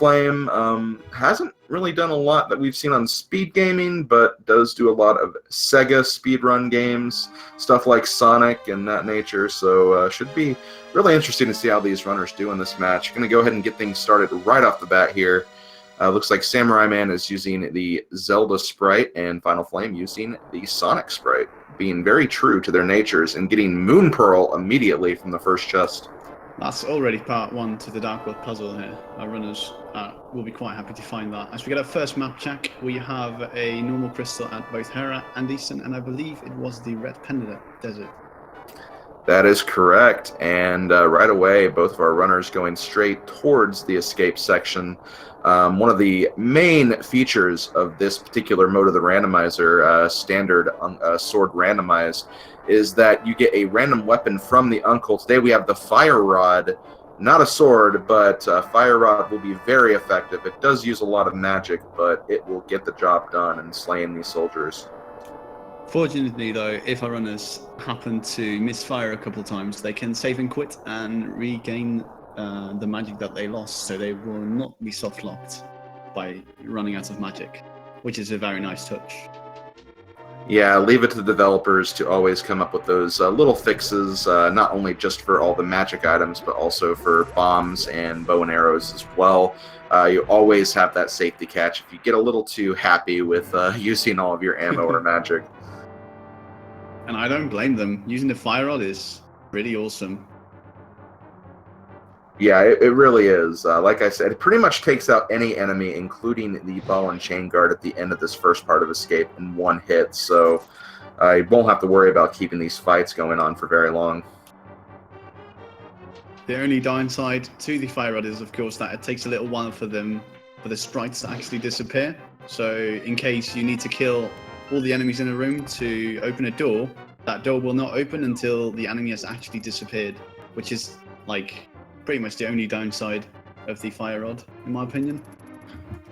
Finalflame hasn't really done a lot that we've seen on speed gaming, but does do a lot of Sega speedrun games, stuff like Sonic and that nature, so should be really interesting to see how these runners do in this match. Going to go ahead and get things started right off the bat here. Looks like Samura1man is using the Zelda sprite and Finalflame using the Sonic sprite, being very true to their natures and getting Moon Pearl immediately from the first chest. That's already part one to the Dark World puzzle here. Our runners will be quite happy to find that. As we get our first map check, we have a normal crystal at both Hera and Eastern, and I believe it was the Red Pendant Desert. That is correct, and right away, both of our runners going straight towards the escape section. One of the main features of this particular mode of the randomizer, standard sword randomized, is that you get a random weapon from the uncle. Today we have the Fire Rod, not a sword, but Fire Rod will be very effective. It does use a lot of magic, but it will get the job done in slaying these soldiers. Fortunately, though, if our runners happen to misfire a couple times, they can save and quit and regain the magic that they lost, so they will not be soft-locked by running out of magic, which is a very nice touch. Yeah, leave it to the developers to always come up with those little fixes, not only just for all the magic items, but also for bombs and bow and arrows as well. You always have that safety catch if you get a little too happy with using all of your ammo or magic. And I don't blame them. Using the Fire Rod is really awesome. Yeah, it really is. Like I said, it pretty much takes out any enemy, including the ball and chain guard at the end of this first part of Escape in one hit, so you won't have to worry about keeping these fights going on for very long. The only downside to the Fire Rod is, of course, that it takes a little while for the sprites to actually disappear. So in case you need to kill all the enemies in a room to open a door, that door will not open until the enemy has actually disappeared, which is like pretty much the only downside of the Fire Rod, in my opinion.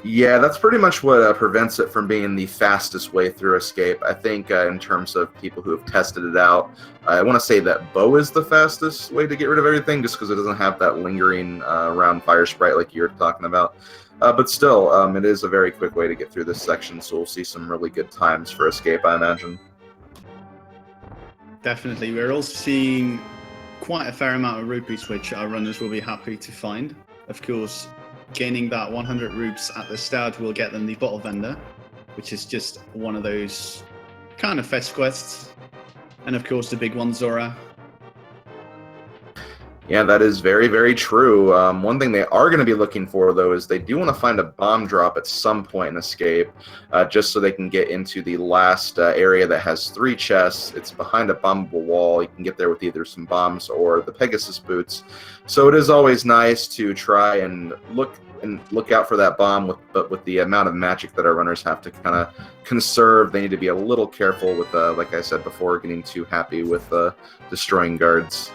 Yeah, that's pretty much what prevents it from being the fastest way through Escape. I think in terms of people who have tested it out, I want to say that bow is the fastest way to get rid of everything, just because it doesn't have that lingering round fire sprite like you were talking about. But still, it is a very quick way to get through this section, so we'll see some really good times for Escape, I imagine. Definitely. We're also seeing quite a fair amount of rupees, which our runners will be happy to find. Of course, gaining that 100 rupees at the start will get them the Bottle Vendor, which is just one of those kind of fetch quests. And of course, the big one, Zora. Yeah, that is very, very true. One thing they are going to be looking for, though, is they do want to find a bomb drop at some point in Escape, just so they can get into the last area that has 3 chests. It's behind a bombable wall. You can get there with either some bombs or the Pegasus boots. So it is always nice to try and look out for that bomb, but with the amount of magic that our runners have to kind of conserve, they need to be a little careful with, like I said before, getting too happy with destroying guards.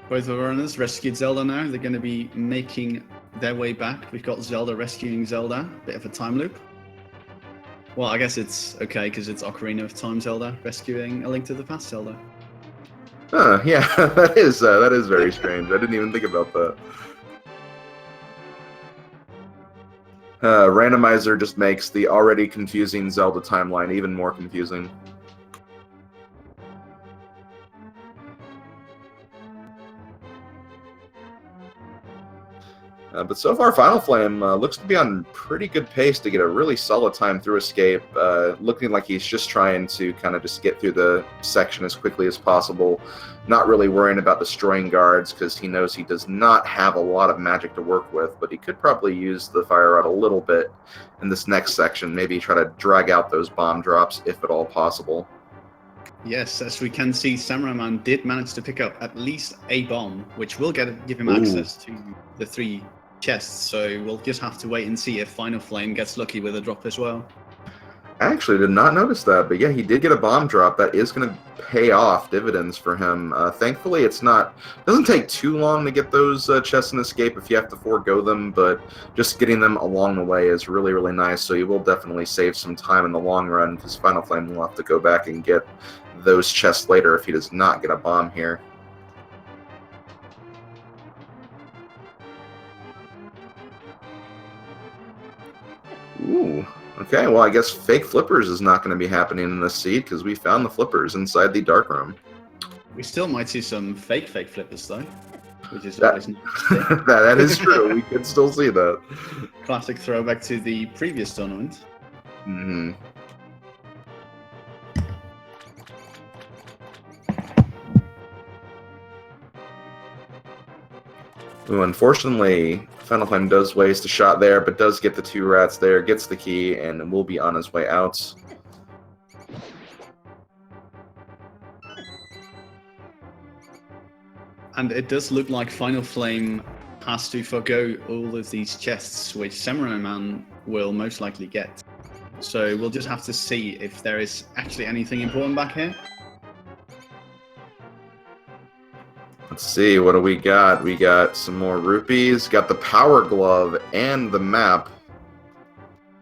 Both of our runners rescued Zelda now. They're going to be making their way back. We've got Zelda rescuing Zelda. Bit of a time loop. Well, I guess it's okay because it's Ocarina of Time Zelda rescuing A Link to the Past Zelda. Yeah, that is very strange. I didn't even think about that. Randomizer just makes the already confusing Zelda timeline even more confusing. But so far, Finalflame looks to be on pretty good pace to get a really solid time through Escape, looking like he's just trying to kind of just get through the section as quickly as possible, not really worrying about destroying guards because he knows he does not have a lot of magic to work with, but he could probably use the Fire Rod a little bit in this next section, maybe try to drag out those bomb drops if at all possible. Yes, as we can see, Samura1man did manage to pick up at least a bomb, which will give him access to the 3 chests, so we'll just have to wait and see if Finalflame gets lucky with a drop as well. I actually did not notice that, but yeah, he did get a bomb drop. That is going to pay off dividends for him. Thankfully, it doesn't take too long to get those chests in Escape if you have to forego them, but just getting them along the way is really, really nice, so you will definitely save some time in the long run, because Finalflame will have to go back and get those chests later if he does not get a bomb here. Ooh. Okay, well, I guess fake flippers is not going to be happening in this seed because we found the flippers inside the dark room. We still might see some fake flippers though, which is That, always nice to see. that is true. We could still see that. Classic throwback to the previous tournament. Mm-hmm. Ooh, unfortunately, Finalflame does waste a shot there, but does get the 2 rats there, gets the key, and will be on his way out. And it does look like Finalflame has to forgo all of these chests, which Samura1man will most likely get. So we'll just have to see if there is actually anything important back here. Let's see, what do we got? We got some more rupees, got the power glove, and the map.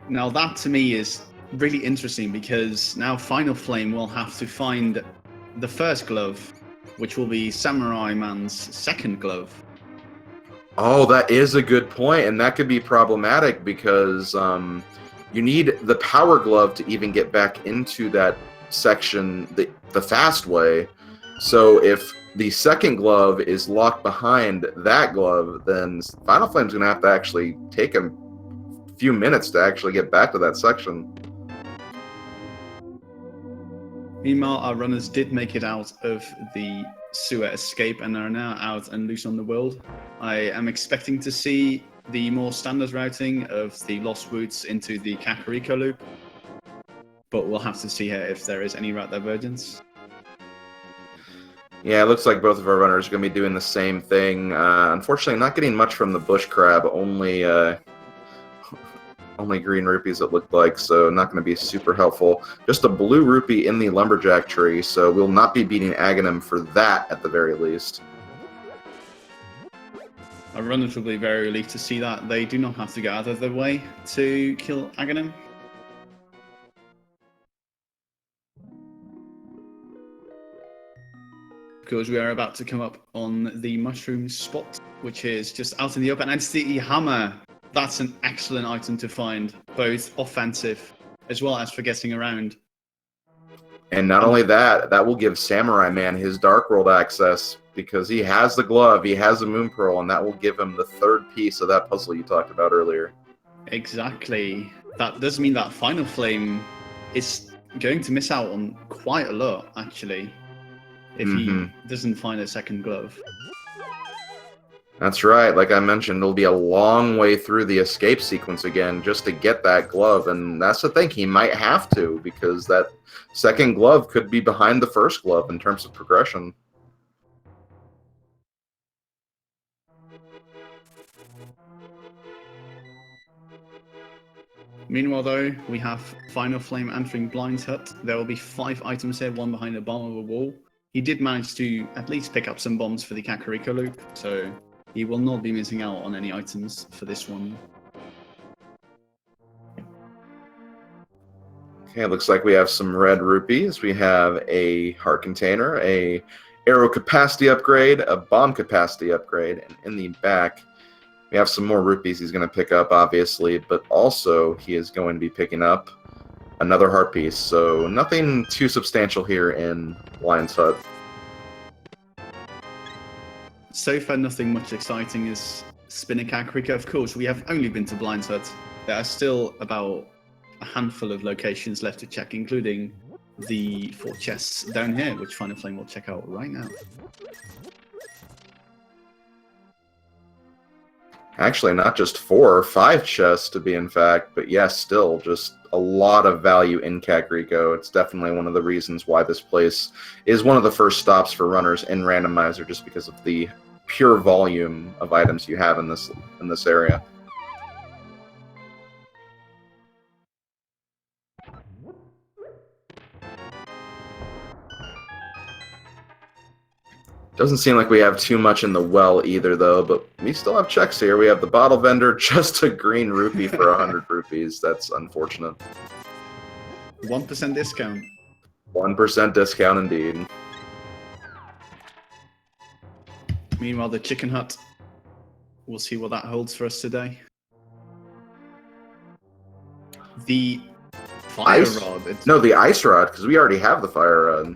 Now that to me is really interesting because now Finalflame will have to find the first glove, which will be Samura1man's second glove. Oh, that is a good point, and that could be problematic because you need the power glove to even get back into that section the fast way. So if the second glove is locked behind that glove, then Finalflame's going to have to actually take a few minutes to actually get back to that section. Meanwhile, our runners did make it out of the sewer escape and are now out and loose on the world. I am expecting to see the more standard routing of the Lost Woods into the Kakariko loop, but we'll have to see here if there is any route divergence. Yeah, it looks like both of our runners are going to be doing the same thing. Unfortunately, not getting much from the bush crab, only green rupees it looked like, so not going to be super helpful. Just a blue rupee in the lumberjack tree, so we'll not be beating Aghanim for that at the very least. Our runners will be very relieved to see that they do not have to go out of their way to kill Aghanim. Because we are about to come up on the mushroom spot, which is just out in the open. And it's the hammer. That's an excellent item to find, both offensive as well as for getting around. And not only that, that will give Samura1man his Dark World access because he has the glove, he has the Moon Pearl, and that will give him the third piece of that puzzle you talked about earlier. Exactly. That does mean that Finalflame is going to miss out on quite a lot, actually, if he doesn't find a second glove. That's right. Like I mentioned, it'll be a long way through the escape sequence again just to get that glove. And that's the thing. He might have to because that second glove could be behind the first glove in terms of progression. Meanwhile, though, we have Finalflame entering Blind's hut. There will be 5 items here, one behind the bottom of a wall. He did manage to at least pick up some bombs for the Kakariko loop, so he will not be missing out on any items for this one. Okay, it looks like we have some red rupees. We have a heart container, a arrow capacity upgrade, a bomb capacity upgrade, and in the back, we have some more rupees he's going to pick up, obviously, but also he is going to be picking up another heart piece. So nothing too substantial here in Lion's Hut. So far, nothing much exciting is spinning Kakariko. Of course, we have only been to Blind's hut. There are still about a handful of locations left to check, including the 4 chests down here, which Finalflame will check out right now. Actually, not just 4 or 5 chests to be in fact, but yes, still just a lot of value in Kakariko. It's definitely one of the reasons why this place is one of the first stops for runners in Randomizer, just because of the pure volume of items you have in this area. Doesn't seem like we have too much in the well either, though, but we still have checks here. We have the bottle vendor, just a green rupee for 100 rupees. That's unfortunate. 1% discount. 1% discount indeed. Meanwhile, the chicken hut. We'll see what that holds for us today. The fire Ice? rod. No, the ice rod, because we already have the fire rod.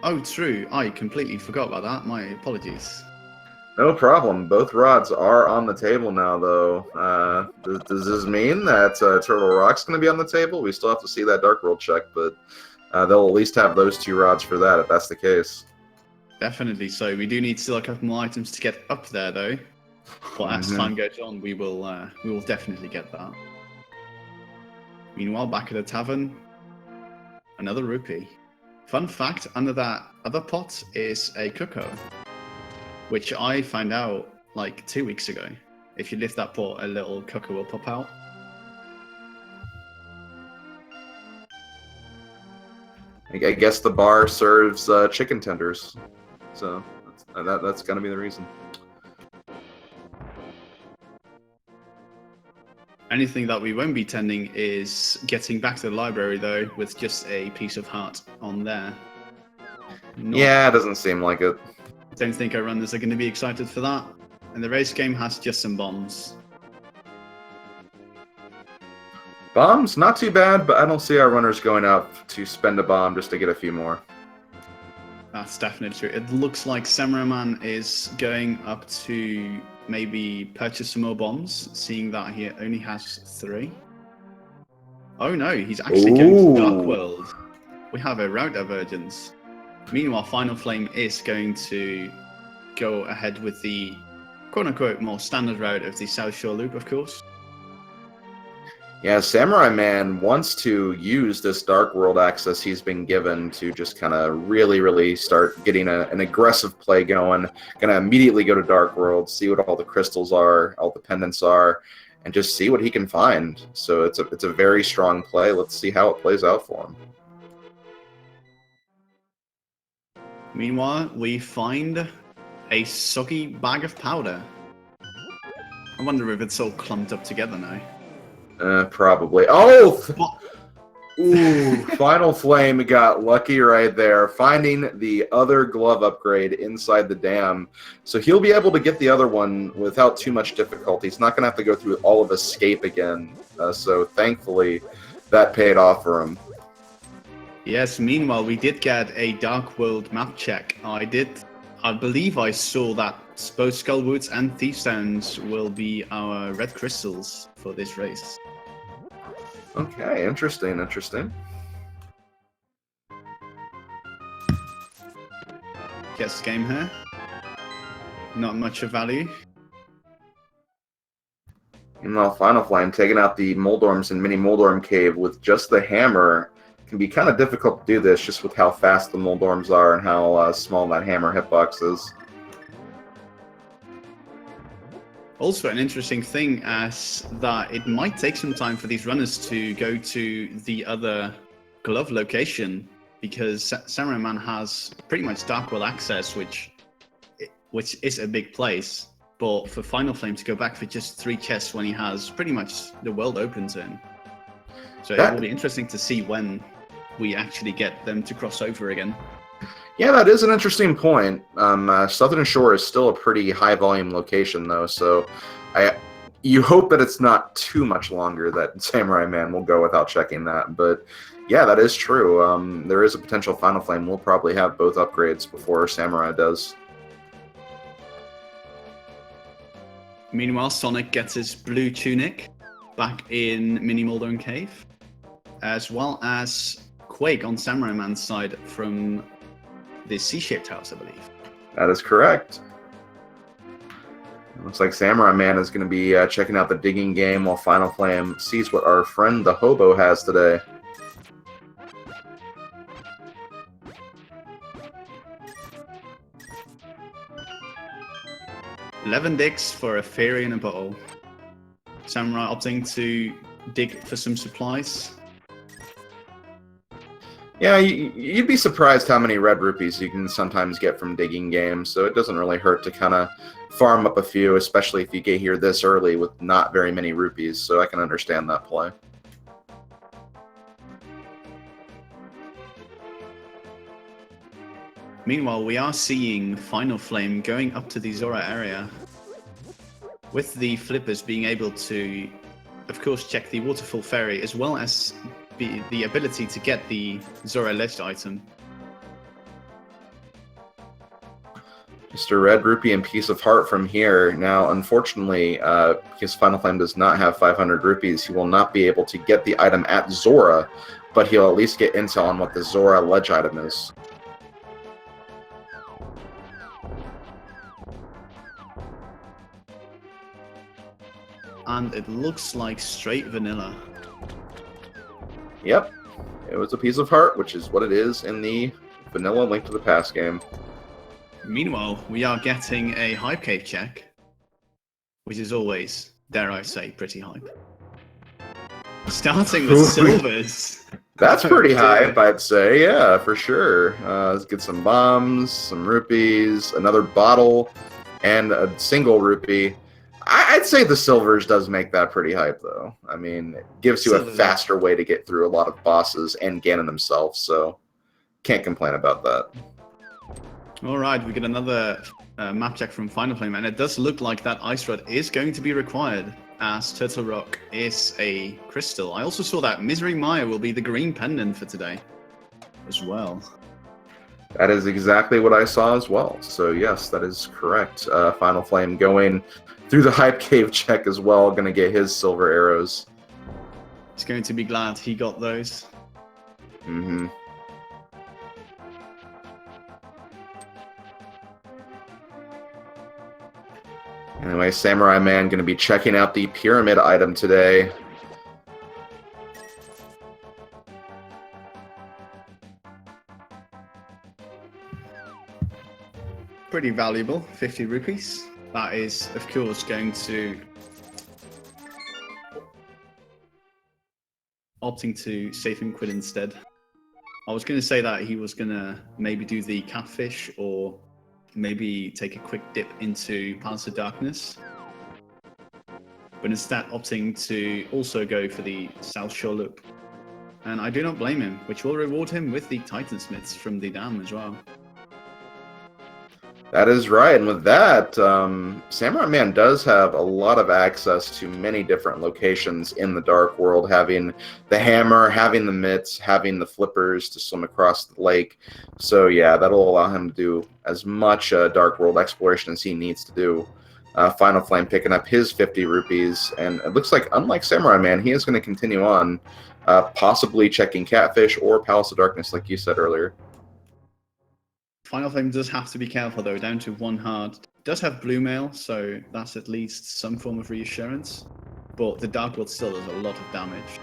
Oh, true. I completely forgot about that. My apologies. No problem. Both rods are on the table now, though. Does this mean that Turtle Rock's going to be on the table? We still have to see that Dark World check, but they'll at least have those 2 rods for that, if that's the case. Definitely so. We do need still a couple more items to get up there, though. But as time goes on, we will definitely get that. Meanwhile, back at the tavern, another rupee. Fun fact: under that other pot is a cuckoo, which I found out like 2 weeks ago. If you lift that pot, a little cuckoo will pop out. I guess the bar serves chicken tenders, so that's going to be the reason. Anything that we won't be tending is getting back to the library, though, with just a piece of heart on there. Yeah, it doesn't seem like it. Don't think our runners are going to be excited for that. And the race game has just some bombs. Bombs, not too bad, but I don't see our runners going out to spend a bomb just to get a few more. That's definitely true. It looks like Samura1man is going up to maybe purchase some more bombs, seeing that he only has 3. Oh no, he's actually going to Dark World. We have a route divergence. Meanwhile, Finalflame is going to go ahead with the quote-unquote more standard route of the South Shore Loop, of course. Yeah, Samura1man wants to use this Dark World access he's been given to just kind of really start getting an aggressive play going. Gonna immediately go to Dark World, see what all the crystals are, all the pendants are, and just see what he can find. So it's a very strong play. Let's see how it plays out for him. Meanwhile, we find a soggy bag of powder. I wonder if it's all clumped up together now. Probably. Oh! Ooh, Finalflame got lucky right there, finding the other glove upgrade inside the dam. So he'll be able to get the other one without too much difficulty. He's not going to have to go through all of Escape again. So thankfully, that paid off for him. Yes, meanwhile, we did get a Dark World map check. I believe I saw that both Skullwoods and Thieves Stones will be our red crystals for this race. Okay, interesting. Guess game here. Not much of value. Meanwhile, Finalflame taking out the Moldorms in Mini Moldorm Cave with just the hammer. It can be kind of difficult to do this just with how fast the Moldorms are and how small that hammer hitbox is. Also, an interesting thing is that it might take some time for these runners to go to the other glove location, because Samura1man has pretty much Dark World access, which is a big place. But for Finalflame to go back for just 3 chests when he has pretty much the world open to him. So it will be interesting to see when we actually get them to cross over again. Yeah, that is an interesting point. Southern Shore is still a pretty high-volume location, though, so you hope that it's not too much longer that Samura1man will go without checking that. But yeah, that is true. There is a potential Finalflame will probably have both upgrades before Samurai does. Meanwhile, Sonic gets his blue tunic back in Mini Moldorm Cave, as well as Quake on Samura1man's side from the C-shaped house, I believe. That is correct. Looks like Samura1man is going to be checking out the digging game while Finalflame sees what our friend the Hobo has today. $11 digs for a fairy and a bottle. Samurai opting to dig for some supplies. Yeah, you'd be surprised how many red rupees you can sometimes get from digging games, so it doesn't really hurt to kind of farm up a few, especially if you get here this early with not very many rupees, so I can understand that play. Meanwhile, we are seeing Finalflame going up to the Zora area, with the flippers being able to of course, check the Waterfall Ferry, as well as the ability to get the Zora Alleged item. Mr. Red Rupee and Piece of Heart from here. Now, unfortunately, because Finalflame does not have 500 rupees, he will not be able to get the item at Zora, but he'll at least get intel on what the Zora Ledge item is. And it looks like straight vanilla. Yep, it was a Piece of Heart, which is what it is in the vanilla Link to the Past game. Meanwhile, we are getting a Hype Cave check, which is always, dare I say, pretty hype. Starting with silvers. That's pretty Oh, dear. hype, I'd say. Yeah, for sure. Let's get some bombs, some rupees, another bottle, and a single rupee. I'd say the silvers does make that pretty hype, though. I mean, it gives you a faster way to get through a lot of bosses and Ganon himself, so can't complain about that. All right, we get another map check from Finalflame, and it does look like that ice rod is going to be required, as Turtle Rock is a crystal. I also saw that Misery Maya will be the green pendant for today as well. That is exactly what I saw as well. So yes, that is correct. Finalflame going through the Hype Cave check as well, going to get his silver arrows. He's going to be glad he got those. Mm-hmm. Anyway, Samura1man going to be checking out the pyramid item today. Pretty valuable, 50 rupees. That is, of course, going to... opting to save him quid instead. I was going to say that he was going to maybe do the catfish or maybe take a quick dip into Palace of Darkness. But instead opting to also go for the South Shore loop. And I do not blame him, which will reward him with the Titansmiths from the dam as well. That is right, and with that, Samura1man does have a lot of access to many different locations in the Dark World, having the hammer, having the mitts, having the flippers to swim across the lake. So yeah, that'll allow him to do as much Dark World exploration as he needs to do. Finalflame picking up his 50 rupees, and it looks like, unlike Samura1man, he is going to continue on, possibly checking Catfish or Palace of Darkness, like you said earlier. Finalflame does have to be careful though, down to one heart. Does have blue mail, so that's at least some form of reassurance. But the Dark World still does a lot of damage.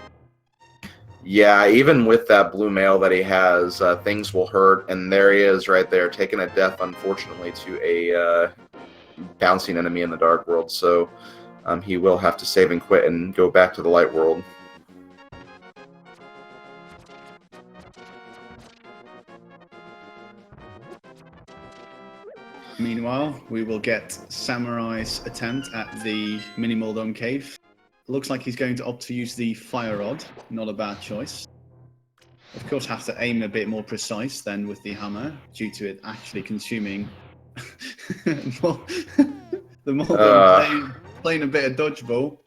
Yeah, even with that blue mail that he has, things will hurt, and there he is right there, taking a death, unfortunately, to a bouncing enemy in the Dark World. So he will have to save and quit and go back to the Light World. Meanwhile, we will get Samurai's attempt at the Mini Moldome Cave. Looks like he's going to opt to use the Fire Rod. Not a bad choice. Of course, have to aim a bit more precise than with the hammer, due to it actually consuming the Moldome playing a bit of dodgeball.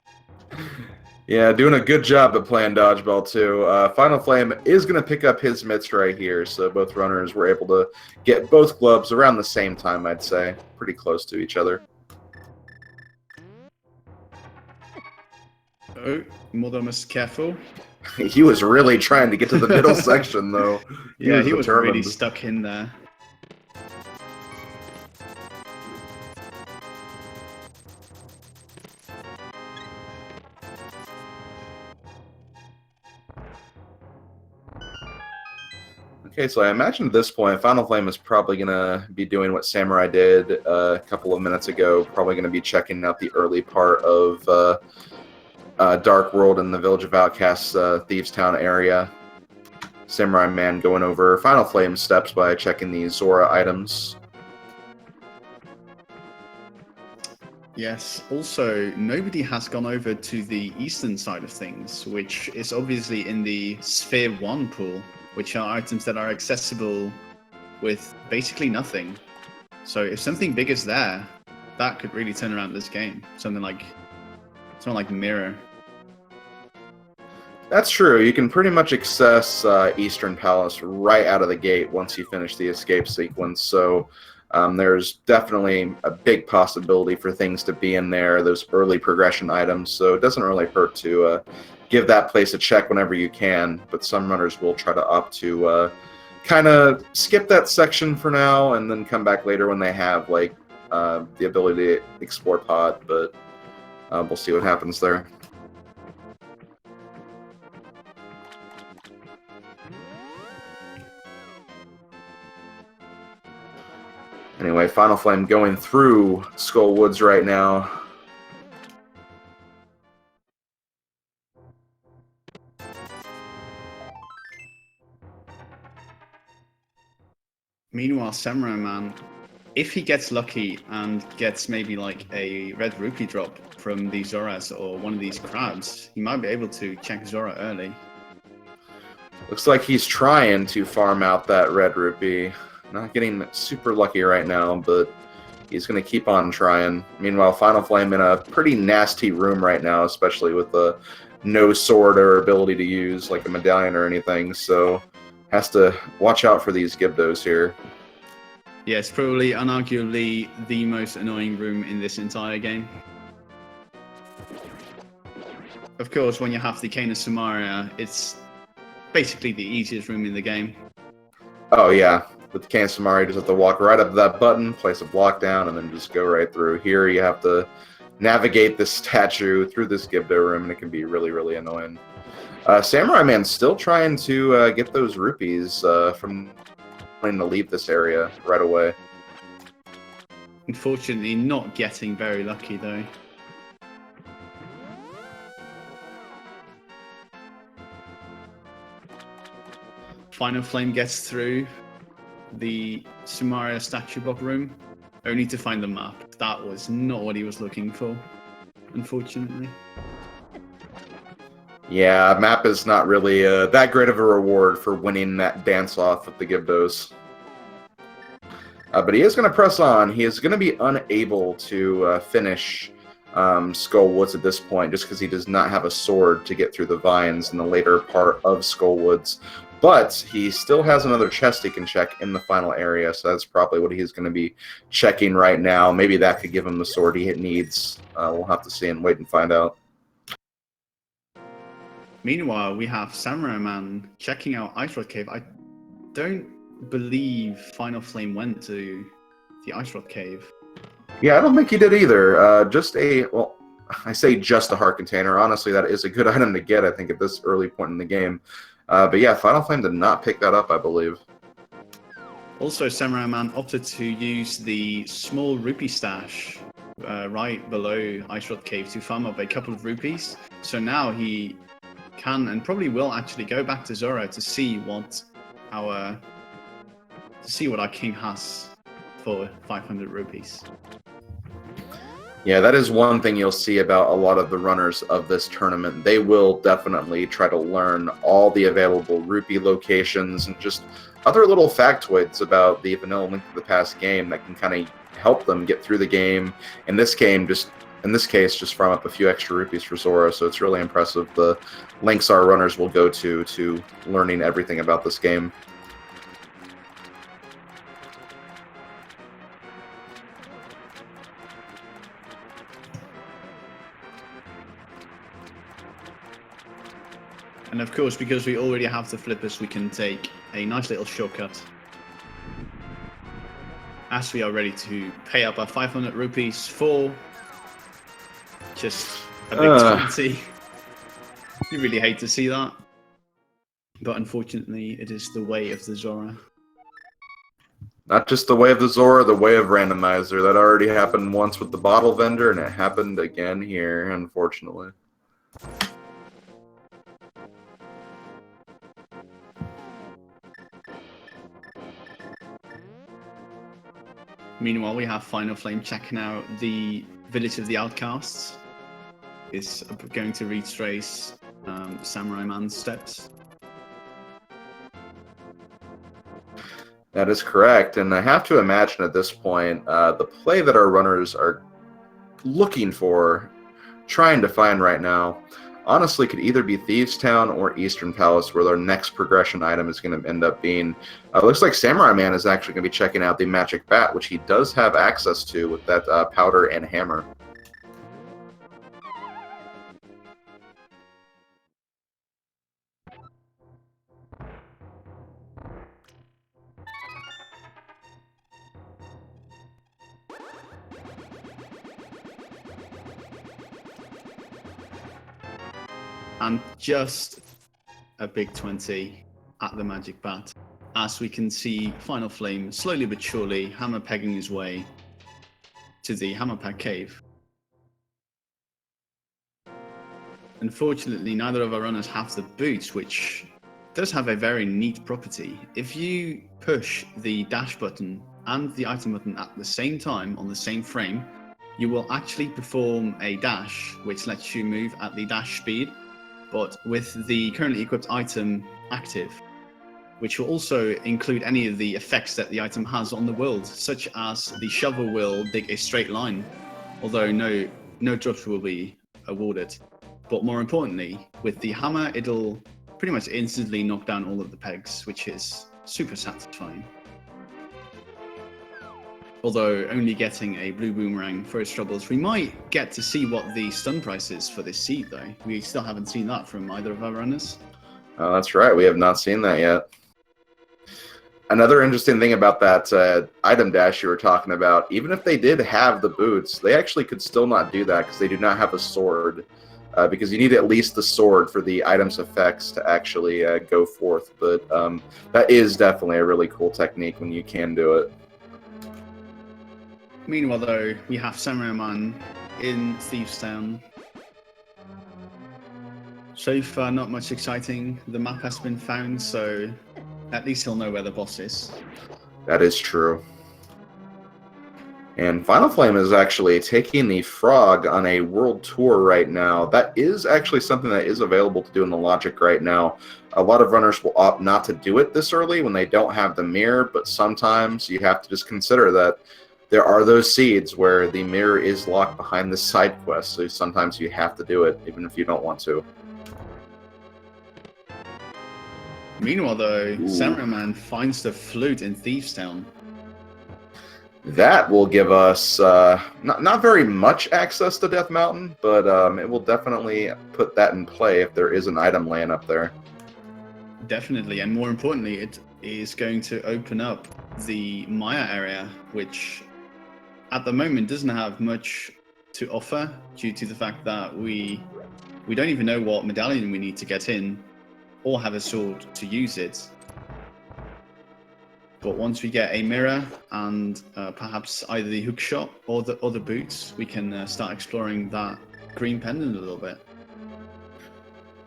Yeah, doing a good job at playing dodgeball too. Finalflame is going to pick up his mitts right here, so both runners were able to get both gloves around the same time, I'd say. Pretty close to each other. Oh, Moldome is careful. He was really trying to get to the middle section, though. Yeah, he was determined. really stuck in there. Okay, so I imagine at this point, Finalflame is probably going to be doing what Samurai did a couple of minutes ago. Probably going to be checking out the early part of Dark World in the Village of Outcasts, Thieves Town area. Samura1man going over Finalflame steps by checking the Zora items. Yes, also, nobody has gone over to the eastern side of things, which is obviously in the Sphere 1 pool, which are items that are accessible with basically nothing. So if something big is there, that could really turn around this game. Something like Mirror. That's true. You can pretty much access Eastern Palace right out of the gate once you finish the escape sequence. So there's definitely a big possibility for things to be in there, those early progression items. So it doesn't really hurt to give that place a check whenever you can. But some runners will try to opt to kind of skip that section for now and then come back later when they have like the ability to explore pod. But we'll see what happens there. Anyway, Finalflame going through Skull Woods right now. Meanwhile, Samura1man, if he gets lucky and gets maybe like a red rupee drop from the Zoras or one of these crabs, he might be able to check Zora early. Looks like he's trying to farm out that red rupee. Not getting super lucky right now, but he's going to keep on trying. Meanwhile, Finalflame in a pretty nasty room right now, especially with the no sword or ability to use like a medallion or anything, so has to watch out for these Gibdos here. Yeah, it's probably unarguably the most annoying room in this entire game. Of course, when you have the Cane of Samaria, it's basically the easiest room in the game. Oh yeah, with the Cane of Samaria, you just have to walk right up to that button, place a block down, and then just go right through. Here you have to navigate this statue through this Gibdo room, and it can be really, really annoying. Samura1man still trying to get those rupees from wanting to leave this area right away. Unfortunately, not getting very lucky though. Finalflame gets through the Samaria statue block room, only to find the map. That was not what he was looking for, unfortunately. Yeah, map is not really that great of a reward for winning that dance-off with the Gibdos. But he is going to press on. He is going to be unable to finish Skull Woods at this point, just because he does not have a sword to get through the vines in the later part of Skull Woods. But he still has another chest he can check in the final area, so that's probably what he's going to be checking right now. Maybe that could give him the sword he needs. We'll have to see and wait and find out. Meanwhile, we have Samura1man checking out Ice Rod Cave. I don't believe Finalflame went to the Ice Rod Cave. Yeah, I don't think he did either. Well, I say just a heart container. Honestly, that is a good item to get, I think, at this early point in the game. But yeah, Finalflame did not pick that up, I believe. Also, Samura1man opted to use the small rupee stash right below Ice Rod Cave to farm up a couple of rupees. So now he can and probably will actually go back to Zora to see what our king has for 500 rupees. Yeah, that is one thing you'll see about a lot of the runners of this tournament. They will definitely try to learn all the available rupee locations and just other little factoids about the vanilla Link to the Past game that can kind of help them get through the game. In this case, just farm up a few extra rupees for Zora, so it's really impressive the links our runners will go to learning everything about this game. And of course, because we already have the flippers, we can take a nice little shortcut. As we are ready to pay up our 500 rupees for just a big 20. You really hate to see that. But unfortunately, it is the way of the Zora. Not just the way of the Zora, the way of Randomizer. That already happened once with the bottle vendor, and it happened again here, unfortunately. Meanwhile, we have Finalflame checking out the Village of the Outcasts. It's going to retrace Samura1man's steps. That is correct, and I have to imagine at this point, the play that our runners are looking for, trying to find right now, honestly could either be Thieves Town or Eastern Palace, where their next progression item is going to end up being. Looks like Samurai1man is actually going to be checking out the Magic Bat, which he does have access to with that powder and hammer. And just a big 20 at the Magic Bat. As we can see, Finalflame slowly but surely hammer pegging his way to the Hammer Peg Cave. Unfortunately, neither of our runners have the boots, which does have a very neat property. If you push the dash button and the item button at the same time on the same frame, you will actually perform a dash, which lets you move at the dash speed, but with the currently equipped item active, which will also include any of the effects that the item has on the world, such as the shovel will dig a straight line, although no drops will be awarded. But more importantly, with the hammer, it'll pretty much instantly knock down all of the pegs, which is super satisfying. Although only getting a blue boomerang for its troubles, we might get to see what the stun price is for this seed, though. We still haven't seen that from either of our runners. Oh, that's right. We have not seen that yet. Another interesting thing about that item dash you were talking about, even if they did have the boots, they actually could still not do that because they do not have a sword. Because you need at least the sword for the item's effects to actually go forth. But that is definitely a really cool technique when you can do it. Meanwhile, though, we have Samura1man in Thieves Town. So far, not much exciting. The map has been found, so at least he'll know where the boss is. That is true. And Finalflame is actually taking the frog on a world tour right now. That is actually something that is available to do in the logic right now. A lot of runners will opt not to do it this early when they don't have the mirror, but sometimes you have to just consider that there are those seeds where the mirror is locked behind the side quest, so sometimes you have to do it, even if you don't want to. Meanwhile, though, Samura1man finds the flute in Thieves Town. That will give us not very much access to Death Mountain, but it will definitely put that in play if there is an item laying up there. Definitely, and more importantly, it is going to open up the Maya area, which at the moment doesn't have much to offer due to the fact that we don't even know what medallion we need to get in or have a sword to use it. But once we get a mirror and perhaps either the hook shot or the other boots, we can start exploring that green pendant a little bit.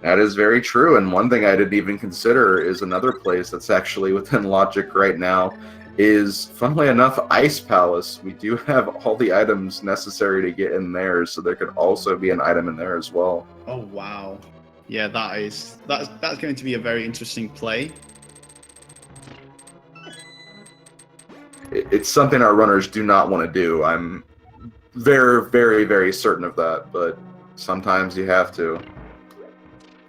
That is very true, and one thing I didn't even consider is another place that's actually within logic right now is, funnily enough, Ice Palace. We do have all the items necessary to get in there, so there could also be an item in there as well. Oh wow. Yeah, that's going to be a very interesting play. It's something our runners do not want to do. I'm very, very, very certain of that, but sometimes you have to.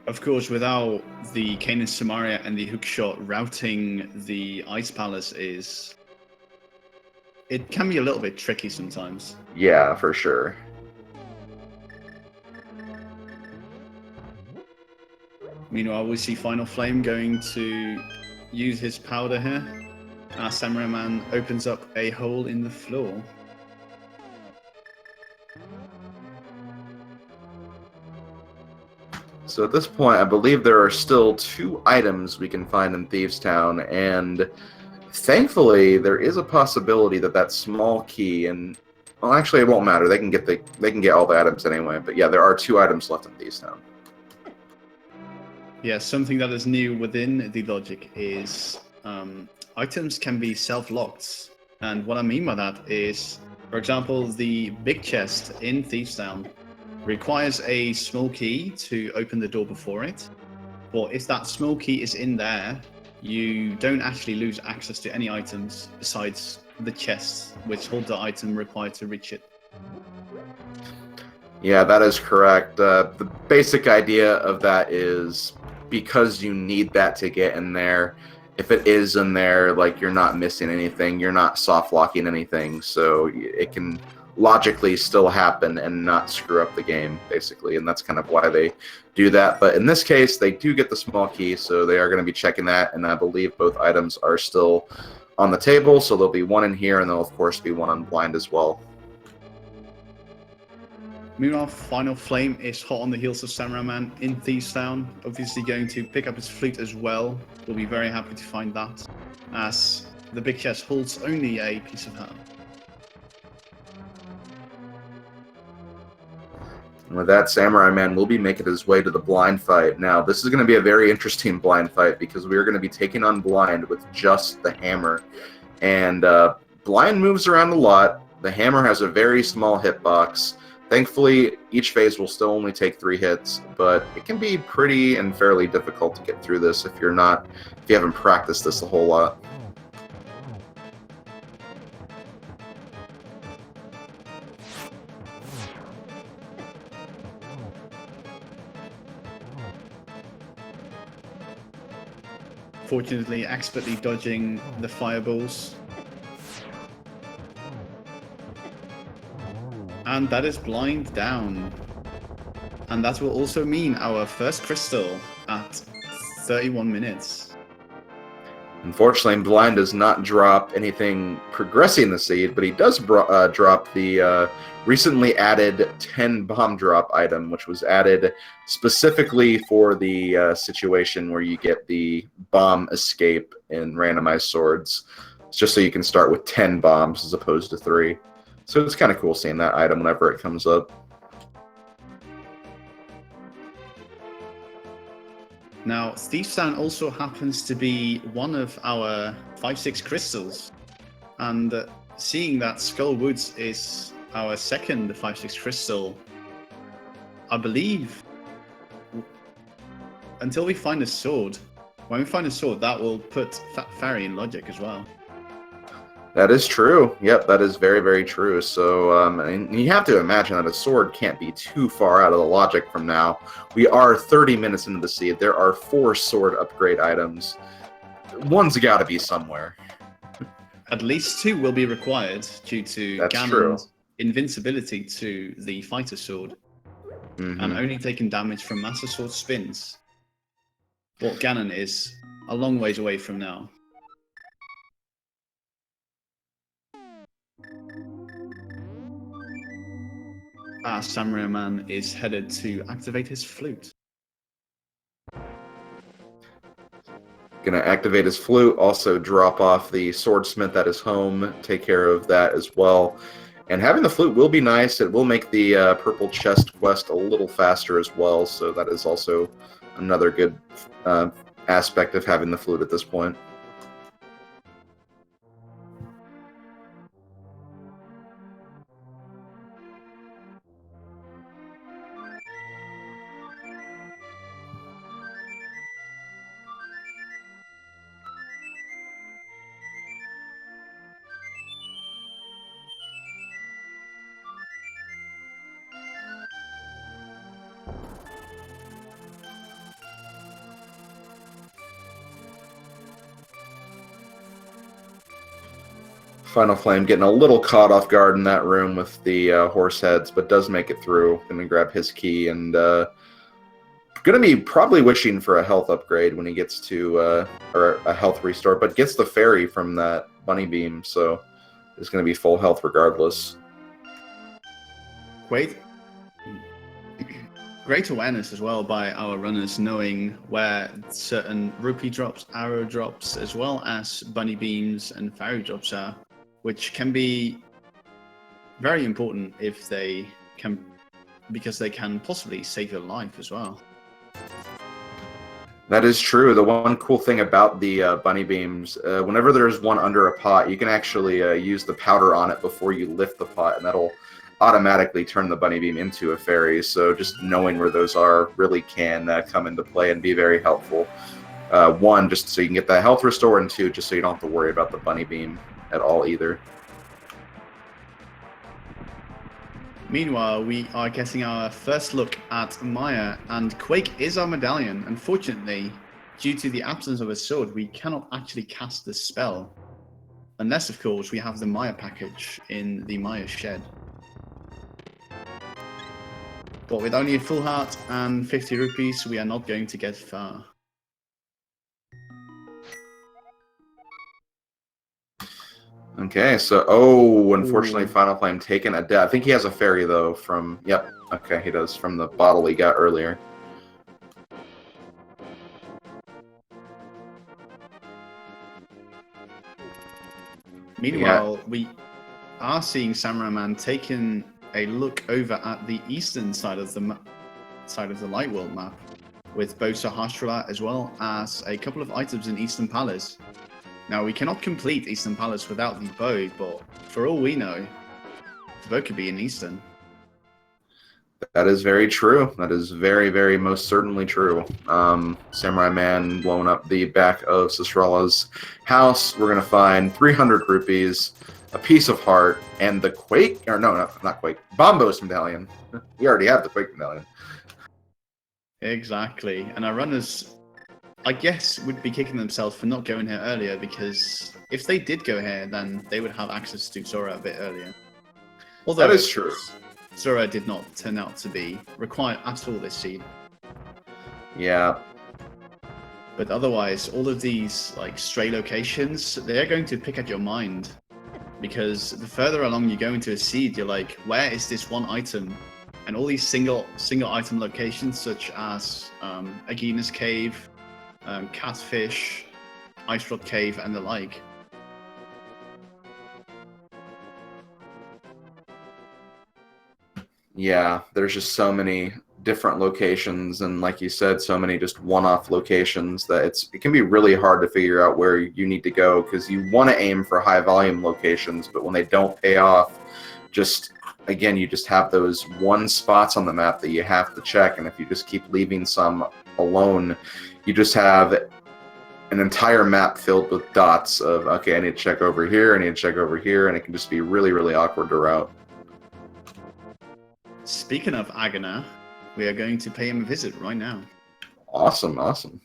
Of course, without the Kanan Samaria and the hookshot, routing the Ice Palace it can be a little bit tricky sometimes. Yeah, for sure. Meanwhile, we see Finalflame going to use his powder here. Samura1man opens up a hole in the floor. So at this point, I believe there are still 2 items we can find in Thieves Town, and thankfully, there is a possibility that that small key, and well, actually, it won't matter. They can get all the items anyway. But yeah, there are 2 items left in Thieves Town. Yeah, something that is new within the logic is items can be self-locked, and what I mean by that is, for example, the big chest in Thieves Town requires a small key to open the door before it, but if that small key is in there, you don't actually lose access to any items besides the chests which hold the item required to reach it. Yeah, that is correct. The basic idea of that is because you need that to get in there. If it is in there, like, you're not missing anything, you're not soft locking anything, so it can logically still happen and not screw up the game, basically, and that's kind of why they do that. But in this case, they do get the small key, so they are going to be checking that, and I believe both items are still on the table, so there'll be one in here, and there'll, of course, be one on blind as well. Meanwhile, Finalflame is hot on the heels of Samura1man in Thieves Town, obviously going to pick up his flute as well. We'll be very happy to find that, as the big chest holds only a piece of herb. And with that, Samura1man will be making his way to the blind fight. Now, this is going to be a very interesting blind fight because we are going to be taking on blind with just the hammer. And blind moves around a lot. The hammer has a very small hitbox. Thankfully, each phase will still only take 3 hits, but it can be pretty and fairly difficult to get through this if you haven't practiced this a whole lot. Fortunately, expertly dodging the fireballs. And that is blind down. And that will also mean our first crystal at 31 minutes. Unfortunately, blind does not drop anything progressing the seed, but he does drop the recently added 10 bomb drop item, which was added specifically for the situation where you get the bomb escape in randomized swords. It's just so you can start with 10 bombs as opposed to 3. So it's kind of cool seeing that item whenever it comes up. Now, Thieves Town also happens to be one of our 5-6 crystals. And seeing that Skull Woods is our second 5-6 crystal, I believe until we find a sword, when we find a sword, that will put Fat Fairy in logic as well. That is true. Yep, that is very, very true. So, and you have to imagine that a sword can't be too far out of the logic from now. We are 30 minutes into the seed. There are 4 sword upgrade items. One's got to be somewhere. At least 2 will be required due to Ganon's invincibility to the fighter sword, and only taking damage from Master Sword spins. What Ganon is a long ways away from now. Samura1man is headed to activate his flute. Gonna activate his flute, also drop off the swordsmith at his home, take care of that as well. And having the flute will be nice. It will make the purple chest quest a little faster as well, so that is also another good aspect of having the flute at this point. Finalflame getting a little caught off guard in that room with the horse heads, but does make it through. Gonna grab his key and gonna be probably wishing for a health upgrade when he gets to or a health restore, but gets the fairy from that bunny beam, so it's gonna be full health regardless. Great awareness as well by our runners, knowing where certain rupee drops, arrow drops, as well as bunny beams and fairy drops are, which can be very important if they can, because they can possibly save your life as well. That is true. The one cool thing about the bunny beams, whenever there's one under a pot, you can actually use the powder on it before you lift the pot, and that'll automatically turn the bunny beam into a fairy. So just knowing where those are really can come into play and be very helpful. 1, just so you can get that health restore, and 2, just so you don't have to worry about the bunny beam at all either. Meanwhile, we are getting our first look at Maya, and Quake is our medallion. Unfortunately, due to the absence of a sword, we cannot actually cast the spell. Unless, of course, we have the Maya package in the Maya shed. But with only a full heart and 50 rupees, we are not going to get far. Okay, so unfortunately, Finalflame taken a death. I think he has a fairy though. From okay, he does from the bottle he got earlier. Meanwhile, we are seeing Samura1man taking a look over at the eastern side of the Light World map, with both Sahasrara as well as a couple of items in Eastern Palace. Now, we cannot complete Eastern Palace without the bow, but for all we know, the bow could be in Eastern. That is very true. That is very, very most certainly true. Samura1man blowing up the back of Sahasrara's house. We're going to find 300 rupees, a piece of heart, and the Quake, or no, not Quake, Bombos medallion. We already have the Quake medallion. Exactly. And our runners, I guess, would be kicking themselves for not going here earlier, because if they did go here, then they would have access to Zora a bit earlier. Although that is true. Zora did not turn out to be required at all this seed. Yeah. But otherwise, all of these like stray locations, they're going to pick at your mind. Because the further along you go into a seed, you're like, where is this one item? And all these single item locations, such as Agina's Cave, Catfish, Ice Rod Cave, and the like. Yeah, there's just so many different locations, and like you said, so many just one-off locations that it can be really hard to figure out where you need to go, because you want to aim for high-volume locations, but when they don't pay off, again, you just have those one spots on the map that you have to check, and if you just keep leaving some alone, you just have an entire map filled with dots of, okay, I need to check over here, I need to check over here, and it can just be really, really awkward to route. Speaking of Agina, we are going to pay him a visit right now. Awesome, awesome.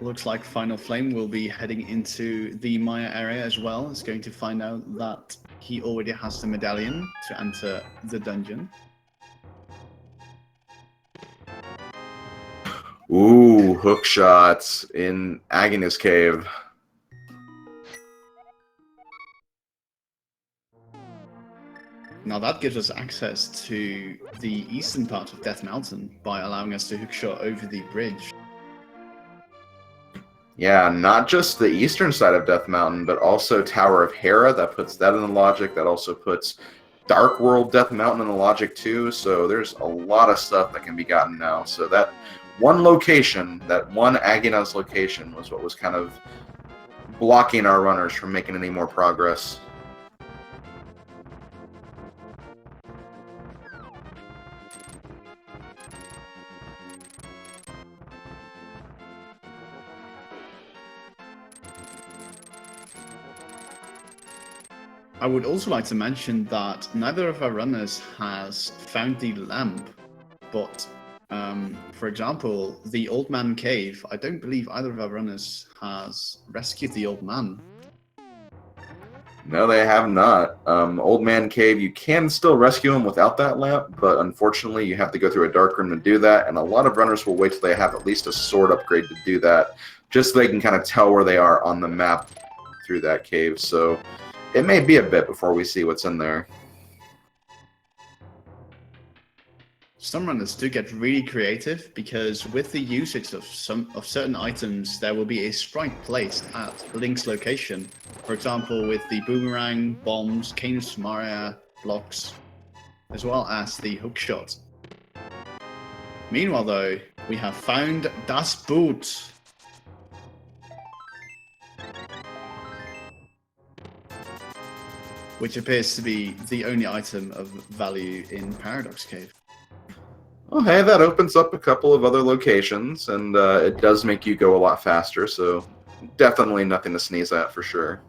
Looks like Finalflame will be heading into the Maya area as well. It's going to find out that he already has the medallion to enter the dungeon. Ooh, hook shots in Agina's Cave. Now that gives us access to the eastern part of Death Mountain by allowing us to hookshot over the bridge. Yeah, not just the eastern side of Death Mountain, but also Tower of Hera. That puts that in the logic. That also puts Dark World Death Mountain in the logic too. So there's a lot of stuff that can be gotten now. So that one location, that one Agina's location, was what was kind of blocking our runners from making any more progress. I would also like to mention that neither of our runners has found the lamp, but for example, the Old Man Cave, I don't believe either of our runners has rescued the Old Man. No, they have not. Old Man Cave, you can still rescue him without that lamp, but unfortunately you have to go through a dark room to do that, and a lot of runners will wait till they have at least a sword upgrade to do that, just so they can kind of tell where they are on the map through that cave. So it may be a bit before we see what's in there. Some runners do get really creative, because with the usage of certain items, there will be a sprite placed at Link's location. For example, with the boomerang, bombs, cane of Samaria, blocks, as well as the hookshot. Meanwhile, though, we have found Das Boot. Which appears to be the only item of value in Paradox Cave. Well, hey, that opens up a couple of other locations, and it does make you go a lot faster, so definitely nothing to sneeze at for sure.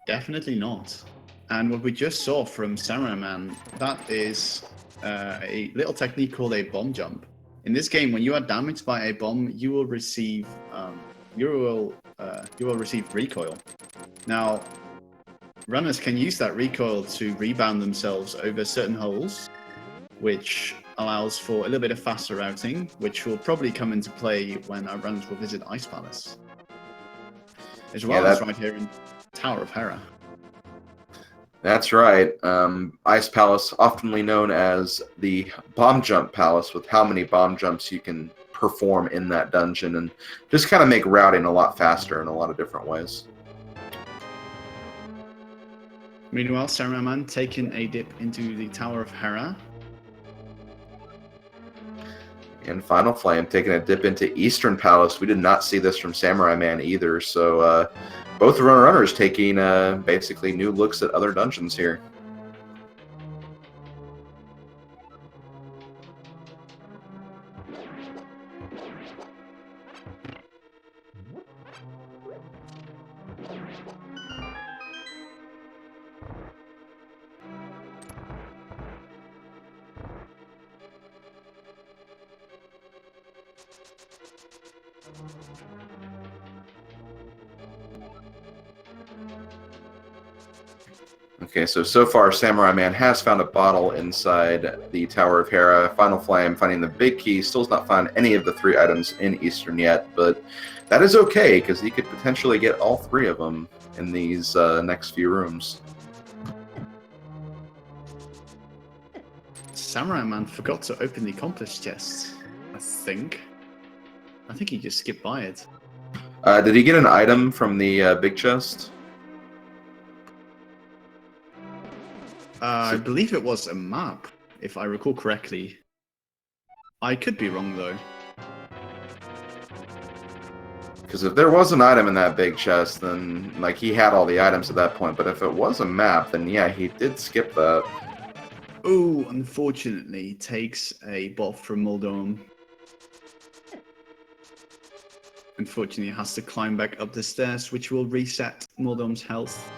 Definitely not. And what we just saw from Samura1man, that is a little technique called a bomb jump. In this game, when you are damaged by a bomb, you will receive recoil. Now, runners can use that recoil to rebound themselves over certain holes, which allows for a little bit of faster routing, which will probably come into play when our runners will visit Ice Palace, as well as right here in Tower of Hera. That's right. Ice Palace, oftenly known as the Bomb Jump Palace, with how many bomb jumps you can perform in that dungeon, and just kind of make routing a lot faster in a lot of different ways. Meanwhile, Samura1man taking a dip into the Tower of Hera. And Finalflame taking a dip into Eastern Palace. We did not see this from Samura1man either, so both runners taking basically new looks at other dungeons here. Okay, so far Samura1man has found a bottle inside the Tower of Hera. Finalflame finding the big key, still has not found any of the 3 items in Eastern yet, but that is okay, because he could potentially get all 3 of them in these next few rooms. Samura1man forgot to open the accomplice chest, I think. I think he just skipped by it. Did he get an item from the big chest? I believe it was a map, if I recall correctly. I could be wrong, though. Because if there was an item in that big chest, then like he had all the items at that point. But if it was a map, then yeah, he did skip that. Oh, unfortunately, takes a buff from Muldorm. Unfortunately, has to climb back up the stairs, which will reset Muldorm's health.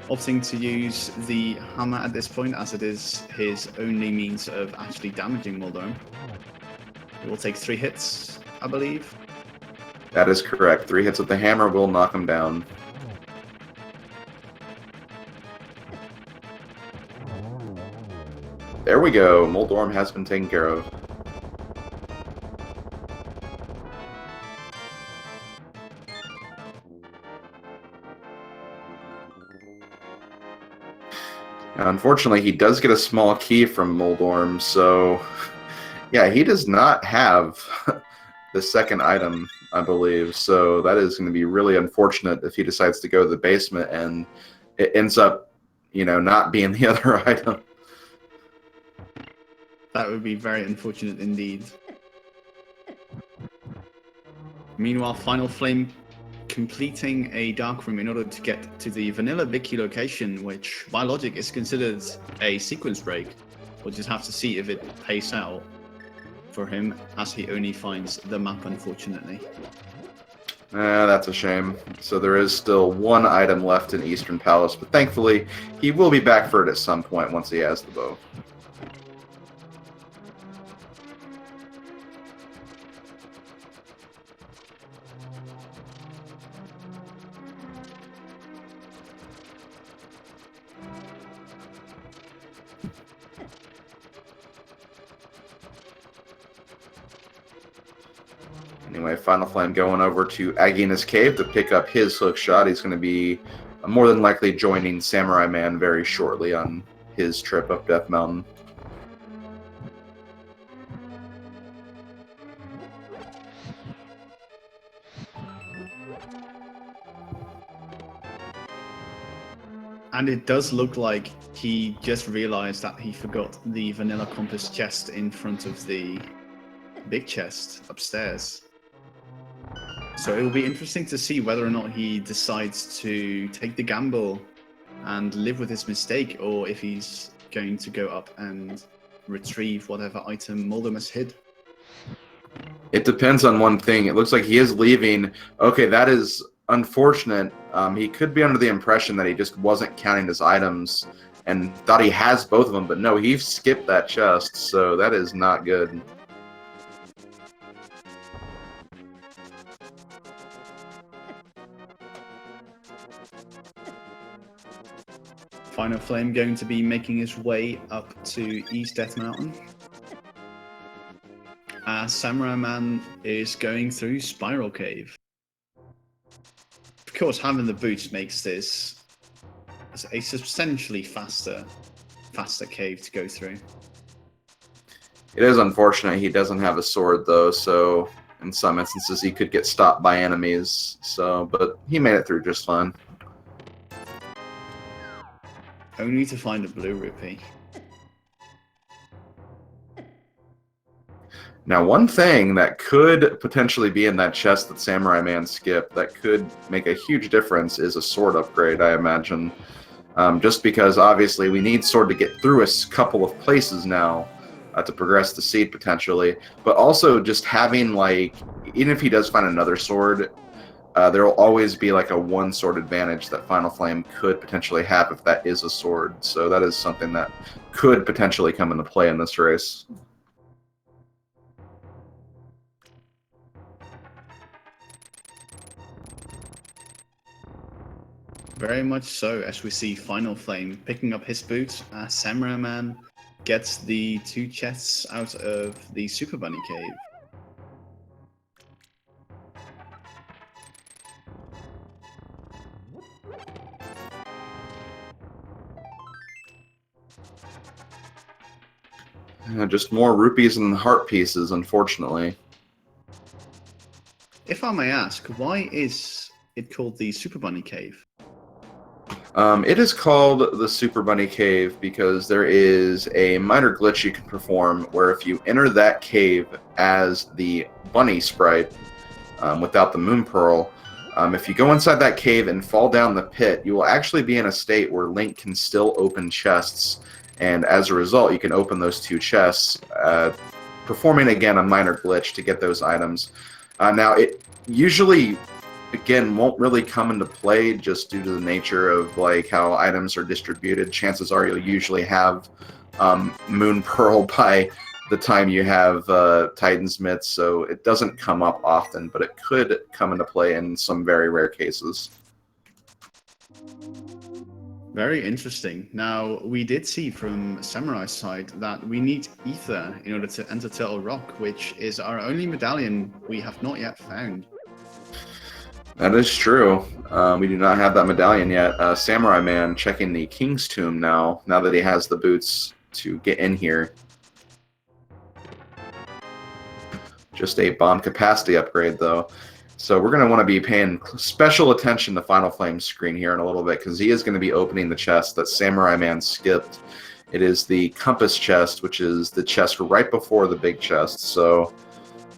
Opting to use the hammer at this point, as it is his only means of actually damaging Muldorm. It will take 3 hits, I believe. That is correct. 3 hits with the hammer will knock him down. There we go. Muldorm has been taken care of. Now, unfortunately, he does get a small key from Muldorm, so yeah, he does not have the second item, I believe. So that is going to be really unfortunate if he decides to go to the basement and it ends up, you know, not being the other item. That would be very unfortunate indeed. Meanwhile, Finalflame completing a dark room in order to get to the vanilla Vicky location, which by logic is considered a sequence break. We'll just have to see if it pays out for him, as he only finds the map, unfortunately. That's a shame. So there is still 1 item left in Eastern Palace, but thankfully he will be back for it at some point once he has the bow. Anyway, Finalflame going over to Agina's Cave to pick up his hook shot. He's going to be more than likely joining Samura1man very shortly on his trip up Death Mountain. And it does look like he just realized that he forgot the vanilla compass chest in front of the big chest upstairs. So it will be interesting to see whether or not he decides to take the gamble and live with his mistake, or if he's going to go up and retrieve whatever item Muldorm has hid. It depends on one thing. It looks like he is leaving. Okay, that is unfortunate. He could be under the impression that he just wasn't counting his items and thought he has both of them, but no, he skipped that chest, so that is not good. Finalflame going to be making his way up to East Death Mountain. Samura1man is going through Spiral Cave. Of course, having the boots makes this a substantially faster cave to go through. It is unfortunate he doesn't have a sword, though, so in some instances he could get stopped by enemies. So, but he made it through just fine. Only to find a blue rupee. Now, one thing that could potentially be in that chest that Samura1man skipped that could make a huge difference is a sword upgrade, I imagine. Just because, obviously, we need sword to get through a couple of places now to progress the seed, potentially. But also, just having, like, even if he does find another sword, there will always be, like, a one-sword advantage that Finalflame could potentially have if that is a sword. So that is something that could potentially come into play in this race. Very much so, as we see Finalflame picking up his boots as Samura1man gets the 2 chests out of the Super Bunny Cave. Just more rupees and heart pieces, unfortunately. If I may ask, why is it called the Super Bunny Cave? It is called the Super Bunny Cave because there is a minor glitch you can perform where if you enter that cave as the bunny sprite without the moon pearl, if you go inside that cave and fall down the pit, you will actually be in a state where Link can still open chests, and as a result, you can open those 2 chests, performing again a minor glitch to get those items. Now, it usually, again, won't really come into play just due to the nature of like how items are distributed. Chances are you'll usually have Moon Pearl by the time you have Titan's Myth, so it doesn't come up often, but it could come into play in some very rare cases. Very interesting. Now, we did see from Samurai's side that we need Ether in order to enter Turtle Rock, which is our only medallion we have not yet found. That is true. We do not have that medallion yet. Samura1man checking the King's Tomb now that he has the boots to get in here. Just a bomb capacity upgrade, though. So we're going to want to be paying special attention to Finalflame's screen here in a little bit, because he is going to be opening the chest that Samura1man skipped. It is the Compass chest, which is the chest right before the big chest. So,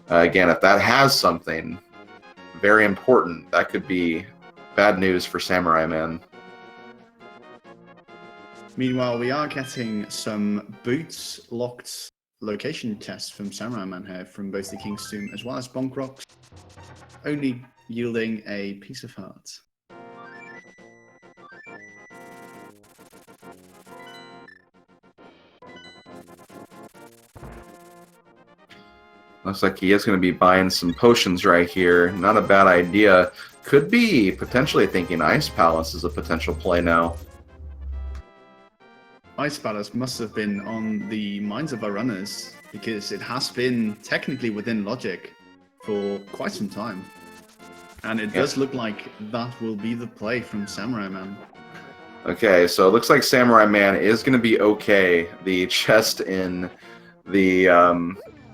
again, if that has something very important, that could be bad news for Samura1man. Meanwhile, we are getting some boots locked location tests from Samura1man here, from both the King's Tomb as well as Bonk Rocks, only yielding a piece of heart. Looks like he is going to be buying some potions right here. Not a bad idea. Could be potentially thinking Ice Palace is a potential play now. Ice Palace must have been on the minds of our runners, because it has been technically within logic for quite some time. And it does look like that will be the play from Samura1man. Okay, so it looks like Samura1man is going to be okay. The chest in the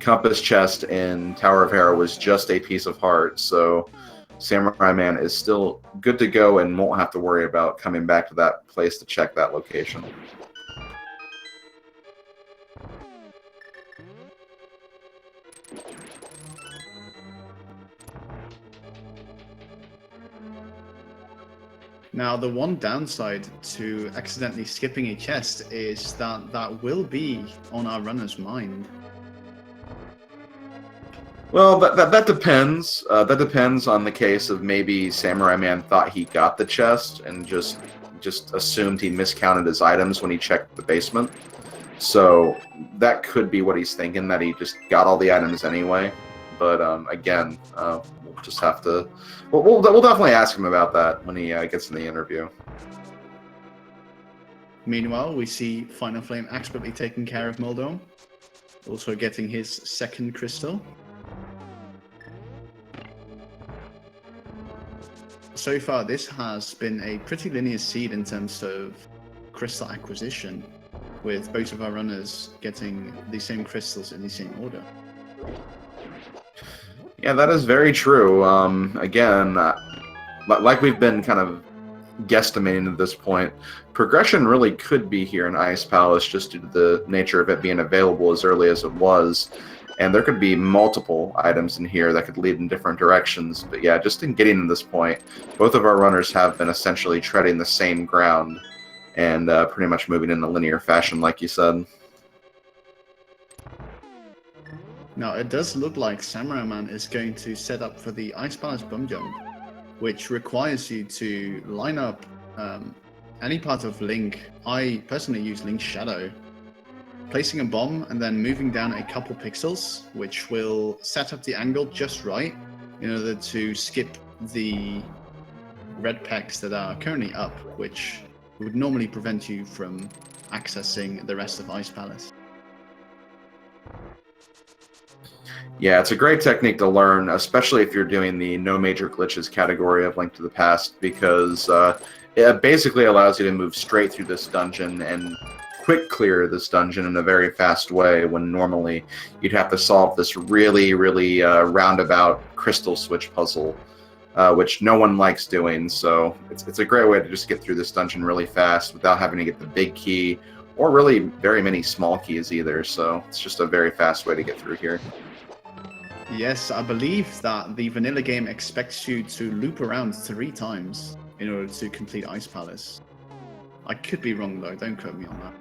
Compass chest in Tower of Hera was just a piece of heart, so Samura1man is still good to go and won't have to worry about coming back to that place to check that location. Now, the one downside to accidentally skipping a chest is that that will be on our runner's mind. Well, that depends. That depends on the case of maybe Samurai-Man thought he got the chest and just assumed he miscounted his items when he checked the basement. So that could be what he's thinking, that he just got all the items anyway. But again, we'll just have to. We'll definitely ask him about that when he gets in the interview. Meanwhile, we see Finalflame expertly taking care of Moldorm, also getting his second crystal. So far, this has been a pretty linear seed in terms of crystal acquisition, with both of our runners getting the same crystals in the same order. Yeah, that is very true. Again, like we've been kind of guesstimating at this point, progression really could be here in Ice Palace just due to the nature of it being available as early as it was. And there could be multiple items in here that could lead in different directions. But yeah, just in getting to this point, both of our runners have been essentially treading the same ground and pretty much moving in a linear fashion, like you said. Now, it does look like Samura1man is going to set up for the Ice Palace Bum Jump, which requires you to line up any part of Link. I personally use Link's shadow, placing a bomb and then moving down a couple pixels, which will set up the angle just right in order to skip the red pegs that are currently up, which would normally prevent you from accessing the rest of Ice Palace. Yeah, it's a great technique to learn, especially if you're doing the no major glitches category of Link to the Past, because it basically allows you to move straight through this dungeon and quick clear this dungeon in a very fast way, when normally you'd have to solve this really roundabout crystal switch puzzle, which no one likes doing. So it's a great way to just get through this dungeon really fast without having to get the big key, or really very many small keys either. So it's just a very fast way to get through here. Yes, I believe that the vanilla game expects you to loop around 3 times in order to complete Ice Palace. I could be wrong though, don't quote me on that.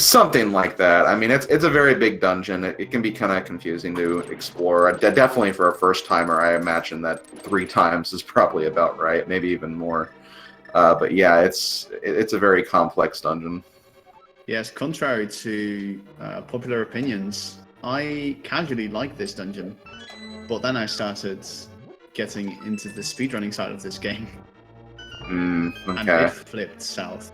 Something like that. I mean, it's a very big dungeon. It can be kind of confusing to explore. Definitely for a first timer, I imagine that 3 times is probably about right, maybe even more. But yeah, it's a very complex dungeon. Yes, contrary to popular opinions, I casually like this dungeon, but then I started getting into the speedrunning side of this game, and Okay. it flipped south.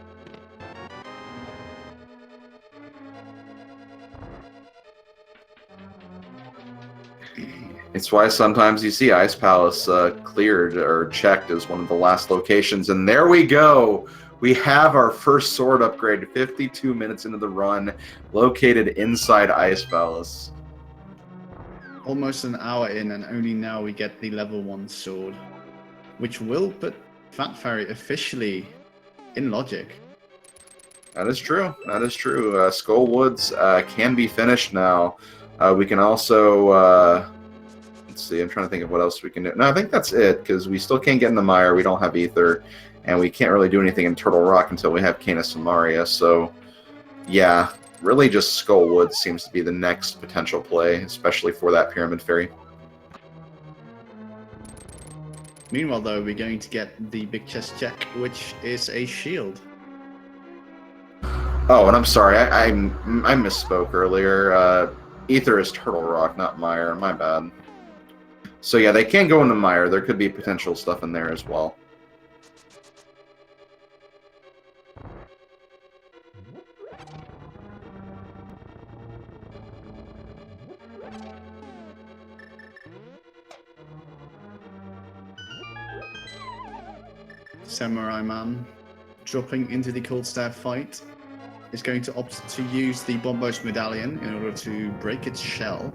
It's why sometimes you see Ice Palace cleared or checked as one of the last locations. And there we go. We have our first sword upgrade 52 minutes into the run, located inside Ice Palace. Almost an hour in, and only now we get the level 1 sword, which will put Fat Fairy officially in logic. That is true. That is true. Skull Woods can be finished now. We can also... let's see, I'm trying to think of what else we can do. No, I think that's it, because we still can't get in the mire. We don't have Ether, and we can't really do anything in Turtle Rock until we have Canis Samaria. So, yeah, really just Skull Woods seems to be the next potential play, especially for that Pyramid Fairy. Meanwhile, though, we're going to get the big chest check, which is a shield. Oh, and I'm sorry, I misspoke earlier. Ether is Turtle Rock, not Mire. My bad. So yeah, they can go into Mire. There could be potential stuff in there as well. Samura1man, dropping into the Cold Staff fight, is going to opt to use the Bombos Medallion in order to break its shell,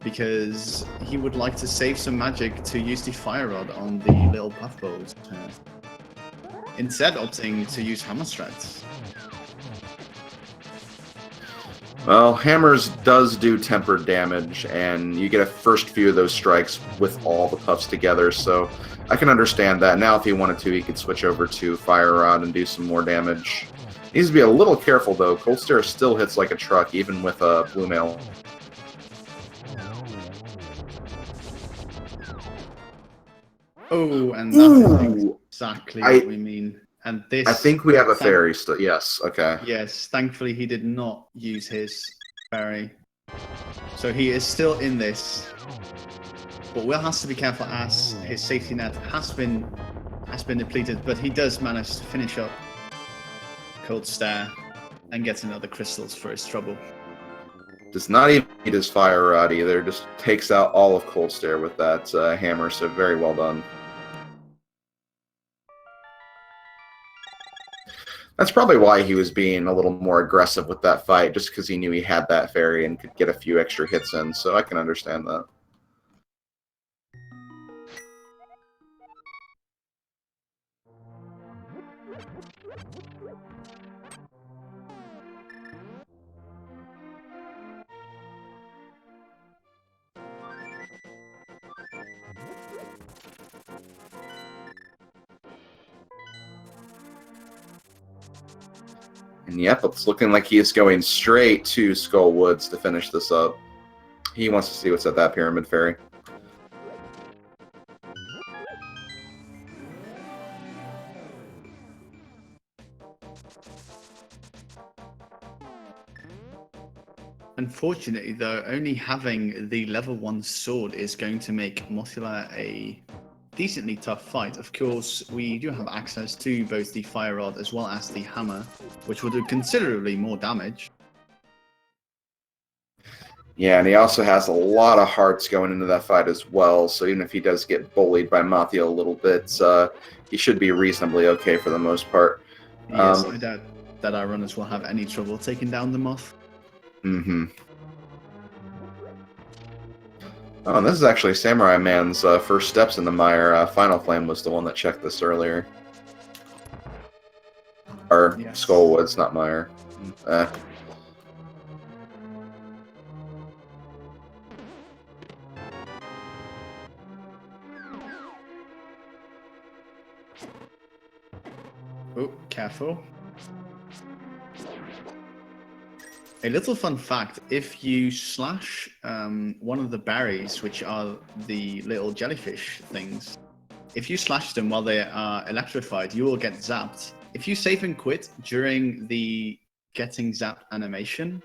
because he would like to save some magic to use the Fire Rod on the little puffballs. Instead, opting to use Hammer Strats. Well, Hammers does do tempered damage, and you get a first few of those strikes with all the puffs together, so I can understand that. Now, if he wanted to, he could switch over to Fire Rod and do some more damage. Needs to be a little careful, though. Cold Stare still hits like a truck, even with a Blue Mail. Oh, and that is Ooh, exactly what we mean. And this... I think we have a fairy still. Yes, okay. Yes, thankfully he did not use his fairy. So he is still in this. But Will has to be careful as his safety net has been depleted, but he does manage to finish up Cold Stare and get another crystals for his trouble. Does not even need his fire rod either. Just takes out all of Cold Stare with that hammer. So very well done. That's probably why he was being a little more aggressive with that fight, just because he knew he had that fairy and could get a few extra hits in. So I can understand that. And yep, it's looking like he is going straight to Skull Woods to finish this up. He wants to see what's at that Pyramid Fairy. Unfortunately, though, only having the level 1 sword is going to make Mothula a decently tough fight. Of course, we do have access to both the Fire Rod as well as the Hammer, which will do considerably more damage. Yeah, and he also has a lot of hearts going into that fight as well, so even if he does get bullied by Mothula a little bit, he should be reasonably okay for the most part. Yes, I doubt that our runners will have any trouble taking down the Moth. Mm-hmm. Oh, and this is actually Samura1man's first steps in the mire. Finalflame was the one that checked this earlier. Or Yes. Skullwoods, not mire. Oh, careful. A little fun fact, if you slash one of the berries, which are the little jellyfish things, if you slash them while they are electrified, you will get zapped. If you save and quit during the getting zapped animation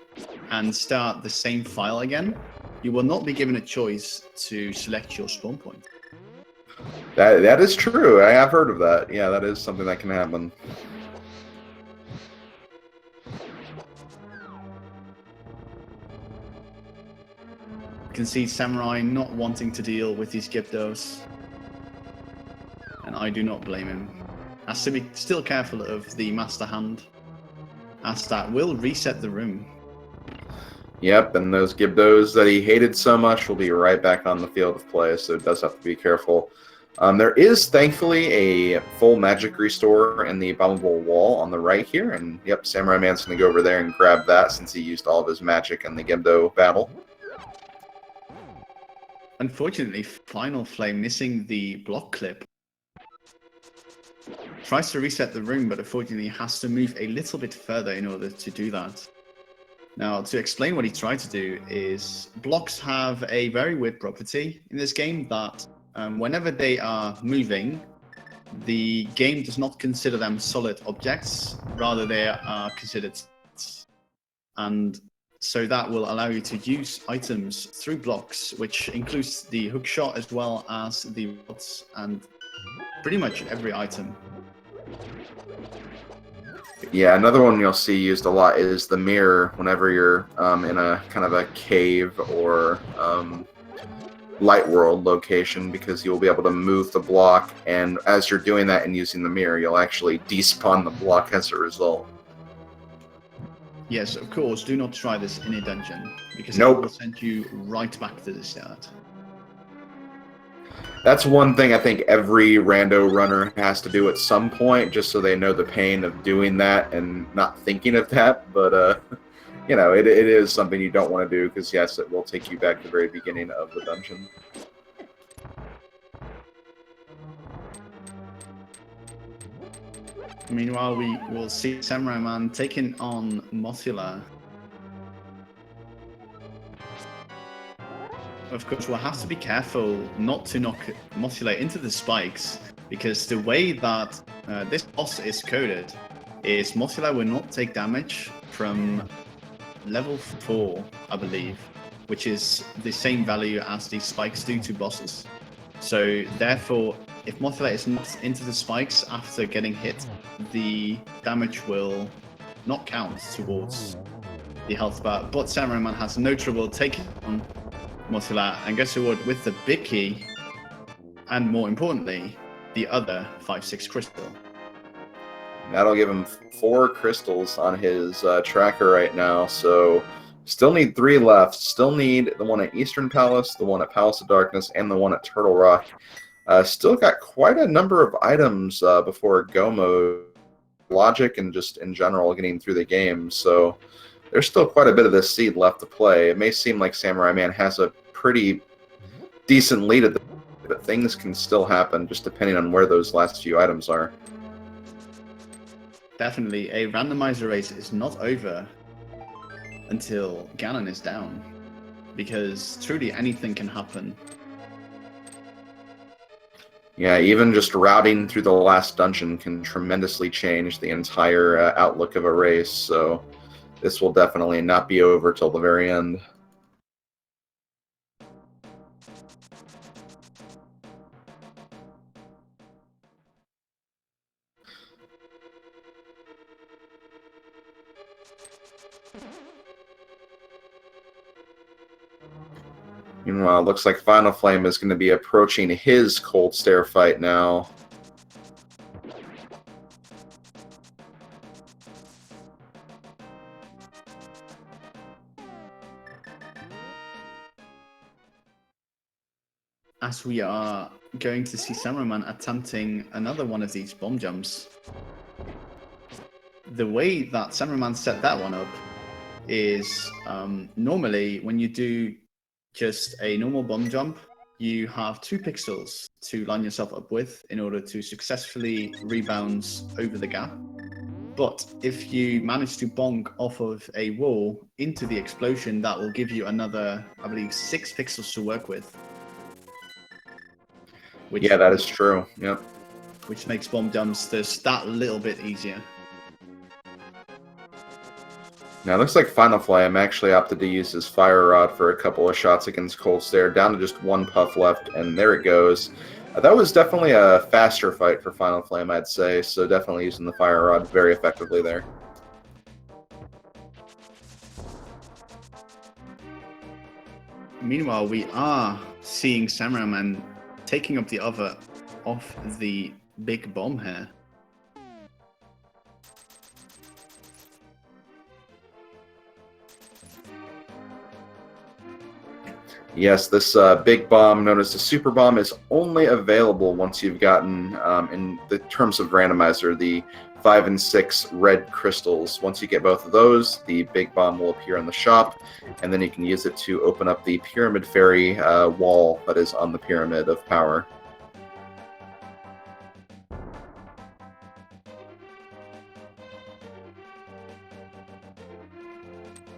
and start the same file again, you will not be given a choice to select your spawn point. That is true. I have heard of that. Yeah, that is something that can happen. You can see Samurai not wanting to deal with these Gyptos, and I do not blame him. Has to be still careful of the Master Hand, as that will reset the room. Yep, and those Gyptos that he hated so much will be right back on the field of play, so it does have to be careful. There is, thankfully, a full magic restore in the Abominable Wall on the right here, and yep, Samura1man's going to go over there and grab that since he used all of his magic in the Gypto battle. Unfortunately, Finalflame missing the block clip. Tries to reset the room, but unfortunately has to move a little bit further in order to do that. Now, to explain what he tried to do is, blocks have a very weird property in this game that whenever they are moving, the game does not consider them solid objects, rather they are considered sets. And so that will allow you to use items through blocks, which includes the hook shot as well as the rods and pretty much every item. Yeah, another one you'll see used a lot is the mirror whenever you're in a kind of a cave or light world location, because you'll be able to move the block, and as you're doing that and using the mirror, you'll actually despawn the block as a result. Yes, of course, do not try this in a dungeon, because Nope. it will send you right back to the start. That's one thing I think every rando runner has to do at some point, just so they know the pain of doing that and not thinking of that. But, you know, it is something you don't want to do, because, yes, it will take you back to the very beginning of the dungeon. Meanwhile, we will see Samura1man taking on Mothula. of course, we'll have to be careful not to knock Motulate into the spikes, because the way that this boss is coded is Motulate will not take damage from level 4, I believe, which is the same value as the spikes do to bosses. So therefore, if Motulate is knocked into the spikes after getting hit, the damage will not count towards the health bar. But Samura1man has no trouble taking on Motulate, and guess who would with the big key, and more importantly, the other 5/6 crystal. That'll give him 4 crystals on his tracker right now, so still need 3 left. Still need the one at Eastern Palace, the one at Palace of Darkness, and the one at Turtle Rock. Still got quite a number of items before Go Mode, logic, and just in general getting through the game, so there's still quite a bit of this seed left to play. It may seem like Samura1man has a pretty decent lead at the but things can still happen just depending on where those last few items are. Definitely, a randomizer race is not over until Ganon is down, because truly anything can happen. Yeah, even just routing through the last dungeon can tremendously change the entire outlook of a race, so this will definitely not be over till the very end. Meanwhile, it looks like Finalflame is going to be approaching his Cold Stare fight now. As we are going to see Samura1man attempting another one of these bomb jumps. The way that Samura1man set that one up is normally when you do just a normal bomb jump, you have 2 pixels to line yourself up with in order to successfully rebound over the gap. But if you manage to bonk off of a wall into the explosion, that will give you another, I believe, 6 pixels to work with. Yeah, that is true. Yep. Which makes bomb jumps just that little bit easier. Now, it looks like Finalflame actually opted to use his Fire Rod for a couple of shots against Cold Stare, down to just 1 puff left, and there it goes. That was definitely a faster fight for Finalflame, I'd say, so definitely using the Fire Rod very effectively there. Meanwhile, we are seeing Samura1man taking up the other off the big bomb here. Yes, this big bomb, known as the Super Bomb, is only available once you've gotten, in the terms of Randomizer, the 5 and 6 red crystals. Once you get both of those, the big bomb will appear in the shop, and then you can use it to open up the Pyramid Fairy wall that is on the Pyramid of Power.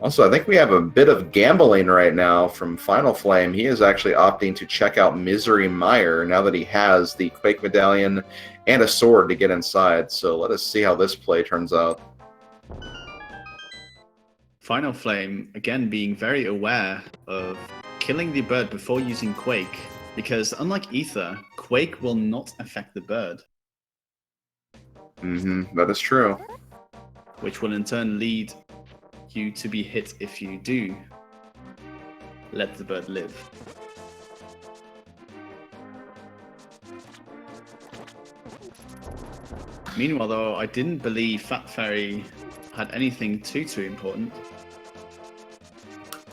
Also, I think we have a bit of gambling right now from Finalflame. He is actually opting to check out Misery Mire now that he has the Quake Medallion and a sword to get inside. So let us see how this play turns out. Finalflame, again, being very aware of killing the bird before using Quake, because unlike Ether, Quake will not affect the bird. That is true. Which will in turn lead you to be hit if you do let the bird live. Meanwhile, though, I didn't believe Fat Fairy had anything too important.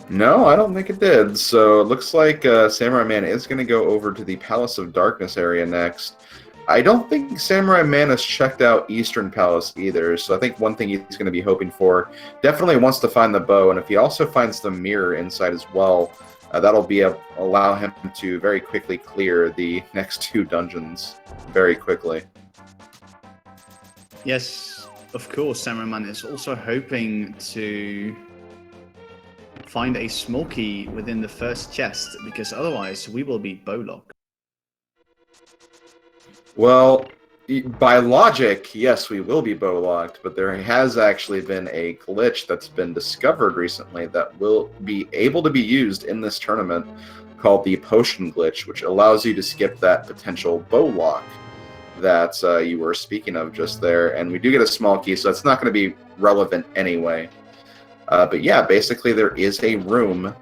No, I don't think it did. So it looks like Samura1man is going to go over to the Palace of Darkness area next. I don't think Samura1man has checked out Eastern Palace either, so I think one thing he's going to be hoping for, definitely wants to find the bow, and if he also finds the mirror inside as well, that'll allow him to very quickly clear the next 2 dungeons very quickly. Yes, of course, Samura1man is also hoping to find a small key within the first chest, because otherwise we will be bowlocked. Well, by logic, yes, we will be bow locked, but there has actually been a glitch that's been discovered recently that will be able to be used in this tournament called the potion glitch, which allows you to skip that potential bow lock that you were speaking of just there. And we do get a small key, so that's not going to be relevant anyway. But yeah, basically there is a room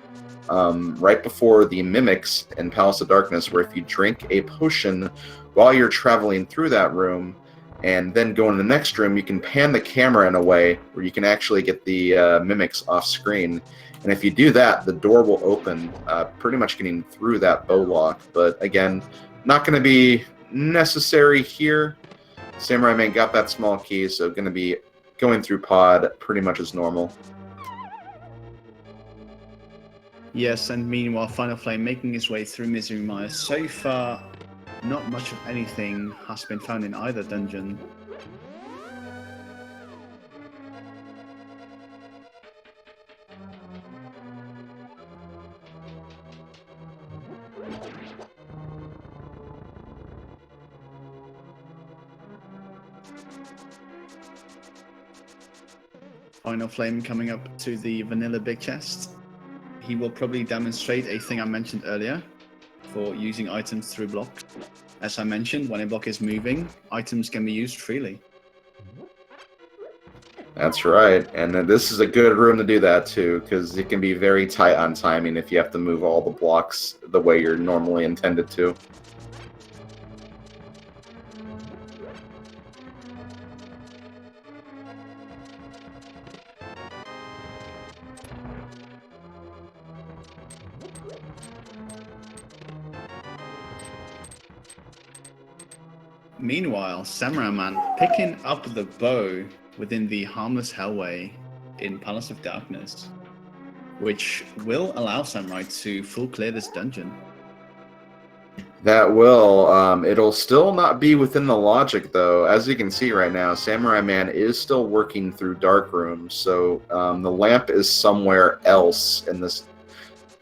right before the mimics in Palace of Darkness where if you drink a potion while you're traveling through that room and then go in the next room, you can pan the camera in a way where you can actually get the mimics off screen. And if you do that, the door will open, pretty much getting through that bow lock. But again, not going to be necessary here. Samura1man got that small key, so going to be going through pod pretty much as normal. Yes, and meanwhile, Finalflame making his way through Misery Mire. So far, not much of anything has been found in either dungeon. Finalflame coming up to the vanilla big chest. He will probably demonstrate a thing I mentioned earlier for using items through blocks. As I mentioned, when a block is moving, items can be used freely. That's right, and this is a good room to do that too, because it can be very tight on timing if you have to move all the blocks the way you're normally intended to. Meanwhile, Samura1man picking up the bow within the Harmless Hellway in Palace of Darkness, which will allow Samurai to full clear this dungeon. That will. It'll still not be within the logic, though. As you can see right now, Samura1man is still working through dark rooms, so the lamp is somewhere else in this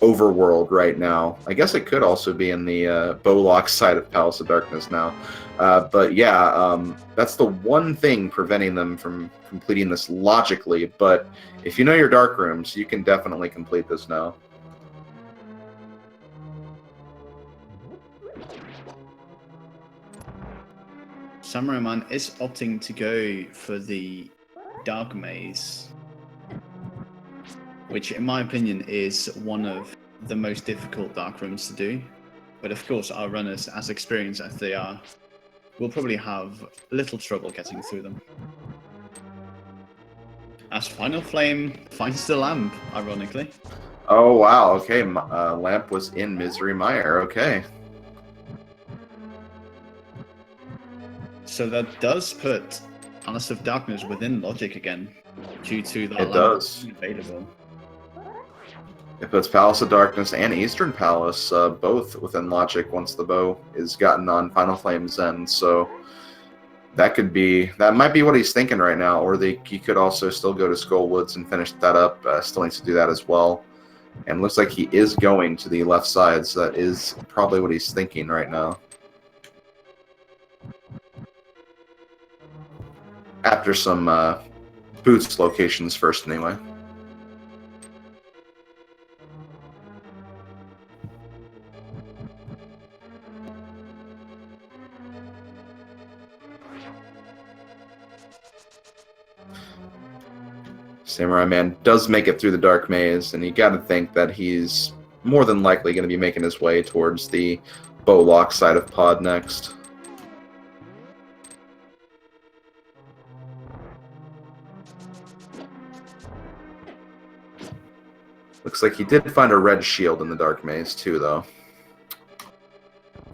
overworld right now. I guess it could also be in the Bowlock side of Palace of Darkness now. But yeah, that's the one thing preventing them from completing this logically. But if you know your dark rooms, you can definitely complete this now. Samura1man is opting to go for the Dark Maze, which in my opinion is one of the most difficult dark rooms to do. But of course, our runners, as experienced as they are, will probably have little trouble getting through them. As Finalflame finds the lamp, ironically. Oh wow, okay, lamp was in Misery Mire, okay. So that does put Palace of Darkness within logic again, due to that It lamp does. being available. It puts Palace of Darkness and Eastern Palace both within logic once the bow is gotten on Finalflame's end, so that might be what he's thinking right now, or he could also still go to Skullwoods and finish that up. Still needs to do that as well. And looks like he is going to the left side, so that is probably what he's thinking right now. After some boots locations first, anyway. Samura1man does make it through the dark maze, and you got to think that he's more than likely going to be making his way towards the Bowlock side of pod next. Looks like he did find a red shield in the dark maze too, though.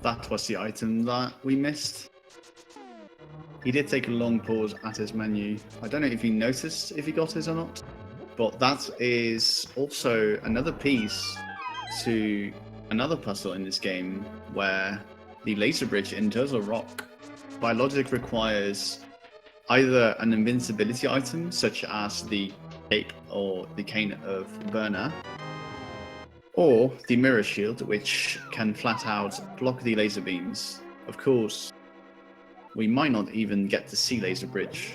That was the item that we missed. He did take a long pause at his menu. I don't know if he noticed if he got his or not, but that is also another piece to another puzzle in this game where the laser bridge in Turtle Rock by logic requires either an invincibility item such as the cape or the cane of Burner, or the mirror shield, which can flat out block the laser beams. Of course, we might not even get to see Laser Bridge.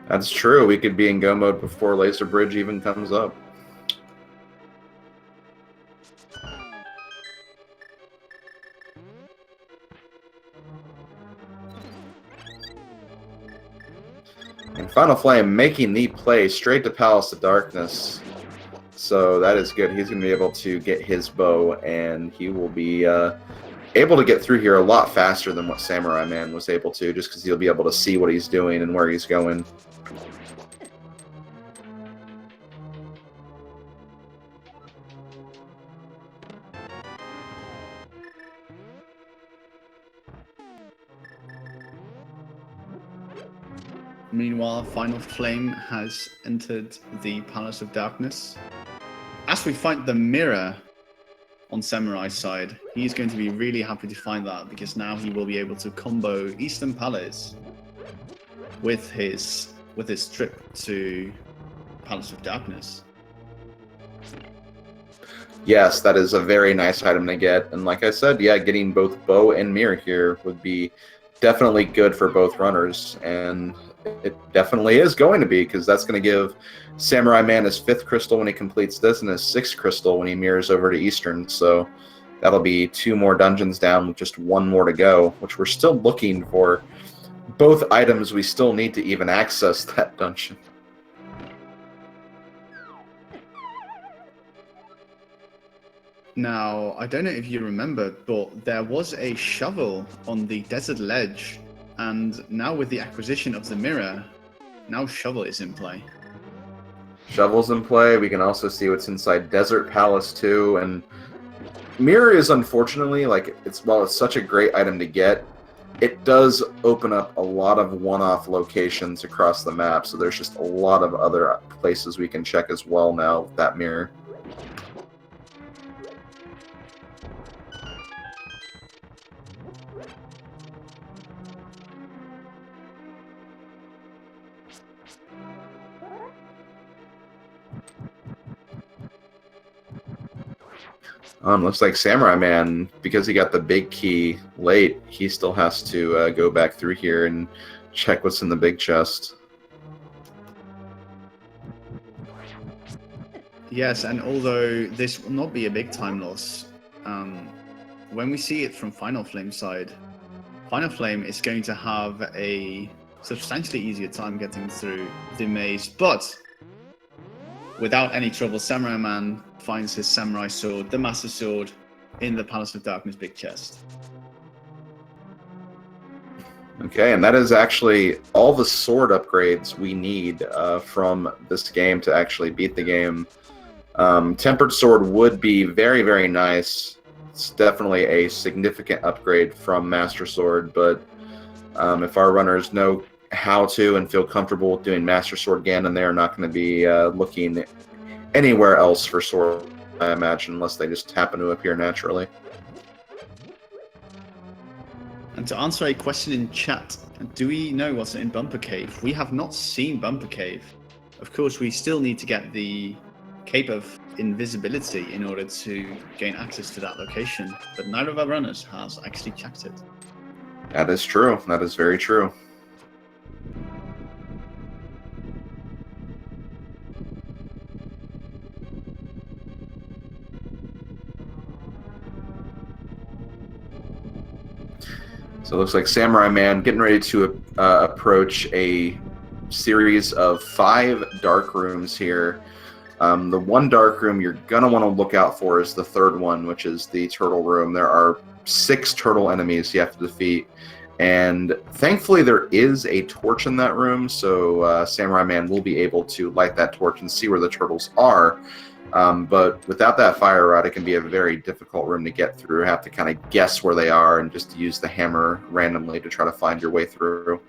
That's true. We could be in go mode before Laser Bridge even comes up. And Finalflame making the play straight to Palace of Darkness. So that is good. He's going to be able to get his bow, and he will be able to get through here a lot faster than what Samura1man was able to, just because he'll be able to see what he's doing and where he's going. Meanwhile, Finalflame has entered the Palace of Darkness. As we find the mirror on Samurai's side, he's going to be really happy to find that, because now he will be able to combo Eastern Palace with his trip to Palace of Darkness. Yes, that is a very nice item to get. And like I said, yeah, getting both bow and mirror here would be definitely good for both runners. And it definitely is going to be, because that's going to give Samura1man his 5th crystal when he completes this, and his 6th crystal when he mirrors over to Eastern. So that'll be 2 more dungeons down with just 1 more to go, which we're still looking for. Both items, we still need to even access that dungeon. Now, I don't know if you remember, but there was a shovel on the desert ledge, and now with the acquisition of the mirror, now shovel is in play. Shovel's in play. We can also see what's inside Desert Palace too, and mirror is unfortunately, like, while it's such a great item to get, it does open up a lot of one-off locations across the map, so there's just a lot of other places we can check as well now with that mirror. Looks like Samura1man, because he got the big key late, he still has to go back through here and check what's in the big chest. Yes, and although this will not be a big time loss, when we see it from Finalflame's side, Finalflame is going to have a substantially easier time getting through the maze, but without any trouble, Samura1man finds his samurai sword, the Master Sword, in the Palace of Darkness big chest. Okay, and that is actually all the sword upgrades we need from this game to actually beat the game. Tempered Sword would be very, very nice. It's definitely a significant upgrade from Master Sword, but if our runners know how to and feel comfortable with doing Master Sword Ganon, they're not going to be looking anywhere else for sword, I imagine, unless they just happen to appear naturally. And to answer a question in chat, do we know what's in Bumper Cave? We have not seen Bumper Cave. Of course, we still need to get the Cape of Invisibility in order to gain access to that location, but neither of our runners has actually checked it. That is true. That is very true. So it looks like Samura1man getting ready to approach a series of 5 dark rooms here. The one dark room you're going to want to look out for is the 3rd one, which is the turtle room. There are 6 turtle enemies you have to defeat. And thankfully there is a torch in that room, so Samura1man will be able to light that torch and see where the turtles are. But without that fire rod, it can be a very difficult room to get through. You have to kind of guess where they are and just use the hammer randomly to try to find your way through.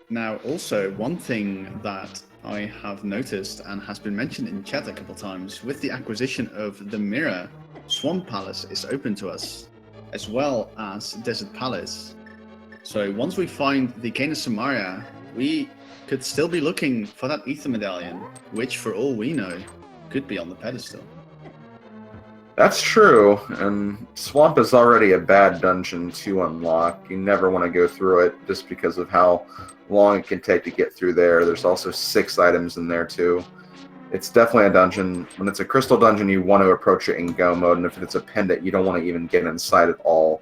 Now, also, one thing that I have noticed and has been mentioned in chat a couple times, with the acquisition of the mirror, Swamp Palace is open to us. as well as Desert Palace. So once we find the Cane of Samaria, we could still be looking for that Ether Medallion, which for all we know, could be on the pedestal. That's true, and Swamp is already a bad dungeon to unlock. You never want to go through it just because of how long it can take to get through there. There's also 6 items in there too. It's definitely a dungeon. When it's a crystal dungeon, you want to approach it in go mode, and if it's a pendant, you don't want to even get inside at all.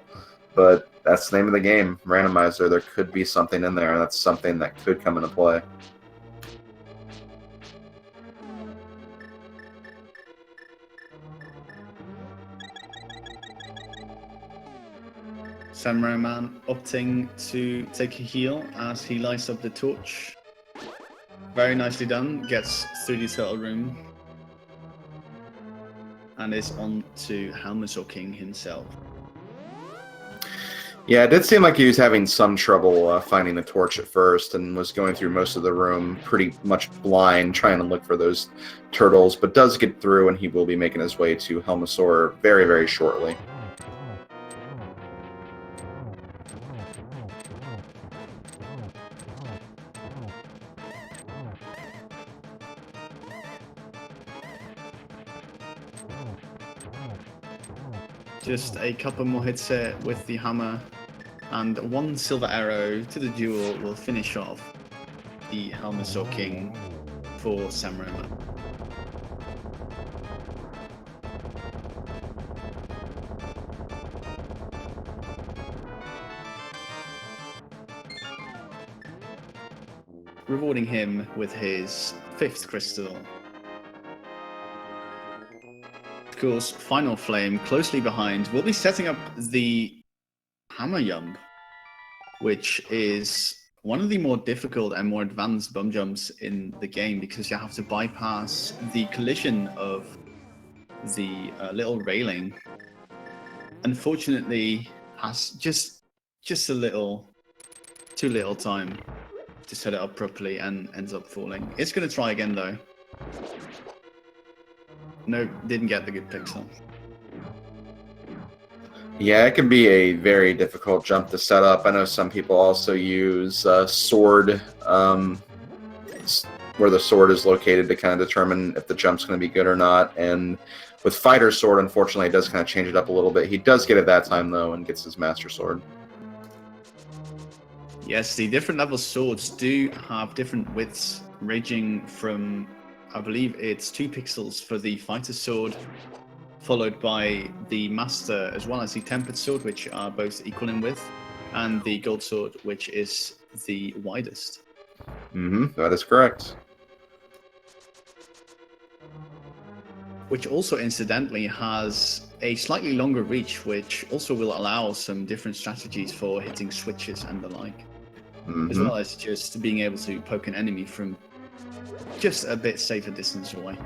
But that's the name of the game, Randomizer. There could be something in there, and that's something that could come into play. Samura1man opting to take a heal as he lights up the torch. Very nicely done, gets through the turtle room and is on to Helmazor King himself. Yeah, it did seem like he was having some trouble finding the torch at first and was going through most of the room pretty much blind trying to look for those turtles, but does get through and he will be making his way to Helmazor very, very shortly. Just a couple more hits with the hammer, and 1 silver arrow to the jewel will finish off the Helmazor King for Samura1man. Rewarding him with his 5th crystal. Of course, Finalflame closely behind will be setting up the Hammer Jump, which is one of the more difficult and more advanced bum jumps in the game because you have to bypass the collision of the little railing. Unfortunately, has just a little too little time to set it up properly and ends up falling. It's going to try again though. No, didn't get the good pixel. Yeah, it can be a very difficult jump to set up. I know some people also use sword, where the sword is located to kind of determine if the jump's going to be good or not. And with Fighter Sword, unfortunately, it does kind of change it up a little bit. He does get it that time, though, and gets his Master Sword. Yes, the different level swords do have different widths, ranging from, I believe it's 2 pixels for the Fighter Sword, followed by the Master, as well as the Tempered Sword, which are both equal in width, and the Gold Sword, which is the widest. That is correct. Which also, incidentally, has a slightly longer reach, which also will allow some different strategies for hitting switches and the like. As well as just being able to poke an enemy from just a bit safer distance away.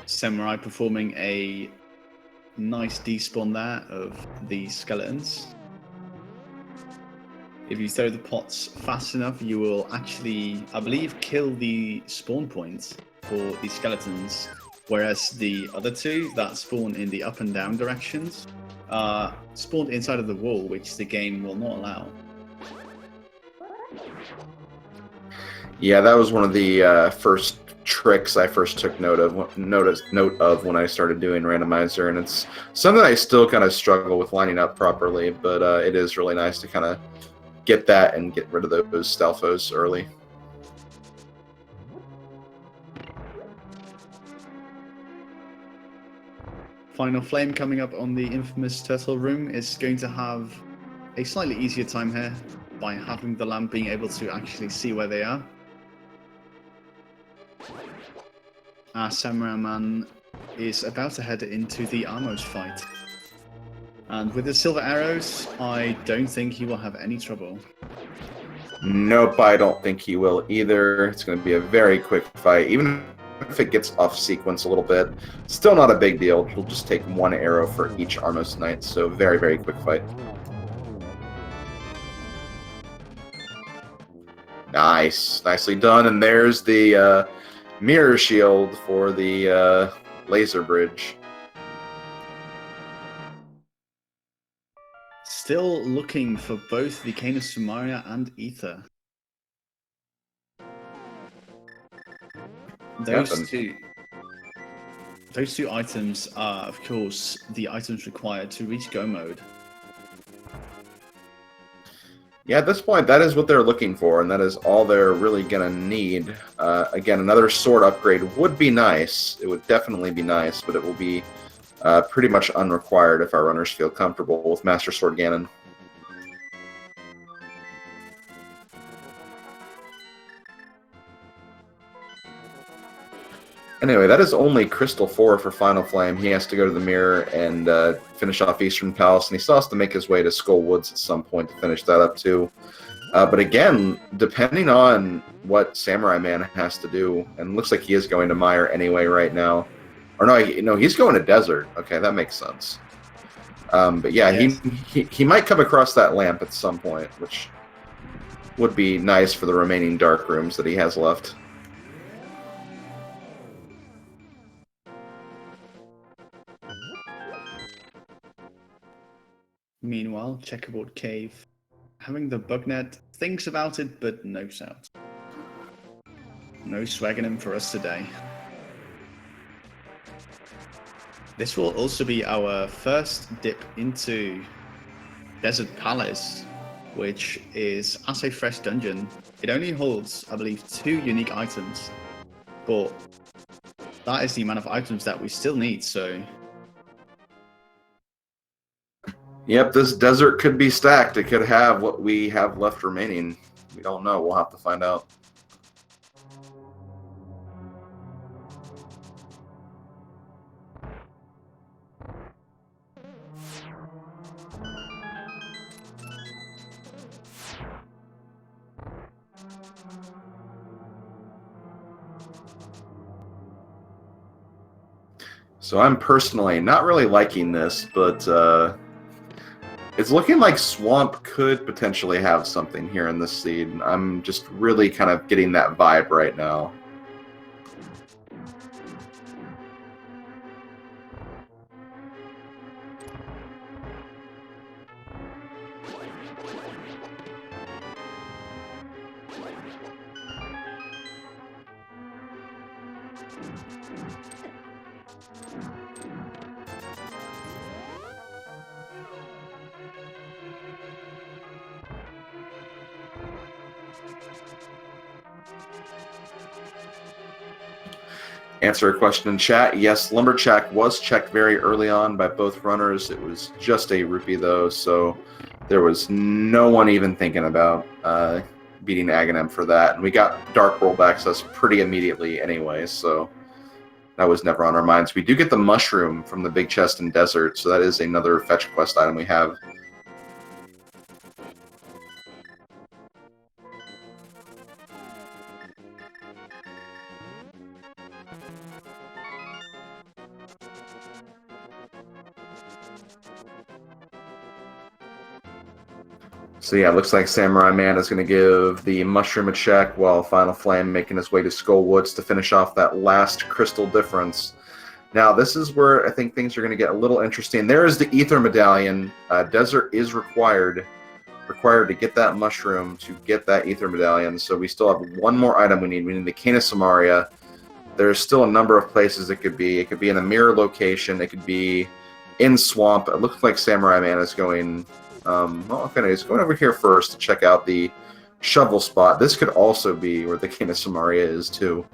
Samurai performing a nice despawn there of the skeletons. If you throw the pots fast enough, you will actually, I believe, kill the spawn points for the skeletons, whereas the other 2 that spawn in the up and down directions are spawned inside of the wall, which the game will not allow. Yeah, that was one of the first tricks I first took note of when I started doing Randomizer, and it's something I still kind of struggle with lining up properly, but it is really nice to kind of get that and get rid of those Stalfos early. Finalflame coming up on the infamous turtle room is going to have a slightly easier time here by having the lamp being able to actually see where they are. Samura1man is about to head into the Armos fight. And with the silver arrows, I don't think he will have any trouble. Nope, I don't think he will either. It's going to be a very quick fight. Even if it gets off sequence a little bit, still not a big deal. He'll just take 1 arrow for each Armos Knight, so very, very quick fight. Nice. Nicely done. And there's the mirror shield for the laser bridge. Still looking for both the Cane of Samaria and Ether. Those two items are, of course, the items required to reach Go mode. Yeah, at this point, that is what they're looking for, and that is all they're really going to need. Again, another sword upgrade would be nice. It would definitely be nice, but it will be pretty much unrequired if our runners feel comfortable with Master Sword Ganon. Anyway, that is only Crystal 4 for Finalflame. He has to go to the mirror and finish off Eastern Palace, and he still has to make his way to Skull Woods at some point to finish that up too. But again, depending on what Samura1man has to do, and it looks like he is going to Mire anyway right now. Or no, he's going to Desert. Okay, that makes sense. But yeah, yes. he might come across that lamp at some point, which would be nice for the remaining dark rooms that he has left. Meanwhile, Checkerboard Cave, having the bug net, thinks about it, but no sound. No Swagganim for us today. This will also be our first dip into Desert Palace, which is as a fresh dungeon. It only holds, I believe, 2 unique items, but that is the amount of items that we still need, so... Yep, this desert could be stacked. It could have what we have left remaining. We don't know. We'll have to find out. So I'm personally not really liking this, but it's looking like Swamp could potentially have something here in this seed. I'm just really kind of getting that vibe right now. Answer a question in chat. Yes, Lumberjack was checked very early on by both runners. It was just a rupee, though, so there was no one even thinking about beating Aghanim for that. And we got Dark World access pretty immediately anyway, so that was never on our minds. We do get the Mushroom from the big chest in Desert, so that is another fetch quest item we have. So yeah, it looks like Samura1man is going to give the Mushroom a check, while Finalflame making his way to Skull Woods to finish off that last crystal difference. Now, this is where I think things are going to get a little interesting. There is the Ether Medallion. Desert is required to get that Mushroom to get that Ether Medallion. So we still have one more item we need. We need the Cane of Samaria. There's still a number of places it could be. It could be in a mirror location. It could be in Swamp. It looks like Samura1man is going... well, okay, he's going over here first to check out the shovel spot. This could also be where the Cane of Samaria is, too.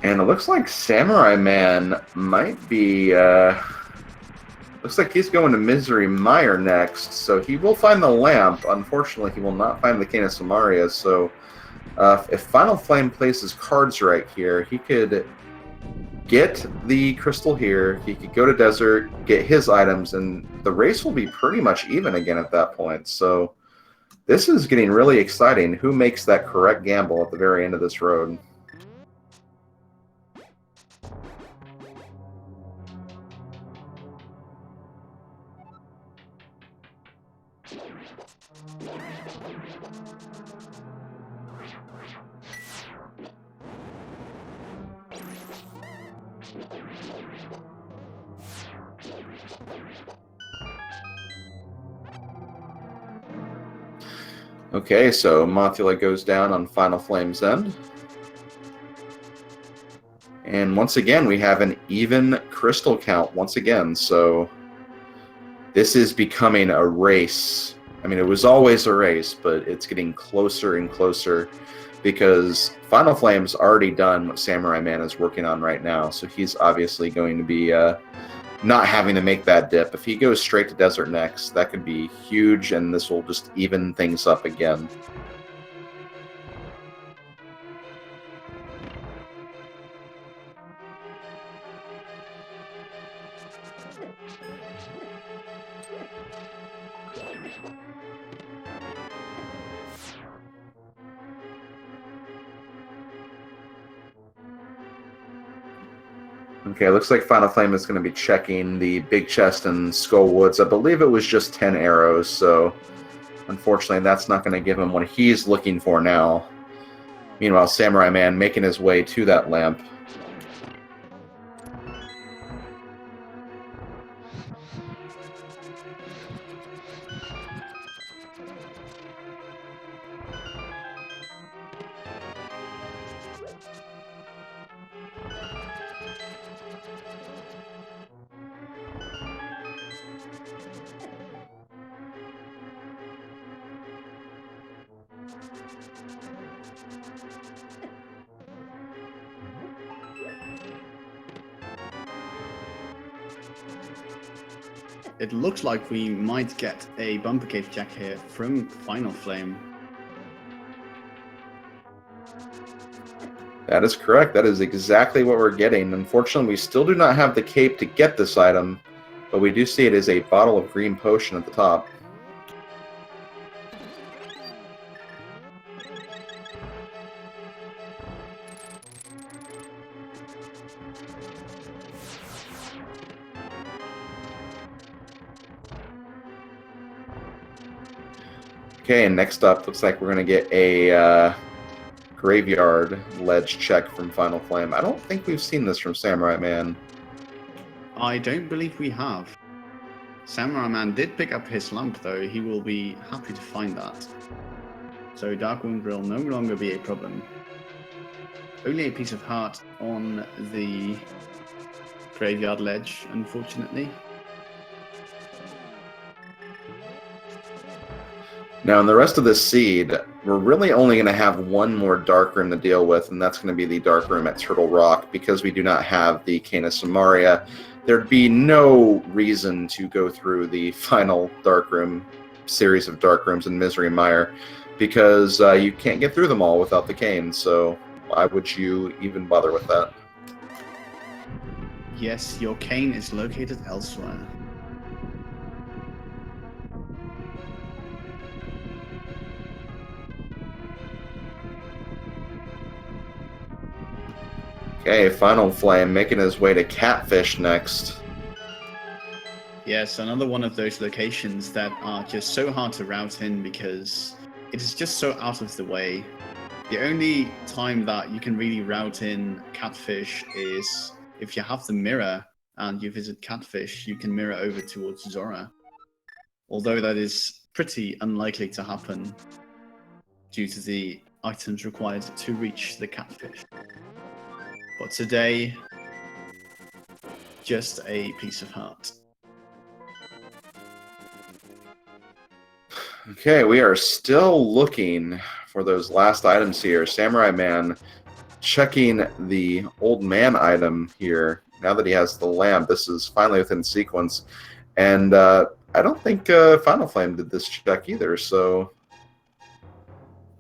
And it looks like Samura1man might be, looks like he's going to Misery Mire next, so he will find the lamp. Unfortunately, he will not find the Cane of Samaria, so If Final Flame places cards right here, he could get the crystal here, he could go to desert, get his items, and the race will be pretty much even again at that point. So this is getting really exciting. Who makes that correct gamble at the very end of this road? Okay, so Mothula goes down on Final Flame's end. And once again, we have an even crystal count once again, so this is becoming a race. I mean, it was always a race, but it's getting closer and closer because Final Flame's already done what Samura1man is working on right now, so he's obviously going to be not having to make that dip. If he goes straight to desert next, that could be huge, and this will just even things up again. Okay, looks like Final Flame is going to be checking the big chest in Skull Woods. I believe it was just 10 arrows, so unfortunately that's not going to give him what he's looking for now. Meanwhile, Samura1man making his way to that lamp. It looks like we might get a bumper cave jack here from Final Flame. That is correct. That is exactly what we're getting. Unfortunately, we still do not have the cape to get this item, but we do see it is a bottle of green potion at the top. Okay, and next up, looks like we're going to get a graveyard ledge check from Final Flame. I don't think we've seen this from Samura1man. I don't believe we have. Samura1man did pick up his lamp, though. He will be happy to find that. So Dark Wound will no longer be a problem. Only a piece of heart on the graveyard ledge, unfortunately. Now, in the rest of this seed, we're really only going to have one more dark room to deal with, and that's going to be the dark room at Turtle Rock. Because we do not have the Cane of Samaria, there'd be no reason to go through the final dark room series of dark rooms in Misery Mire, because you can't get through them all without the cane, so why would you even bother with that? Yes, your cane is located elsewhere. Okay, Final Flame making his way to Catfish next. Yes, another one of those locations that are just so hard to route in because it is just so out of the way. The only time that you can really route in Catfish is if you have the mirror and you visit Catfish, you can mirror over towards Zora. Although that is pretty unlikely to happen due to the items required to reach the Catfish. But today, just a piece of heart. Okay, we are still looking for those last items here. Samura1man checking the old man item here. Now that he has the lamp, this is finally within sequence. And I don't think Final Flame did this check either, so...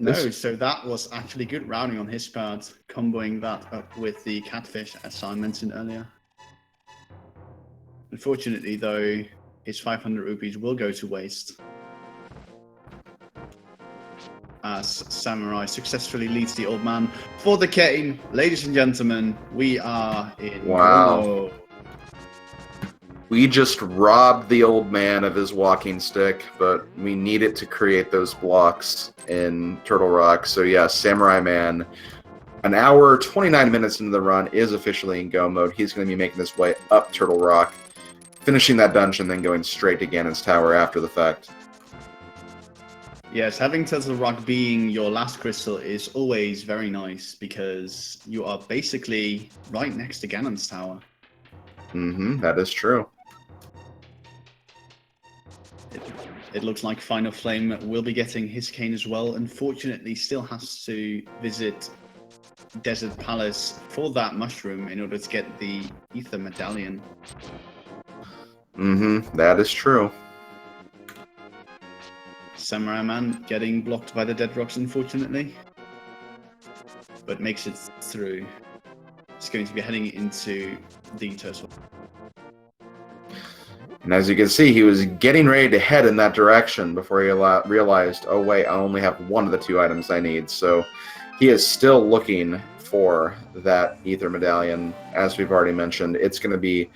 No, so that was actually good routing on his part, comboing that up with the catfish, as I mentioned earlier. Unfortunately, though, his 500 rupees will go to waste, as Samurai successfully leads the old man for the cane. Ladies and gentlemen, we are in Wow. Gomo. We just robbed the old man of his walking stick, but we need it to create those blocks in Turtle Rock. So yeah, Samurai1man, an hour, 29 minutes into the run, is officially in go mode. He's going to be making his way up Turtle Rock, finishing that dungeon, then going straight to Ganon's Tower after the fact. Yes, having Turtle Rock being your last crystal is always very nice, because you are basically right next to Ganon's Tower. That is true. It looks like Finalflame will be getting his cane as well. Unfortunately, still has to visit Desert Palace for that mushroom in order to get the Ether Medallion. That is true. Samura1man getting blocked by the Dead Rocks, unfortunately, but makes it through. It's going to be heading into the turtle. And as you can see, he was getting ready to head in that direction before he realized, oh wait, I only have one of the two items I need. So he is still looking for that Ether Medallion. As we've already mentioned, it's going to be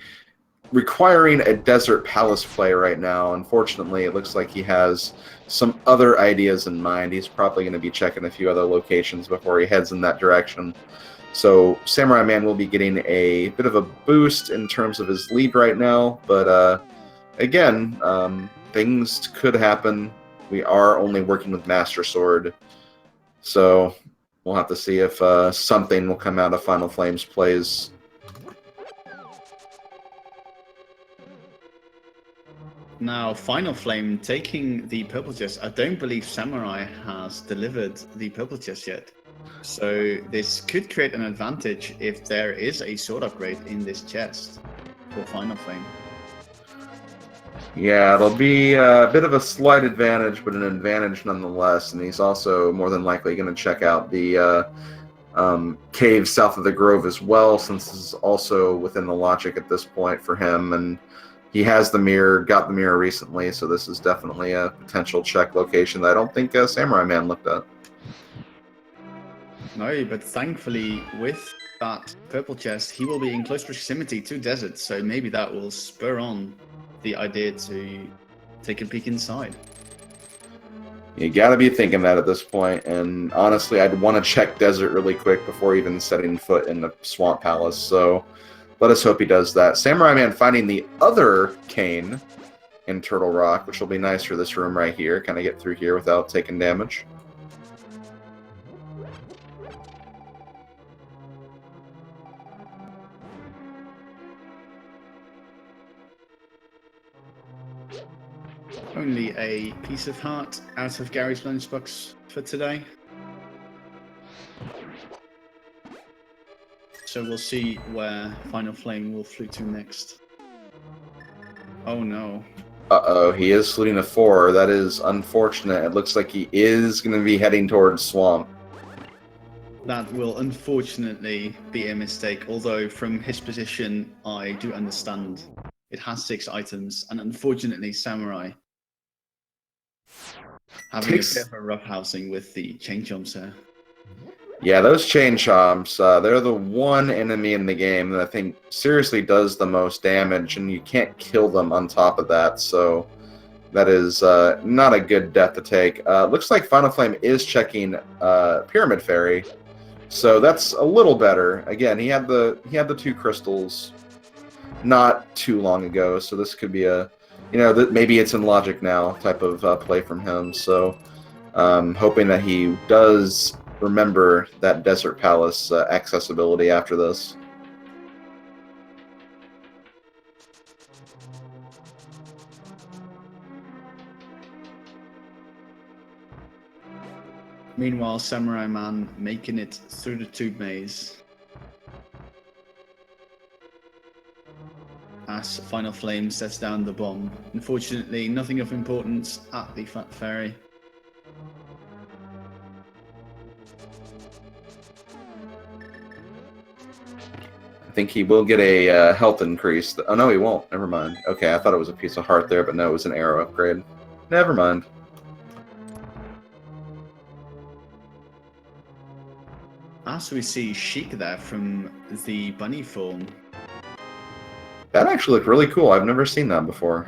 requiring a Desert Palace play right now. Unfortunately, it looks like he has some other ideas in mind. He's probably going to be checking a few other locations before he heads in that direction. So Samurai1man will be getting a bit of a boost in terms of his lead right now, but again, things could happen. We are only working with Master Sword, so we'll have to see if something will come out of Finalflame's plays. Now, Finalflame taking the purple chest. I don't believe Samurai has delivered the purple chest yet. So this could create an advantage if there is a sword upgrade in this chest for Finalflame. Yeah, it'll be a bit of a slight advantage, but an advantage nonetheless. And he's also more than likely going to check out the cave south of the Grove as well, since this is also within the logic at this point for him. And he has the mirror, got the mirror recently, so this is definitely a potential check location that I don't think Samurai1man looked at. No, but thankfully with that purple chest, he will be in close proximity to desert, so maybe that will spur on the idea to take a peek inside. You gotta be thinking that at this point, and honestly, I'd want to check desert really quick before even setting foot in the Swamp Palace, so let us hope he does that. Samurai1man finding the other cane in Turtle Rock, which will be nice for this room right here, kind of get through here without taking damage. Only a piece of heart out of Gary's lunchbox for today. So we'll see where Finalflame will flew to next. Oh no. Uh-oh, he is fluting a 4. That is unfortunate. It looks like he is going to be heading towards Swamp. That will unfortunately be a mistake, although from his position, I do understand. It has 6 items, and unfortunately, Samurai having a bit of a roughhousing with the chain jumps here. Yeah, those chain chomps, they're the one enemy in the game that I think seriously does the most damage, and you can't kill them on top of that, so that is not a good death to take. Looks like Finalflame is checking Pyramid Fairy, so that's a little better. Again, he had the 2 crystals not too long ago, so this could be a, maybe it's in logic now type of play from him, so hoping that he does remember that Desert Palace accessibility after this. Meanwhile, Samurai1man making it through the tube maze. As Finalflame sets down the bomb. Unfortunately, nothing of importance at the Fat Fairy. I think he will get a health increase. Oh, no, he won't. Never mind. Okay, I thought it was a piece of heart there, but no, it was an arrow upgrade. Never mind. As we see Sheik there from the bunny form. That actually looked really cool. I've never seen that before.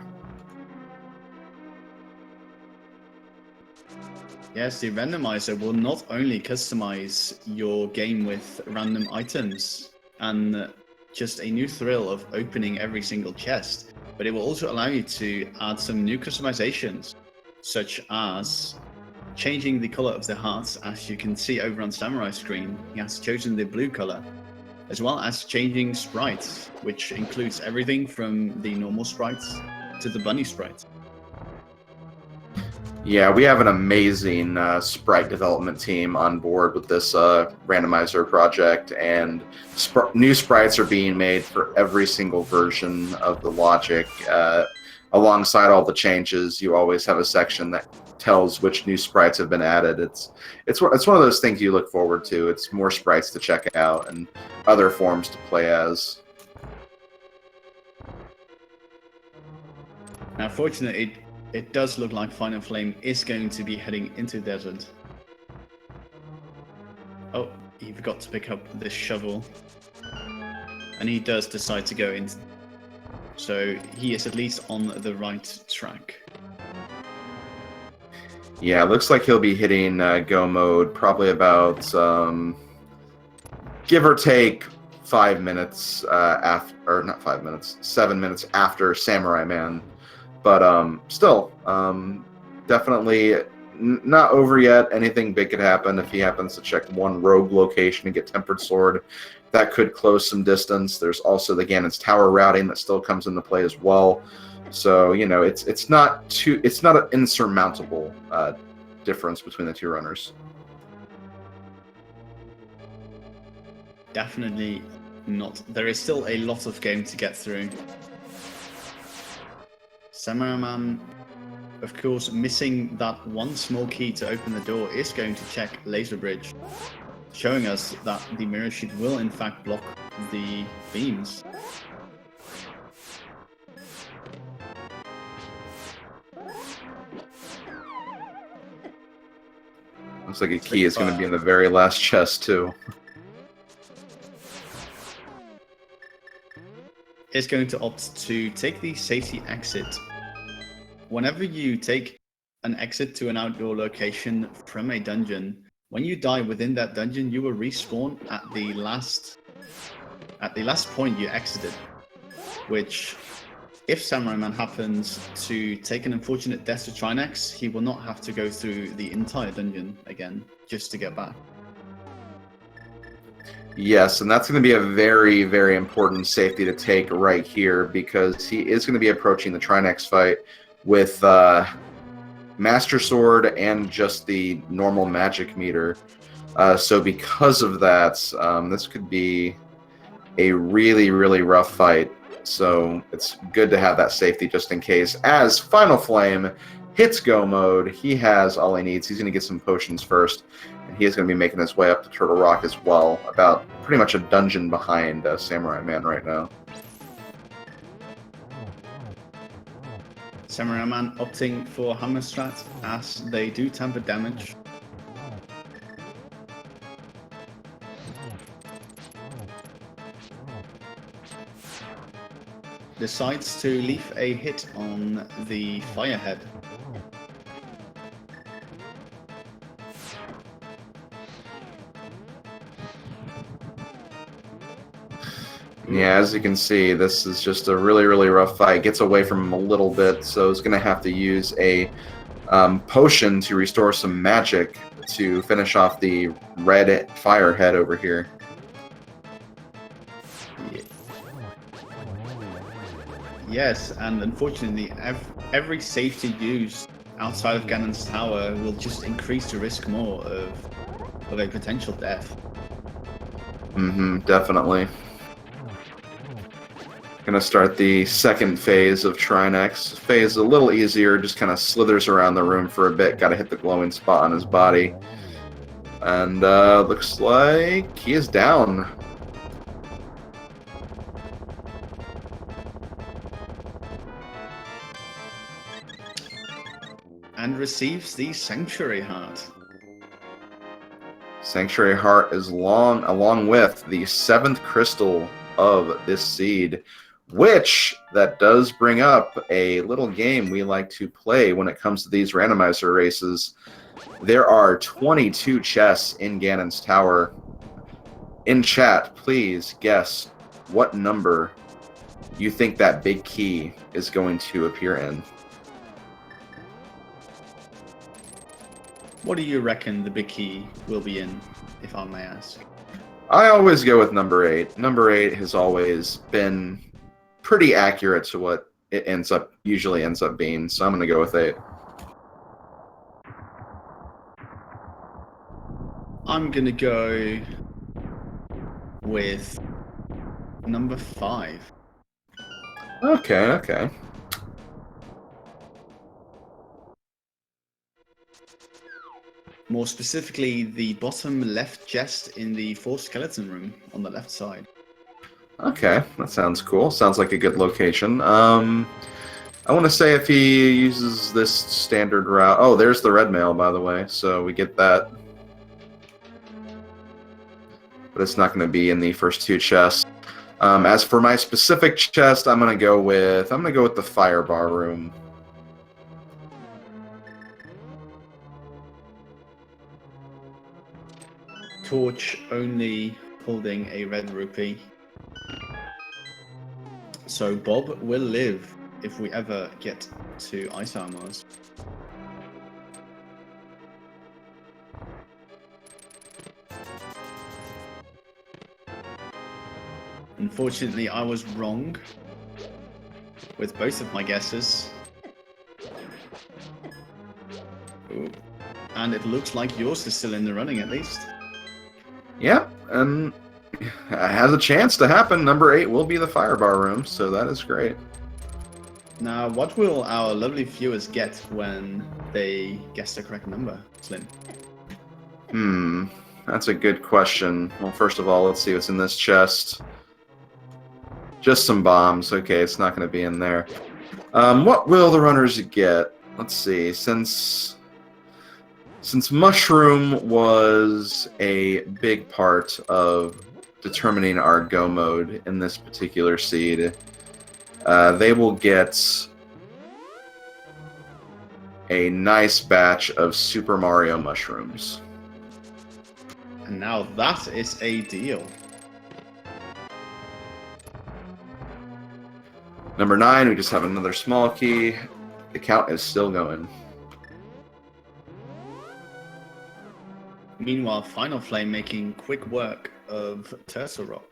Yes, the randomizer will not only customize your game with random items and just a new thrill of opening every single chest, but it will also allow you to add some new customizations, such as changing the color of the hearts. As you can see over on Samurai's screen, he has chosen the blue color, as well as changing sprites, which includes everything from the normal sprites to the bunny sprites. Yeah, we have an amazing sprite development team on board with this randomizer project, and new sprites are being made for every single version of the logic. Alongside all the changes, you always have a section that tells which new sprites have been added. It's one of those things you look forward to. It's more sprites to check out and other forms to play as. Now, fortunately, it does look like Finalflame is going to be heading into the desert. Oh, he forgot to pick up this shovel. And he does decide to go in. So he is at least on the right track. Yeah, it looks like he'll be hitting go mode probably about, give or take 5 minutes after, or not 5 minutes, 7 minutes after Samura1man. But still, definitely not over yet. Anything big could happen if he happens to check one rogue location and get Tempered Sword. That could close some distance. There's also the Ganon's Tower routing that still comes into play as well. So it's not an insurmountable difference between the two runners. Definitely not. There is still a lot of game to get through. Samura1man, of course, missing that one small key to open the door, is going to check Laser Bridge, showing us that the mirror sheet will in fact block the beams. Looks like a key is going to be in the very last chest too. Is going to opt to take the safety exit. Whenever you take an exit to an outdoor location from a dungeon, when you die within that dungeon, you will respawn at the last point you exited. Which, if Samura1man happens to take an unfortunate death to Trinex, he will not have to go through the entire dungeon again just to get back. Yes, and that's going to be a very, very important safety to take right here, because he is going to be approaching the Trinex fight with Master Sword and just the normal magic meter. So because of that, this could be a really, really rough fight. So it's good to have that safety just in case. As Finalflame hits go mode, he has all he needs. He's going to get some potions first, and he is going to be making his way up to Turtle Rock as well, about pretty much a dungeon behind Samura1man right now. Samura1man opting for Hammer Strat as they do tamper damage. Decides to leave a hit on the Firehead. Yeah, as you can see, this is just a really, really rough fight. Gets away from him a little bit, so he's going to have to use a potion to restore some magic to finish off the red Firehead over here. Yes, and unfortunately, every safety used outside of Ganon's tower will just increase the risk more of a potential death. Definitely. Gonna start the second phase of Trinex. Phase is a little easier, just kind of slithers around the room for a bit. Gotta hit the glowing spot on his body. And looks like he is down. and receives the Sanctuary Heart. Sanctuary Heart is along with the 7th crystal of this seed, which that does bring up a little game we like to play when it comes to these randomizer races. There are 22 chests in Ganon's Tower. In chat, please guess what number you think that big key is going to appear in. What do you reckon the big key will be in, if I may ask? I always go with number 8. Number 8 has always been pretty accurate to what it usually ends up being, so I'm going to go with 8. I'm going to go with number 5. Okay. More specifically, the bottom left chest in the 4th skeleton room on the left side. Okay, that sounds cool. Sounds like a good location. I want to say if he uses this standard route... Oh, there's the red mail, by the way, so we get that. But it's not going to be in the first 2 chests. As for my specific chest, I'm going to go with the fire bar room. Torch only holding a red rupee. So Bob will live if we ever get to Ice Armors. Unfortunately, I was wrong with both of my guesses. Ooh. And it looks like yours is still in the running, at least. Yeah, and it has a chance to happen. Number 8 will be the fire bar room, so that is great. Now, what will our lovely viewers get when they guess the correct number, Slim? That's a good question. Well, first of all, let's see what's in this chest. Just some bombs. Okay, it's not going to be in there. What will the runners get? Let's see. Since Mushroom was a big part of determining our go mode in this particular seed, they will get a nice batch of Super Mario mushrooms. And now that is a deal. Number 9, we just have another small key. The count is still going. Meanwhile, Finalflame making quick work of Turtle Rock.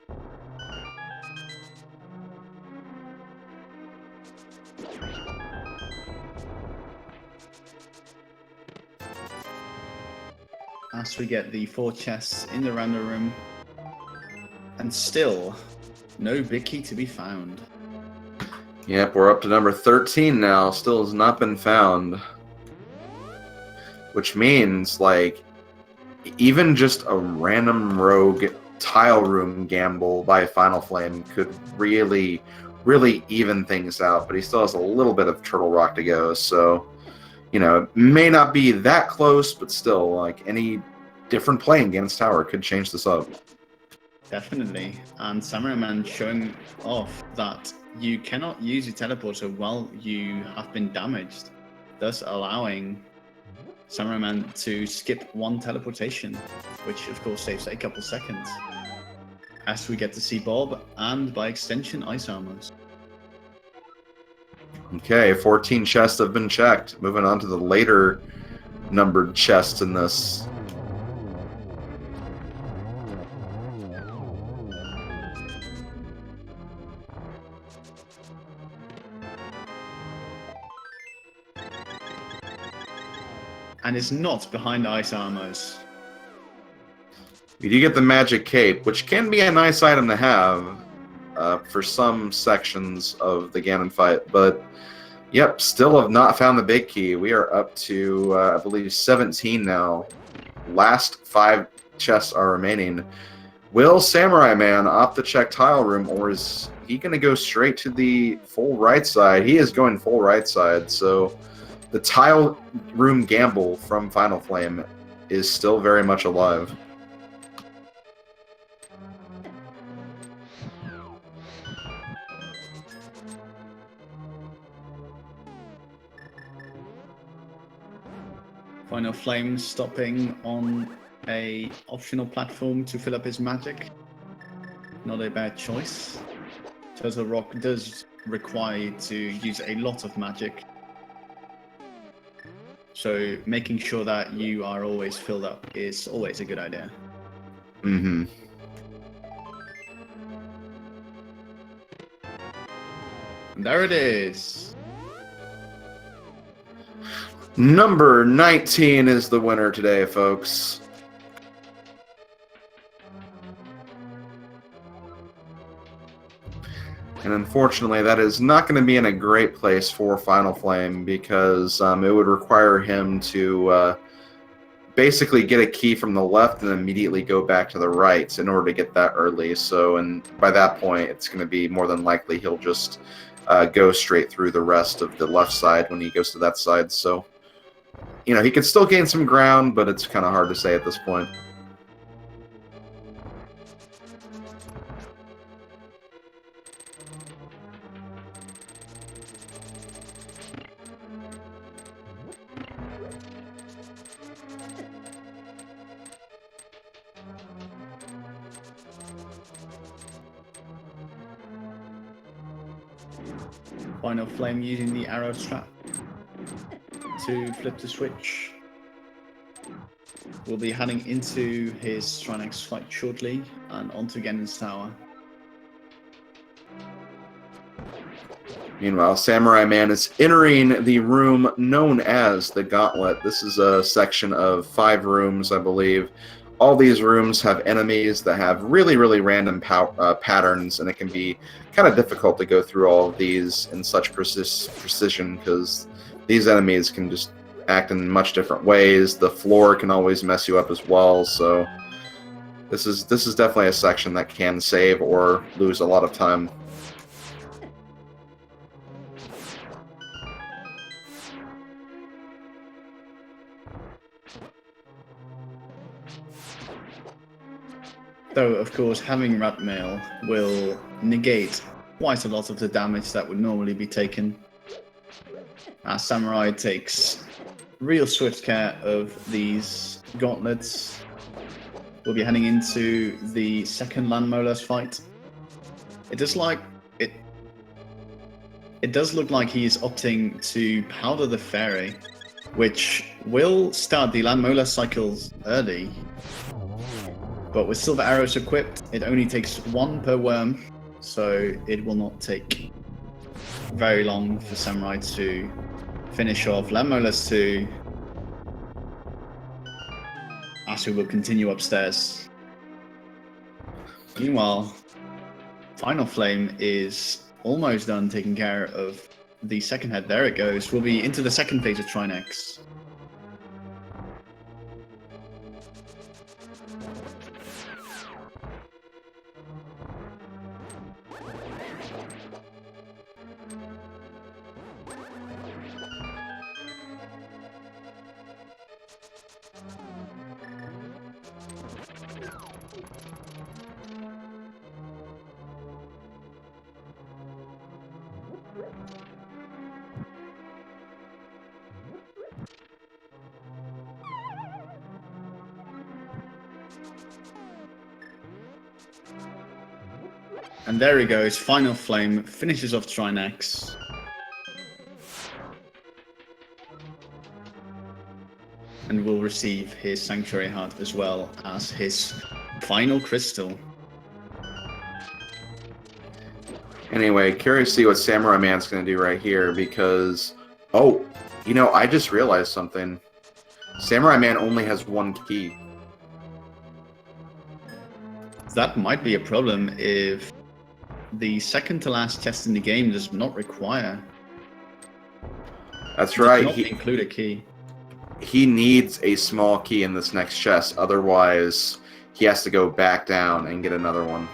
As we get the 4 chests in the random room, and still no big key to be found. Yep, we're up to number 13 now. Still has not been found. Which means, like, even just a random rogue tile room gamble by Finalflame could really, really even things out. But he still has a little bit of Turtle Rock to go. So, you know, it may not be that close, but still, like, any different play in Ganon's Tower could change this up. Definitely. And Samura1man showing off that you cannot use your teleporter while you have been damaged, thus allowing Samura1man to skip 1 teleportation, which of course saves a couple seconds. As we get to see Bob, and by extension, Ice Armors. Okay, 14 chests have been checked. Moving on to the later numbered chests in this. And it's not behind Ice Armors. You do get the Magic Cape, which can be a nice item to have for some sections of the Ganon fight, but yep, still have not found the big key. We are up to, I believe, 17 now. Last 5 chests are remaining. Will Samura1man opt to check tile room, or is he going to go straight to the full right side? He is going full right side, so the tile room gamble from Finalflame is still very much alive. Finalflame stopping on a optional platform to fill up his magic. Not a bad choice. Turtle Rock does require you to use a lot of magic. So making sure that you are always filled up is always a good idea. Mm-hmm. And there it is. Number 19 is the winner today, folks. And unfortunately, that is not going to be in a great place for Finalflame because it would require him to basically get a key from the left and immediately go back to the right in order to get that early. So, and by that point, it's going to be more than likely he'll just go straight through the rest of the left side when he goes to that side. So, you know, he could still gain some ground, but it's kind of hard to say at this point. Finalflame using the arrow trap to flip the switch. We'll be heading into his Trinex fight shortly and onto Ganon's tower. Meanwhile, Samura1man is entering the room known as the Gauntlet. This is a section of 5 rooms, I believe. All these rooms have enemies that have really, really random patterns, and it can be kind of difficult to go through all of these in such precision because these enemies can just act in much different ways. The floor can always mess you up as well, so this is definitely a section that can save or lose a lot of time. Though, of course, having Rat Mail will negate quite a lot of the damage that would normally be taken. As Samurai takes real swift care of these gauntlets. We'll be heading into the second Landmolars fight. It does look like he is opting to powder the fairy, which will start the Landmolar cycles early. But with silver arrows equipped, it only takes 1 per worm, so it will not take very long for Samurai to finish off Landmolars 2, as we will continue upstairs. Meanwhile, Finalflame is almost done taking care of the second head. There it goes. We'll be into the second phase of Trinex. And there he goes. Finalflame finishes off Trinex. And will receive his Sanctuary Heart as well as his final crystal. Anyway, curious to see what Samura1man's going to do right here because... Oh, you know, I just realized something. Samura1man only has 1 key. That might be a problem if the second to last chest in the game does not require. That's right. Does not include a key. He needs a small key in this next chest, otherwise he has to go back down and get another one.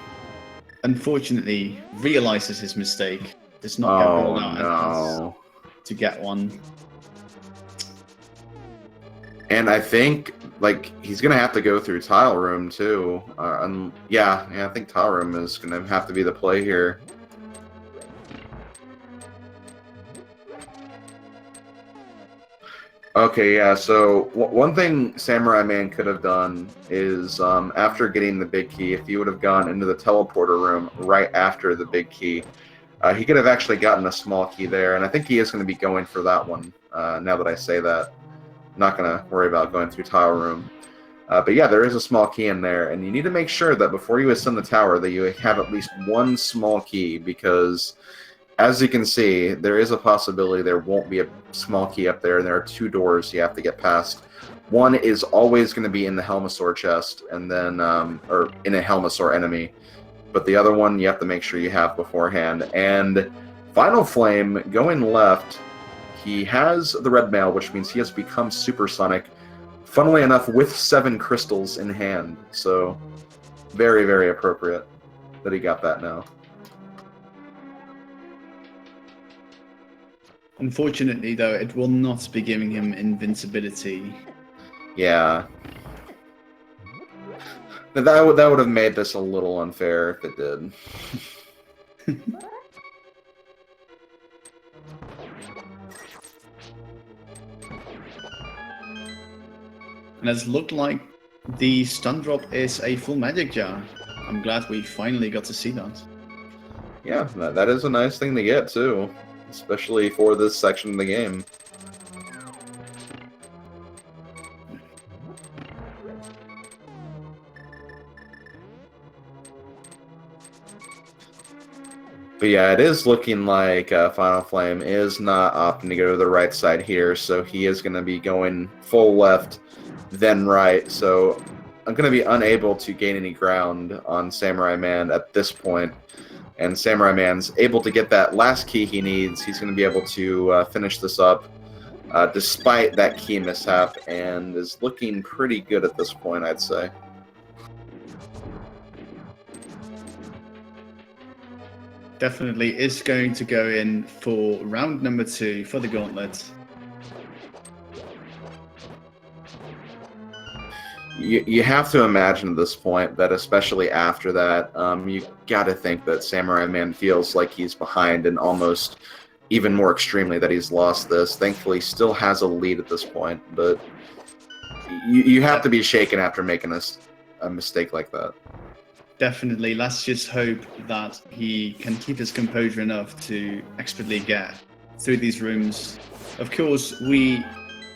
Unfortunately, realizes his mistake. Does not get rolled out to get one. And I think like he's gonna have to go through tile room too. Yeah, I think tile room is gonna have to be the play here. Okay, yeah. So one thing Samurai1man could have done is after getting the big key, if he would have gone into the teleporter room right after the big key, he could have actually gotten a small key there. And I think he is going to be going for that one. Now that I say that, I'm not going to worry about going through tile room. But yeah, there is a small key in there, and you need to make sure that before you ascend the tower that you have at least one small key, because as you can see, there is a possibility there won't be a small key up there, and there are 2 doors you have to get past. One is always going to be in the Helmasaur chest, and then, or in a Helmasaur enemy, but the other one you have to make sure you have beforehand. And Finalflame, going left, he has the red mail, which means he has become supersonic, funnily enough, with 7 crystals in hand, so very, very appropriate that he got that now. Unfortunately, though, it will not be giving him invincibility. Yeah. That would have made this a little unfair if it did. And it's looked like the stun drop is a full magic jar. I'm glad we finally got to see that. Yeah, that is a nice thing to get, too. Especially for this section of the game. But yeah, it is looking like Finalflame is not opting to go to the right side here, so he is going to be going full left, then right. So I'm going to be unable to gain any ground on Samurai1man at this point. And Samurai1man's able to get that last key he needs. He's going to be able to finish this up despite that key mishap, and is looking pretty good at this point, I'd say. Definitely is going to go in for round number 2 for the gauntlet. You have to imagine at this point that, especially after that, you got to think that Samurai1man feels like he's behind, and almost even more extremely that he's lost this. Thankfully, he still has a lead at this point, but you have to be shaken after making a mistake like that. Definitely. Let's just hope that he can keep his composure enough to expertly get through these rooms. Of course, we,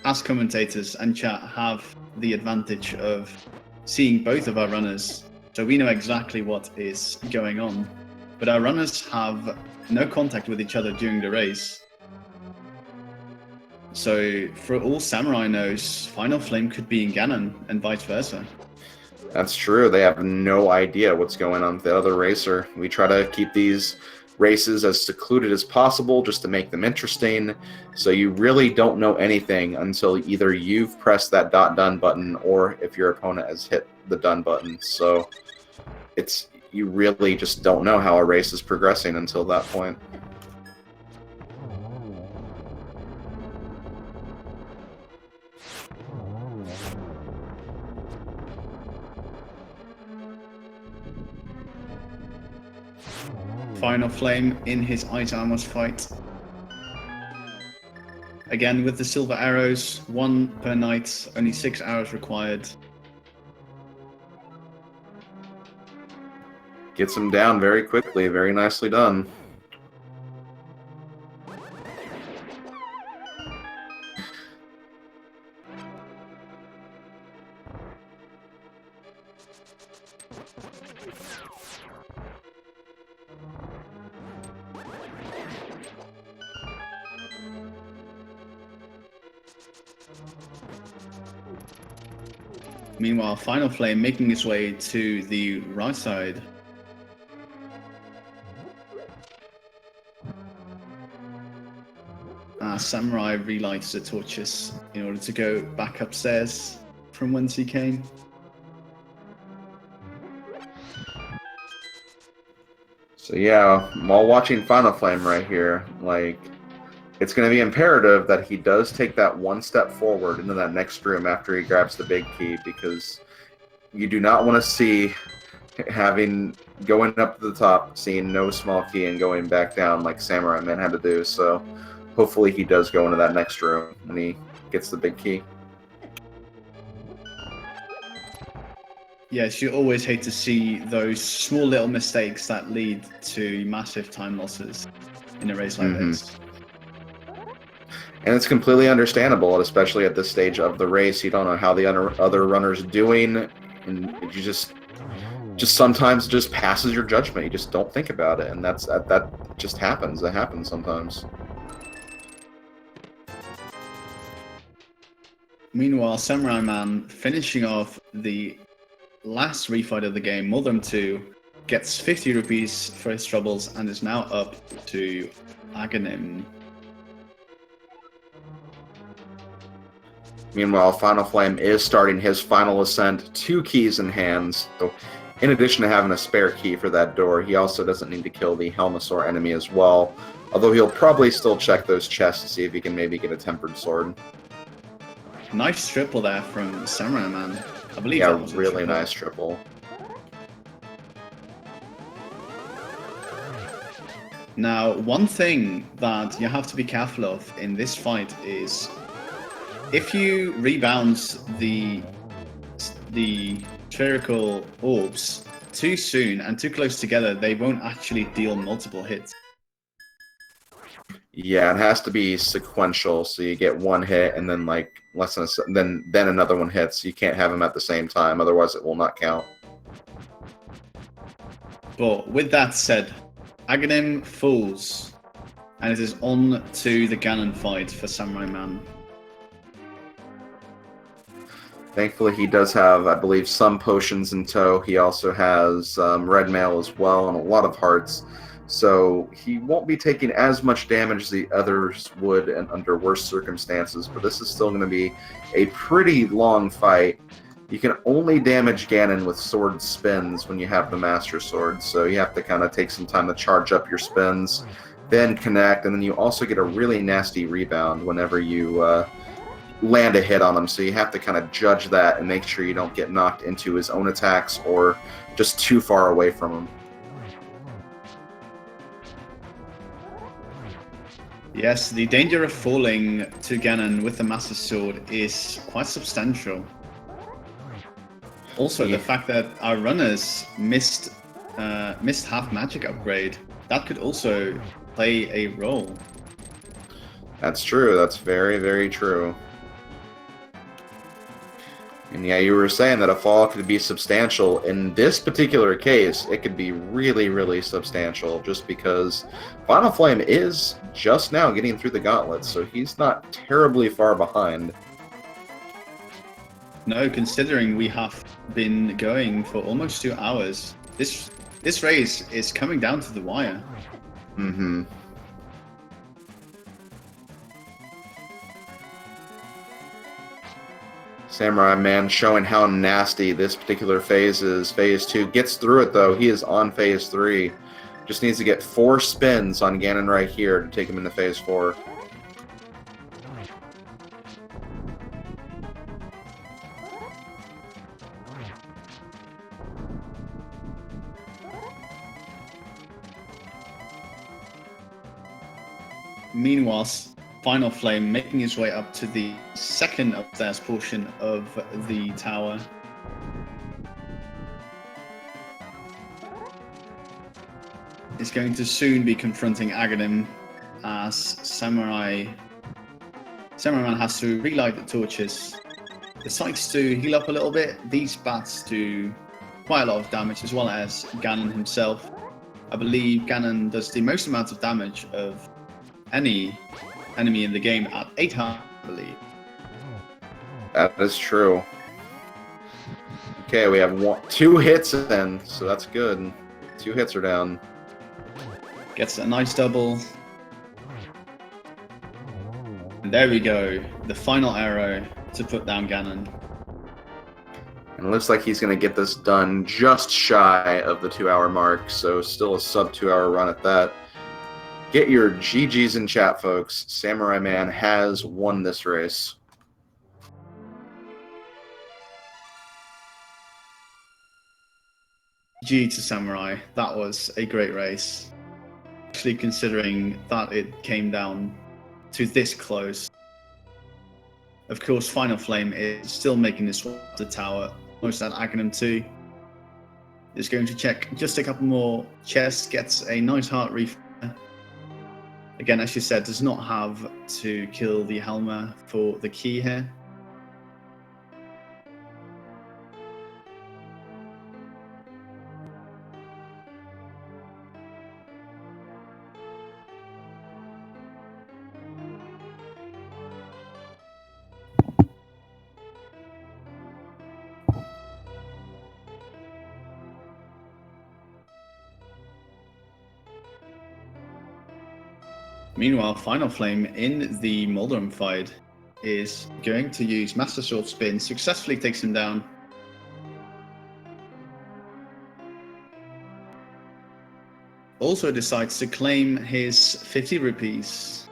as commentators and chat, have the advantage of seeing both of our runners, so we know exactly what is going on. But our runners have no contact with each other during the race. So, for all Samurai knows, Finalflame could be in Ganon, and vice versa. That's true. They have no idea what's going on with the other racer. We try to keep these races as secluded as possible just to make them interesting, so you really don't know anything until either you've pressed that .done button or if your opponent has hit the done button. So you really just don't know how a race is progressing until that point. Finalflame in his Ice Armors fight. Again with the silver arrows, 1 per night, only 6 hours required. Gets him down very quickly, very nicely done. Meanwhile, Finalflame making his way to the right side. Samurai relights the torches in order to go back upstairs from whence he came. So yeah, while watching Finalflame right here, like, it's going to be imperative that he does take that one step forward into that next room after he grabs the big key, because you do not want to see going up to the top, seeing no small key, and going back down like Samura1man had to do. So hopefully he does go into that next room when he gets the big key. Yes, you always hate to see those small little mistakes that lead to massive time losses in a race like this. And it's completely understandable, especially at this stage of the race. You don't know how the other runner's doing, and you just sometimes just passes your judgment. You just don't think about it, and that just happens. That happens sometimes. Meanwhile, Samura1man finishing off the last refight of the game, Mother 2, gets 50 rupees for his troubles and is now up to Ganon. Meanwhile, Finalflame is starting his final ascent, 2 keys in hand. So in addition to having a spare key for that door, he also doesn't need to kill the Helmasaur enemy as well. Although he'll probably still check those chests to see if he can maybe get a tempered sword. Nice triple there from Samura1man. I believe yeah, that was really nice triple. Now, one thing that you have to be careful of in this fight is if you rebound the spherical orbs too soon and too close together, they won't actually deal multiple hits. Yeah, it has to be sequential, so you get one hit and then like less than then another one hits. You can't have them at the same time, otherwise it will not count. But with that said, Ganon falls, and it is on to the Ganon fight for Samura1man. Thankfully, he does have, I believe, some potions in tow. He also has red mail as well and a lot of hearts. So he won't be taking as much damage as the others would and under worse circumstances, but this is still going to be a pretty long fight. You can only damage Ganon with sword spins when you have the Master Sword, so you have to kind of take some time to charge up your spins, then connect, and then you also get a really nasty rebound whenever you land a hit on him, so you have to kind of judge that and make sure you don't get knocked into his own attacks or just too far away from him. Yes, the danger of falling to Ganon with the Master Sword is quite substantial. Also, the fact that our runners missed half magic upgrade, that could also play a role. That's true. That's very, very true. And yeah, you were saying that a fall could be substantial. In this particular case, it could be really, really substantial just because Finalflame is just now getting through the gauntlet, so he's not terribly far behind. No, considering we have been going for almost 2 hours, this race is coming down to the wire. Mm-hmm. Samura1man showing how nasty this particular phase is. Phase 2 gets through it, though. He is on Phase 3. Just needs to get 4 spins on Ganon right here to take him into Phase 4. Meanwhile, Finalflame making his way up to the second upstairs portion of the tower. Is going to soon be confronting Ganon as Samura1man has to relight the torches. Decides to heal up a little bit. These bats do quite a lot of damage, as well as Ganon himself. I believe Ganon does the most amount of damage of any enemy in the game at 8 hearts, I believe. That is true. Okay, we have 2 hits in, so that's good. 2 hits are down. Gets a nice double. And there we go. The final arrow to put down Ganon. And it looks like he's going to get this done just shy of the 2-hour mark, so still a sub 2-hour run at that. Get your GGs in chat, folks. Samura1man has won this race. G to Samurai. That was a great race. Actually, considering that it came down to this close. Of course, Finalflame is still making this one to tower. Most at Aghanim 2. Is going to check just a couple more chests, gets a nice heart refill. Again, as you said, does not have to kill the Helmer for the key here. Meanwhile, Finalflame in the Mulderum fight is going to use Master Sword Spin, successfully takes him down. Also decides to claim his 50 rupees.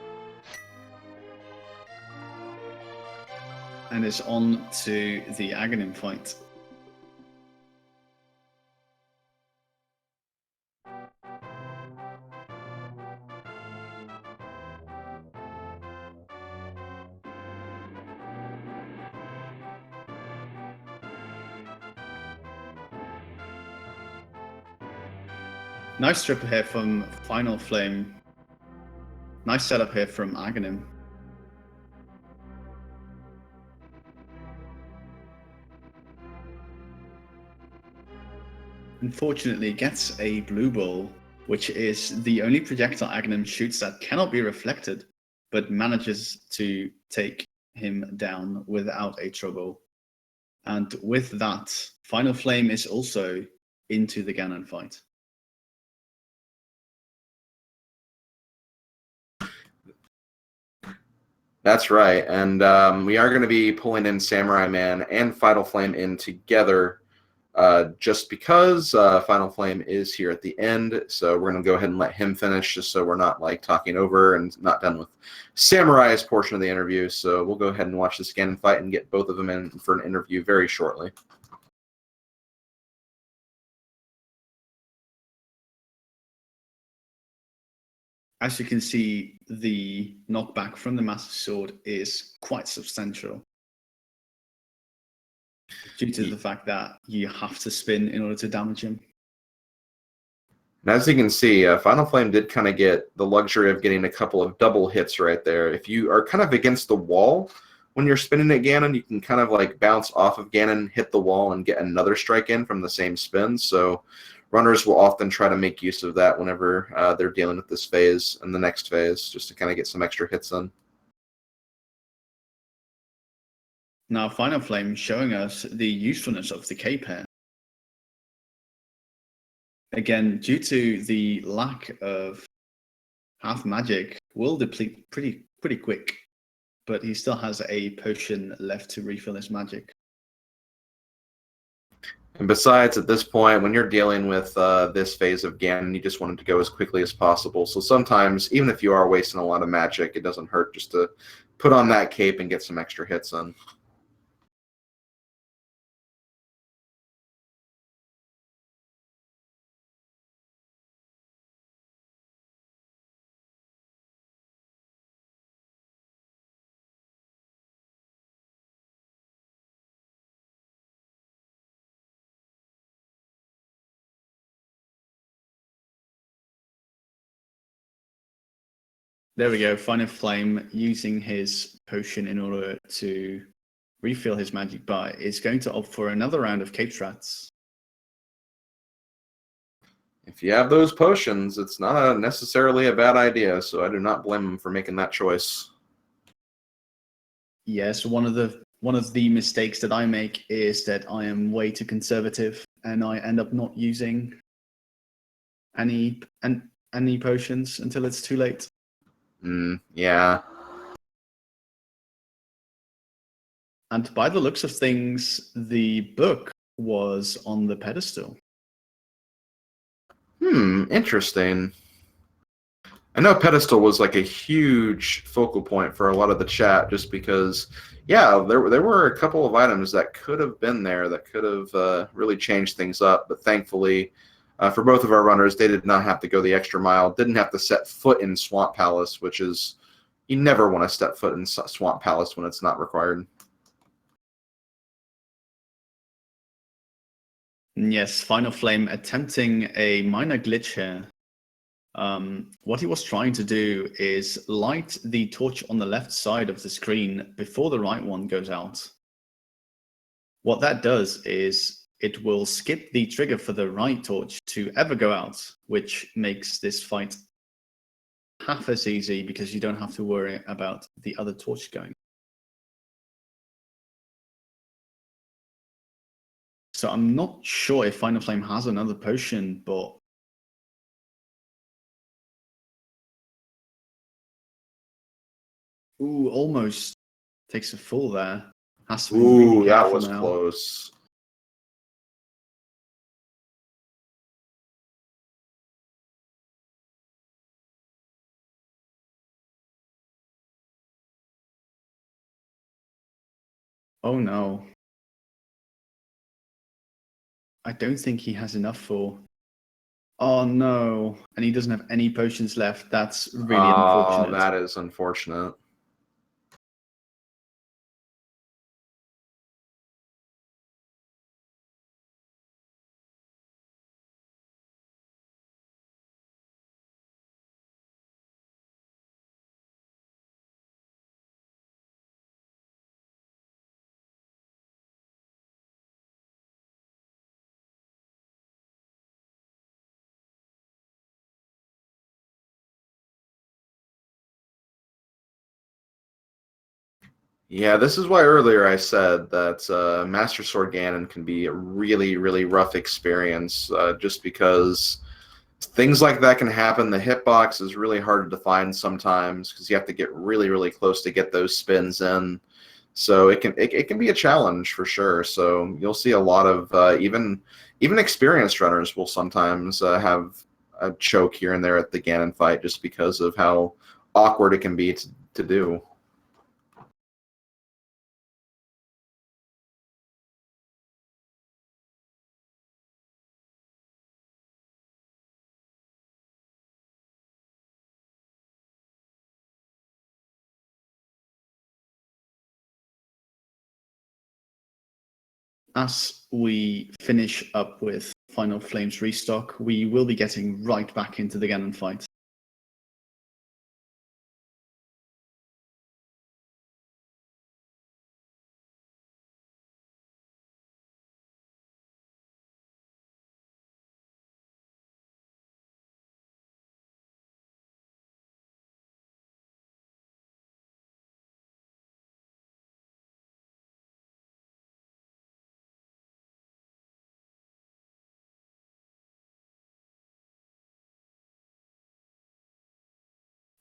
And is on to the Aghanim fight. Nice trip here from Finalflame. Nice setup here from Aghanim. Unfortunately, gets a blue ball, which is the only projectile Aghanim shoots that cannot be reflected, but manages to take him down without a trouble. And with that, Finalflame is also into the Ganon fight. That's right, and we are going to be pulling in Samura1man and Finalflame in together just because Finalflame is here at the end, so we're going to go ahead and let him finish just so we're not like talking over and not done with Samurai's portion of the interview. So we'll go ahead and watch this Ganon fight and get both of them in for an interview very shortly. As you can see, the knockback from the Master Sword is quite substantial due to the fact that you have to spin in order to damage him. And as you can see, Finalflame did kind of get the luxury of getting a couple of double hits right there. If you are kind of against the wall when you're spinning at Ganon, you can kind of like bounce off of Ganon, hit the wall, and get another strike in from the same spin. So runners will often try to make use of that whenever they're dealing with this phase and the next phase, just to kind of get some extra hits in. Now, Finalflame showing us the usefulness of the cape here. Again, due to the lack of half magic, will deplete pretty quick, but he still has a potion left to refill his magic. And besides, at this point, when you're dealing with this phase of Ganon, you just want it to go as quickly as possible. So sometimes, even if you are wasting a lot of magic, it doesn't hurt just to put on that cape and get some extra hits in. There we go, Finalflame using his potion in order to refill his magic bar is going to opt for another round of cape strats. If you have those potions, it's not necessarily a bad idea, so I do not blame him for making that choice. Yes, one of the mistakes that I make is that I am way too conservative and I end up not using any potions until it's too late. Yeah. And by the looks of things, the book was on the pedestal. Interesting. I know pedestal was like a huge focal point for a lot of the chat, just because, yeah, there were a couple of items that could have been there that could have really changed things up. But thankfully, for both of our runners, they did not have to go the extra mile. Didn't have to set foot in Swamp Palace, which is, you never want to step foot in Swamp Palace when it's not required. Yes, Finalflame attempting a minor glitch here. What he was trying to do is light the torch on the left side of the screen before the right one goes out. What that does is it will skip the trigger for the right torch to ever go out, which makes this fight half as easy because you don't have to worry about the other torch going. So I'm not sure if Finalflame has another potion, but ooh, almost takes a full there. Has to be really Ooh, that careful was now. close. Oh no. I don't think he has enough for. Oh no. And he doesn't have any potions left. That's really Oh, unfortunate. that is unfortunate. Yeah, this is why earlier I said that Master Sword Ganon can be a really, really rough experience, just because things like that can happen. The hitbox is really hard to define sometimes because you have to get really, really close to get those spins in. So it can be a challenge for sure. So you'll see a lot of even experienced runners will sometimes have a choke here and there at the Ganon fight just because of how awkward it can be to do. As we finish up with Finalflame's restock, we will be getting right back into the Ganon fight.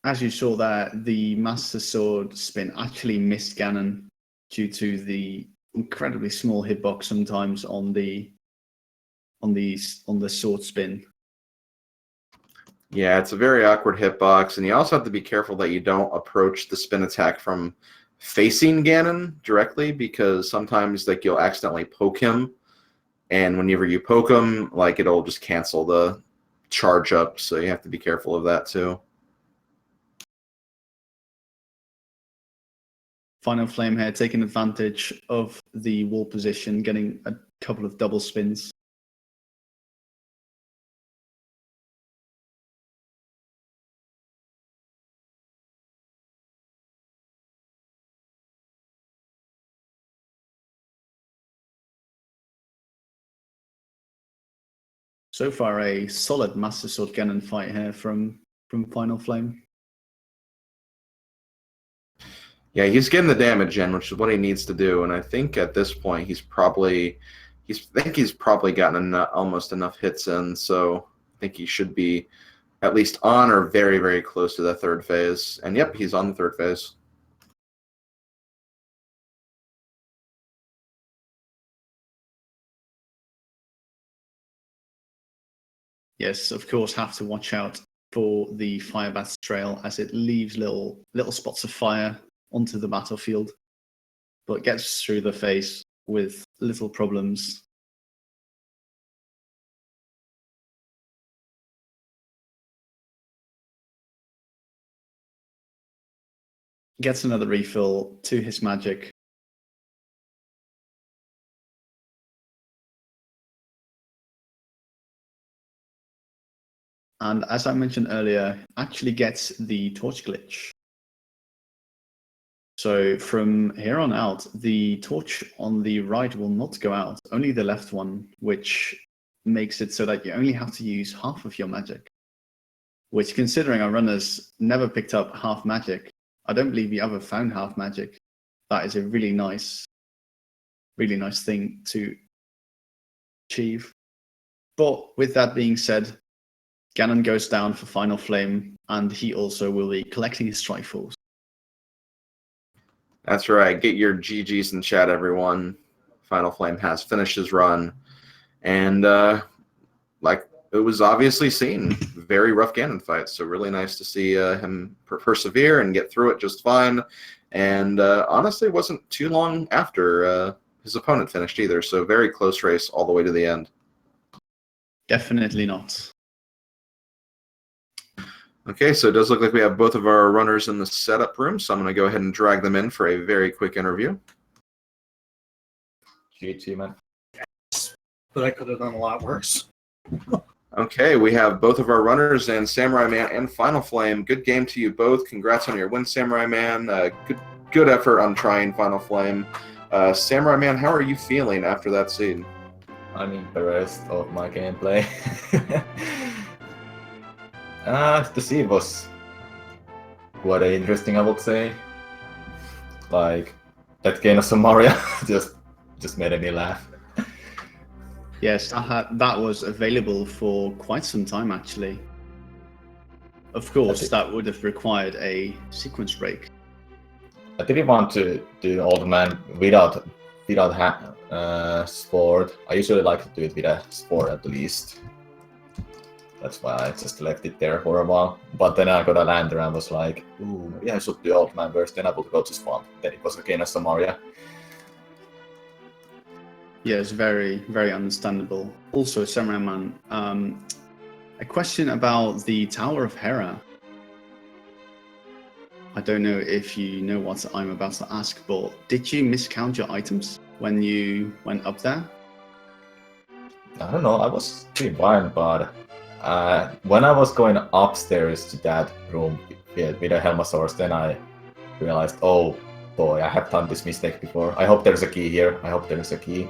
As you saw there, the Master Sword spin actually missed Ganon due to the incredibly small hitbox sometimes on the sword spin. Yeah, it's a very awkward hitbox, and you also have to be careful that you don't approach the spin attack from facing Ganon directly, because sometimes like you'll accidentally poke him, and whenever you poke him, like it'll just cancel the charge up, so you have to be careful of that too. Finalflame here taking advantage of the wall position, getting a couple of double spins. So far, a solid Master Sword Ganon fight here from Finalflame. Yeah, he's getting the damage in, which is what he needs to do, and I think at this point he's probably gotten almost enough hits in, so I think he should be at least on or very, very close to the third phase. And yep, he's on the third phase. Yes, of course, have to watch out for the fire bat's trail as it leaves little spots of fire onto the battlefield, but gets through the face with little problems. Gets another refill to his magic. And as I mentioned earlier, actually gets the torch glitch. So from here on out, the torch on the right will not go out, only the left one, which makes it so that you only have to use half of your magic. Which, considering our runners never picked up half magic, I don't believe we ever found half magic. That is a really nice thing to achieve. But with that being said, Ganon goes down for Finalflame, and he also will be collecting his Triforce. That's right. Get your GGs in chat, everyone. Finalflame has finished his run, and like it was obviously seen, very rough Ganon fight. So really nice to see him persevere and get through it just fine. And honestly, it wasn't too long after his opponent finished either. So very close race all the way to the end. Definitely not. Okay, so it does look like we have both of our runners in the setup room, so I'm going to go ahead and drag them in for a very quick interview. GG, man. But I could have done a lot worse. Okay, we have both of our runners and Samura1man and Finalflame. Good game to you both. Congrats on your win, Samura1man. Good effort on trying Finalflame. Samura1man, how are you feeling after that scene? I'm impressed of my gameplay. The scene was quite interesting, I would say. Like, that game of Samaria just made me laugh. Yes, that was available for quite some time, actually. Of course, that would have required a sequence break. I didn't want to do Old Man without Sport. I usually like to do it with a Sport at least. That's why I just left it there for a while. But then I got a lander and was like, ooh, maybe I should do Old Man first, then I would go to Spawn. Then it was again a Samaria. Yes, very, very understandable. Also, Samura1man, a question about the Tower of Hera. I don't know if you know what I'm about to ask, but did you miscount your items when you went up there? I don't know, I was pretty blind, but when I was going upstairs to that room with a Helmasaurus, then I realized, oh boy, I have done this mistake before. I hope there's a key here. I hope there's a key.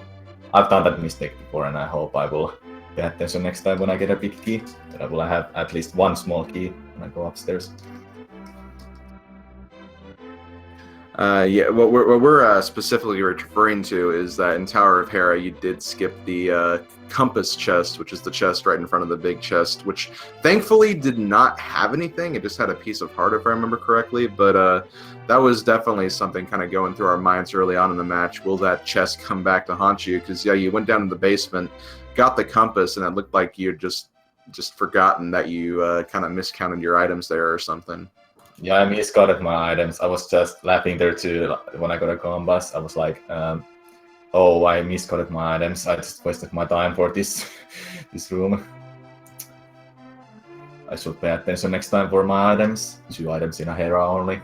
I've done that mistake before, and I hope I will pay attention next time when I get a big key. That I will have at least one small key when I go upstairs. Yeah, what we're specifically referring to is that in Tower of Hera, you did skip the compass chest, which is the chest right in front of the big chest, which thankfully did not have anything. It just had a piece of heart, if I remember correctly. But that was definitely something kind of going through our minds early on in the match. Will that chest come back to haunt you? Because yeah, you went down to the basement, got the compass, and it looked like you just forgotten that you kind of miscounted your items there or something. Yeah, I miscounted my items. I was just laughing there too when I got a compass. I was like, oh, I miscounted my items. I just wasted my time for this room. I should pay attention next time for my items. 2 items in a Hera only.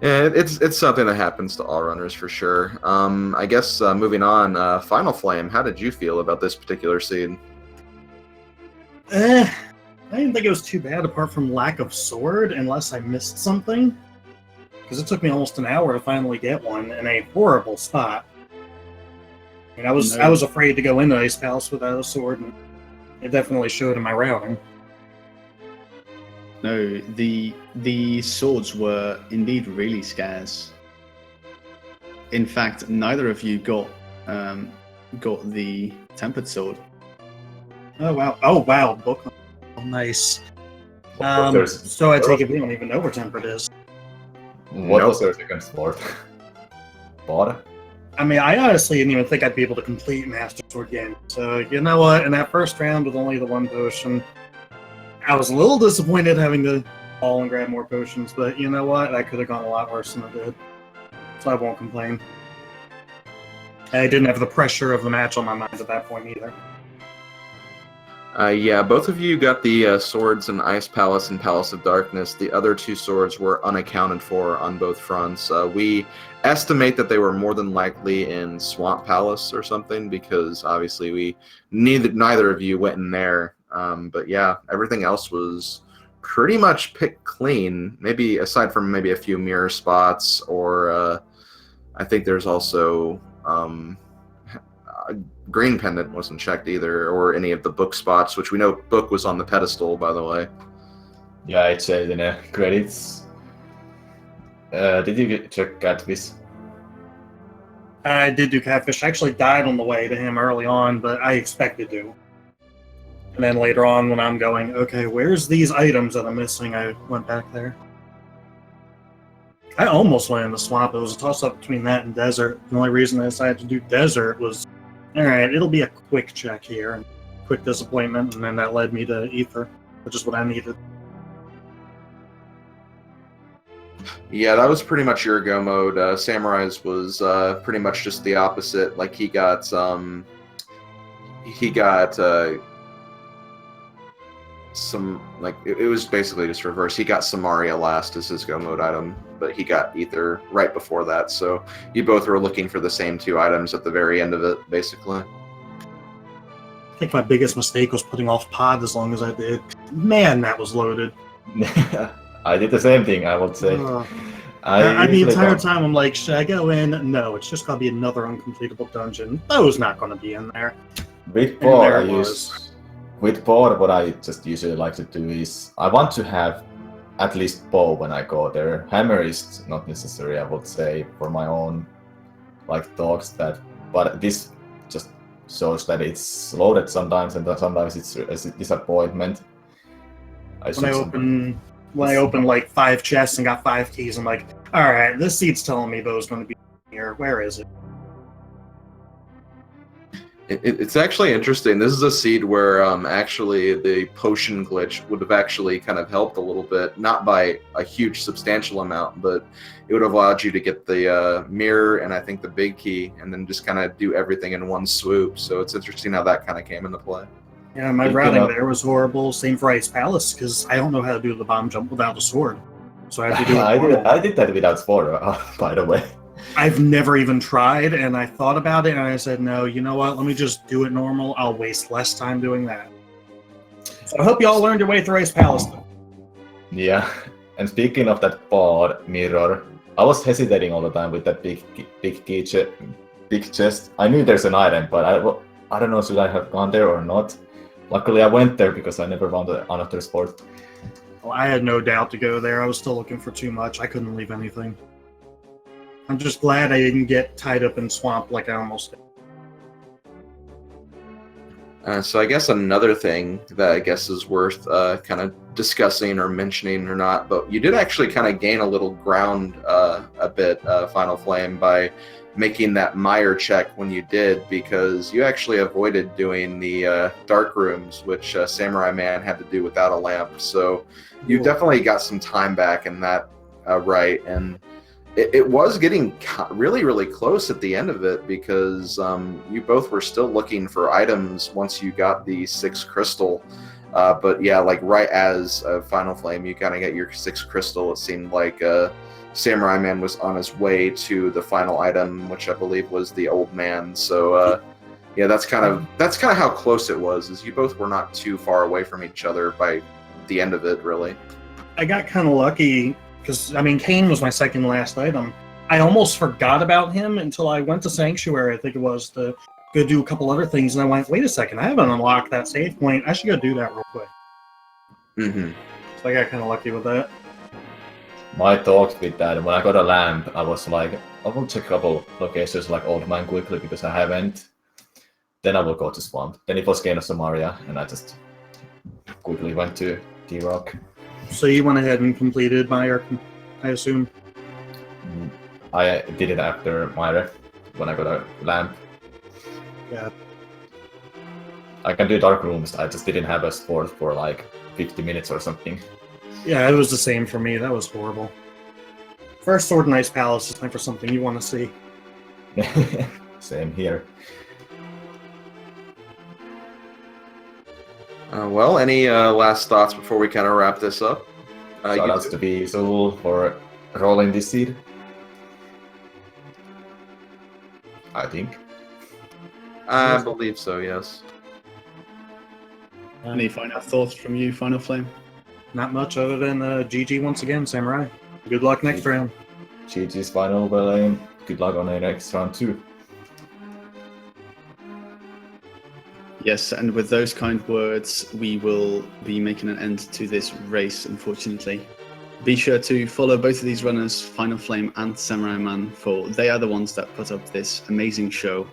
Yeah, it's something that happens to all runners for sure. I guess moving on, Finalflame, how did you feel about this particular scene? I didn't think it was too bad, apart from lack of sword, unless I missed something. Because it took me almost an hour to finally get one in a horrible spot. And I was afraid to go into Ice Palace without a sword, and it definitely showed in my routing. No, the swords were indeed really scarce. In fact, neither of you got the tempered sword. Oh wow! Oh wow! Book. Nice. So I take it we don't even know where tempered is. What was their second sword? Bought? I mean, I honestly didn't even think I'd be able to complete Master Sword game. So you know what? In that first round with only the one potion, I was a little disappointed having to fall and grab more potions, but you know what? That could have gone a lot worse than it did. So I won't complain. I didn't have the pressure of the match on my mind at that point either. Yeah, both of you got the swords in Ice Palace and Palace of Darkness. The other two swords were unaccounted for on both fronts. We estimate that they were more than likely in Swamp Palace or something, because obviously neither of you went in there. But yeah, everything else was pretty much picked clean. Maybe aside from maybe a few mirror spots, or I think there's also Green Pendant wasn't checked either, or any of the book spots, which we know book was on the pedestal, by the way. Yeah, it said in the credits. Did you check Catfish? I did do Catfish. I actually died on the way to him early on, but I expected to. And then later on, when I'm going, okay, where's these items that I'm missing, I went back there. I almost went in the swamp. It was a toss-up between that and desert. The only reason I decided to do desert was, alright, it'll be a quick check here, and quick disappointment, and then that led me to Ether, which is what I needed. Yeah, that was pretty much your go mode. Samurai's was pretty much just the opposite. Like he got some like it was basically just reverse. He got Samaria last as his go mode item, but he got Ether right before that. So you both were looking for the same two items at the very end of it, basically. I think my biggest mistake was putting off Pod as long as I did. Man, that was loaded. I did the same thing, I would say. The entire time I'm like, should I go in? No, it's just gonna be another uncompletable dungeon. Those not gonna be in there. With board, what I just usually like to do is I want to have at least bow when I go there. Hammer is not necessary, I would say, for my own like dogs. But this just shows that it's loaded sometimes, and sometimes it's a disappointment. When I opened like 5 chests and got 5 keys, I'm like, all right, this seed's telling me those going to be here. Where is it? It's actually interesting. This is a seed where actually the potion glitch would have actually kind of helped a little bit, not by a huge substantial amount, but it would have allowed you to get the mirror and I think the big key, and then just kind of do everything in one swoop. So it's interesting how that kind of came into play. Yeah, my routing there was horrible. Same for Ice Palace, because I don't know how to do the bomb jump without a sword. So I had to do it. I did that without sword, by the way. I've never even tried, and I thought about it, and I said, no, you know what? Let me just do it normal. I'll waste less time doing that. So I hope you all learned your way through Ice Palace. Yeah, and speaking of that pod mirror, I was hesitating all the time with that big chest. I knew there's an item, but I don't know, should I have gone there or not? Luckily, I went there because I never found another sport. Well, I had no doubt to go there. I was still looking for too much. I couldn't leave anything. I'm just glad I didn't get tied up in swamp like I almost did. So I guess another thing that I guess is worth kind of discussing or mentioning or not, but you did actually kind of gain a little ground a bit, Finalflame, by making that mire check when you did, because you actually avoided doing the dark rooms, which Samura1man had to do without a lamp. So you definitely got some time back in that right, and it was getting really, really close at the end of it, because you both were still looking for items once you got the 6 crystal. But yeah, like right as Finalflame, you kind of get your 6 crystal, it seemed like Samura1man was on his way to the final item, which I believe was the old man. So yeah, that's kind of how close it was, is you both were not too far away from each other by the end of it, really. I got kind of lucky. Because, I mean, Kane was my second last item. I almost forgot about him until I went to Sanctuary, I think it was, to go do a couple other things. And I went, wait a second, I haven't unlocked that save point. I should go do that real quick. Mm-hmm. So I got kind of lucky with that. My thoughts with that, when I got a lamp, I was like, I will check a couple locations like Old Man quickly because I haven't. Then I will go to Swamp. Then it was Ganon Samaria, and I just quickly went to D-Rock. So you went ahead and completed Mire, I assume? I did it after Mire, when I got a lamp. Yeah. I can do dark rooms, I just didn't have a sport for like 50 minutes or something. Yeah, it was the same for me. That was horrible. First Sword and Ice Palace is time for something you want to see. Same here. Well, any last thoughts before we kind of wrap this up? Shout outs to be Soul for rolling this seed. I think. I believe so, yes. Any final thoughts from you, Finalflame? Not much other than GG once again, Samurai. Good luck next round. GG's final, but good luck on the next round too. Yes, and with those kind words, we will be making an end to this race, unfortunately. Be sure to follow both of these runners, Finalflame and Samura1man, for they are the ones that put up this amazing show,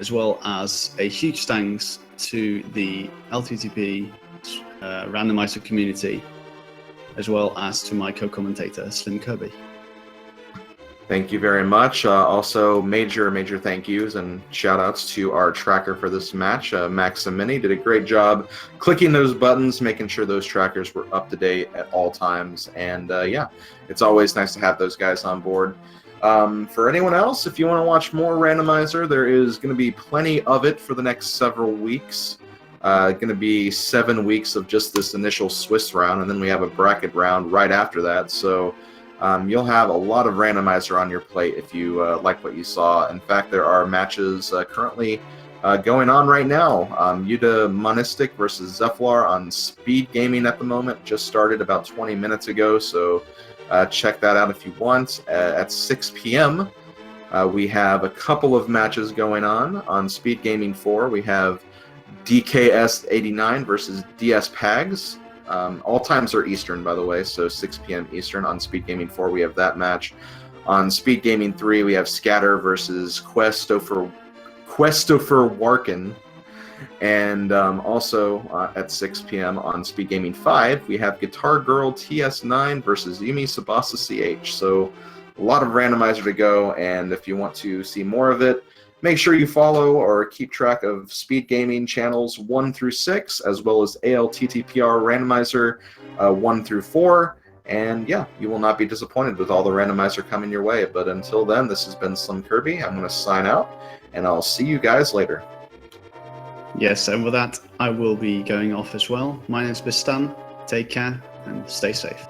as well as a huge thanks to the ALTTPR randomizer community, as well as to my co-commentator, Slim Kirby. Thank you very much. Also, major thank yous and shout outs to our tracker for this match, Max and Minnie. Did a great job clicking those buttons, making sure those trackers were up to date at all times. And yeah, it's always nice to have those guys on board. For anyone else, if you want to watch more Randomizer, there is going to be plenty of it for the next several weeks. Going to be 7 weeks of just this initial Swiss round, and then we have a bracket round right after that. So you'll have a lot of Randomizer on your plate if you like what you saw. In fact, there are matches currently going on right now. Yuta Monistic versus Zephyr on Speed Gaming at the moment. Just started about 20 minutes ago, so check that out if you want. At 6 p.m., we have a couple of matches going on Speed Gaming 4. We have DKS89 versus DS Pags. All times are Eastern, by the way, so 6 p.m. Eastern on Speed Gaming 4. We have that match. On Speed Gaming 3, we have Scatter versus Questofer Warkin. And also at 6 p.m. on Speed Gaming 5, we have Guitar Girl TS9 versus Yumi Sabasa CH. So a lot of randomizer to go, and if you want to see more of it, make sure you follow or keep track of Speed Gaming channels 1 through 6, as well as ALTTPR Randomizer 1 through 4. And yeah, you will not be disappointed with all the randomizer coming your way. But until then, this has been Slim Kirby. I'm going to sign out, and I'll see you guys later. Yes, and with that, I will be going off as well. My name is Bistan. Take care and stay safe.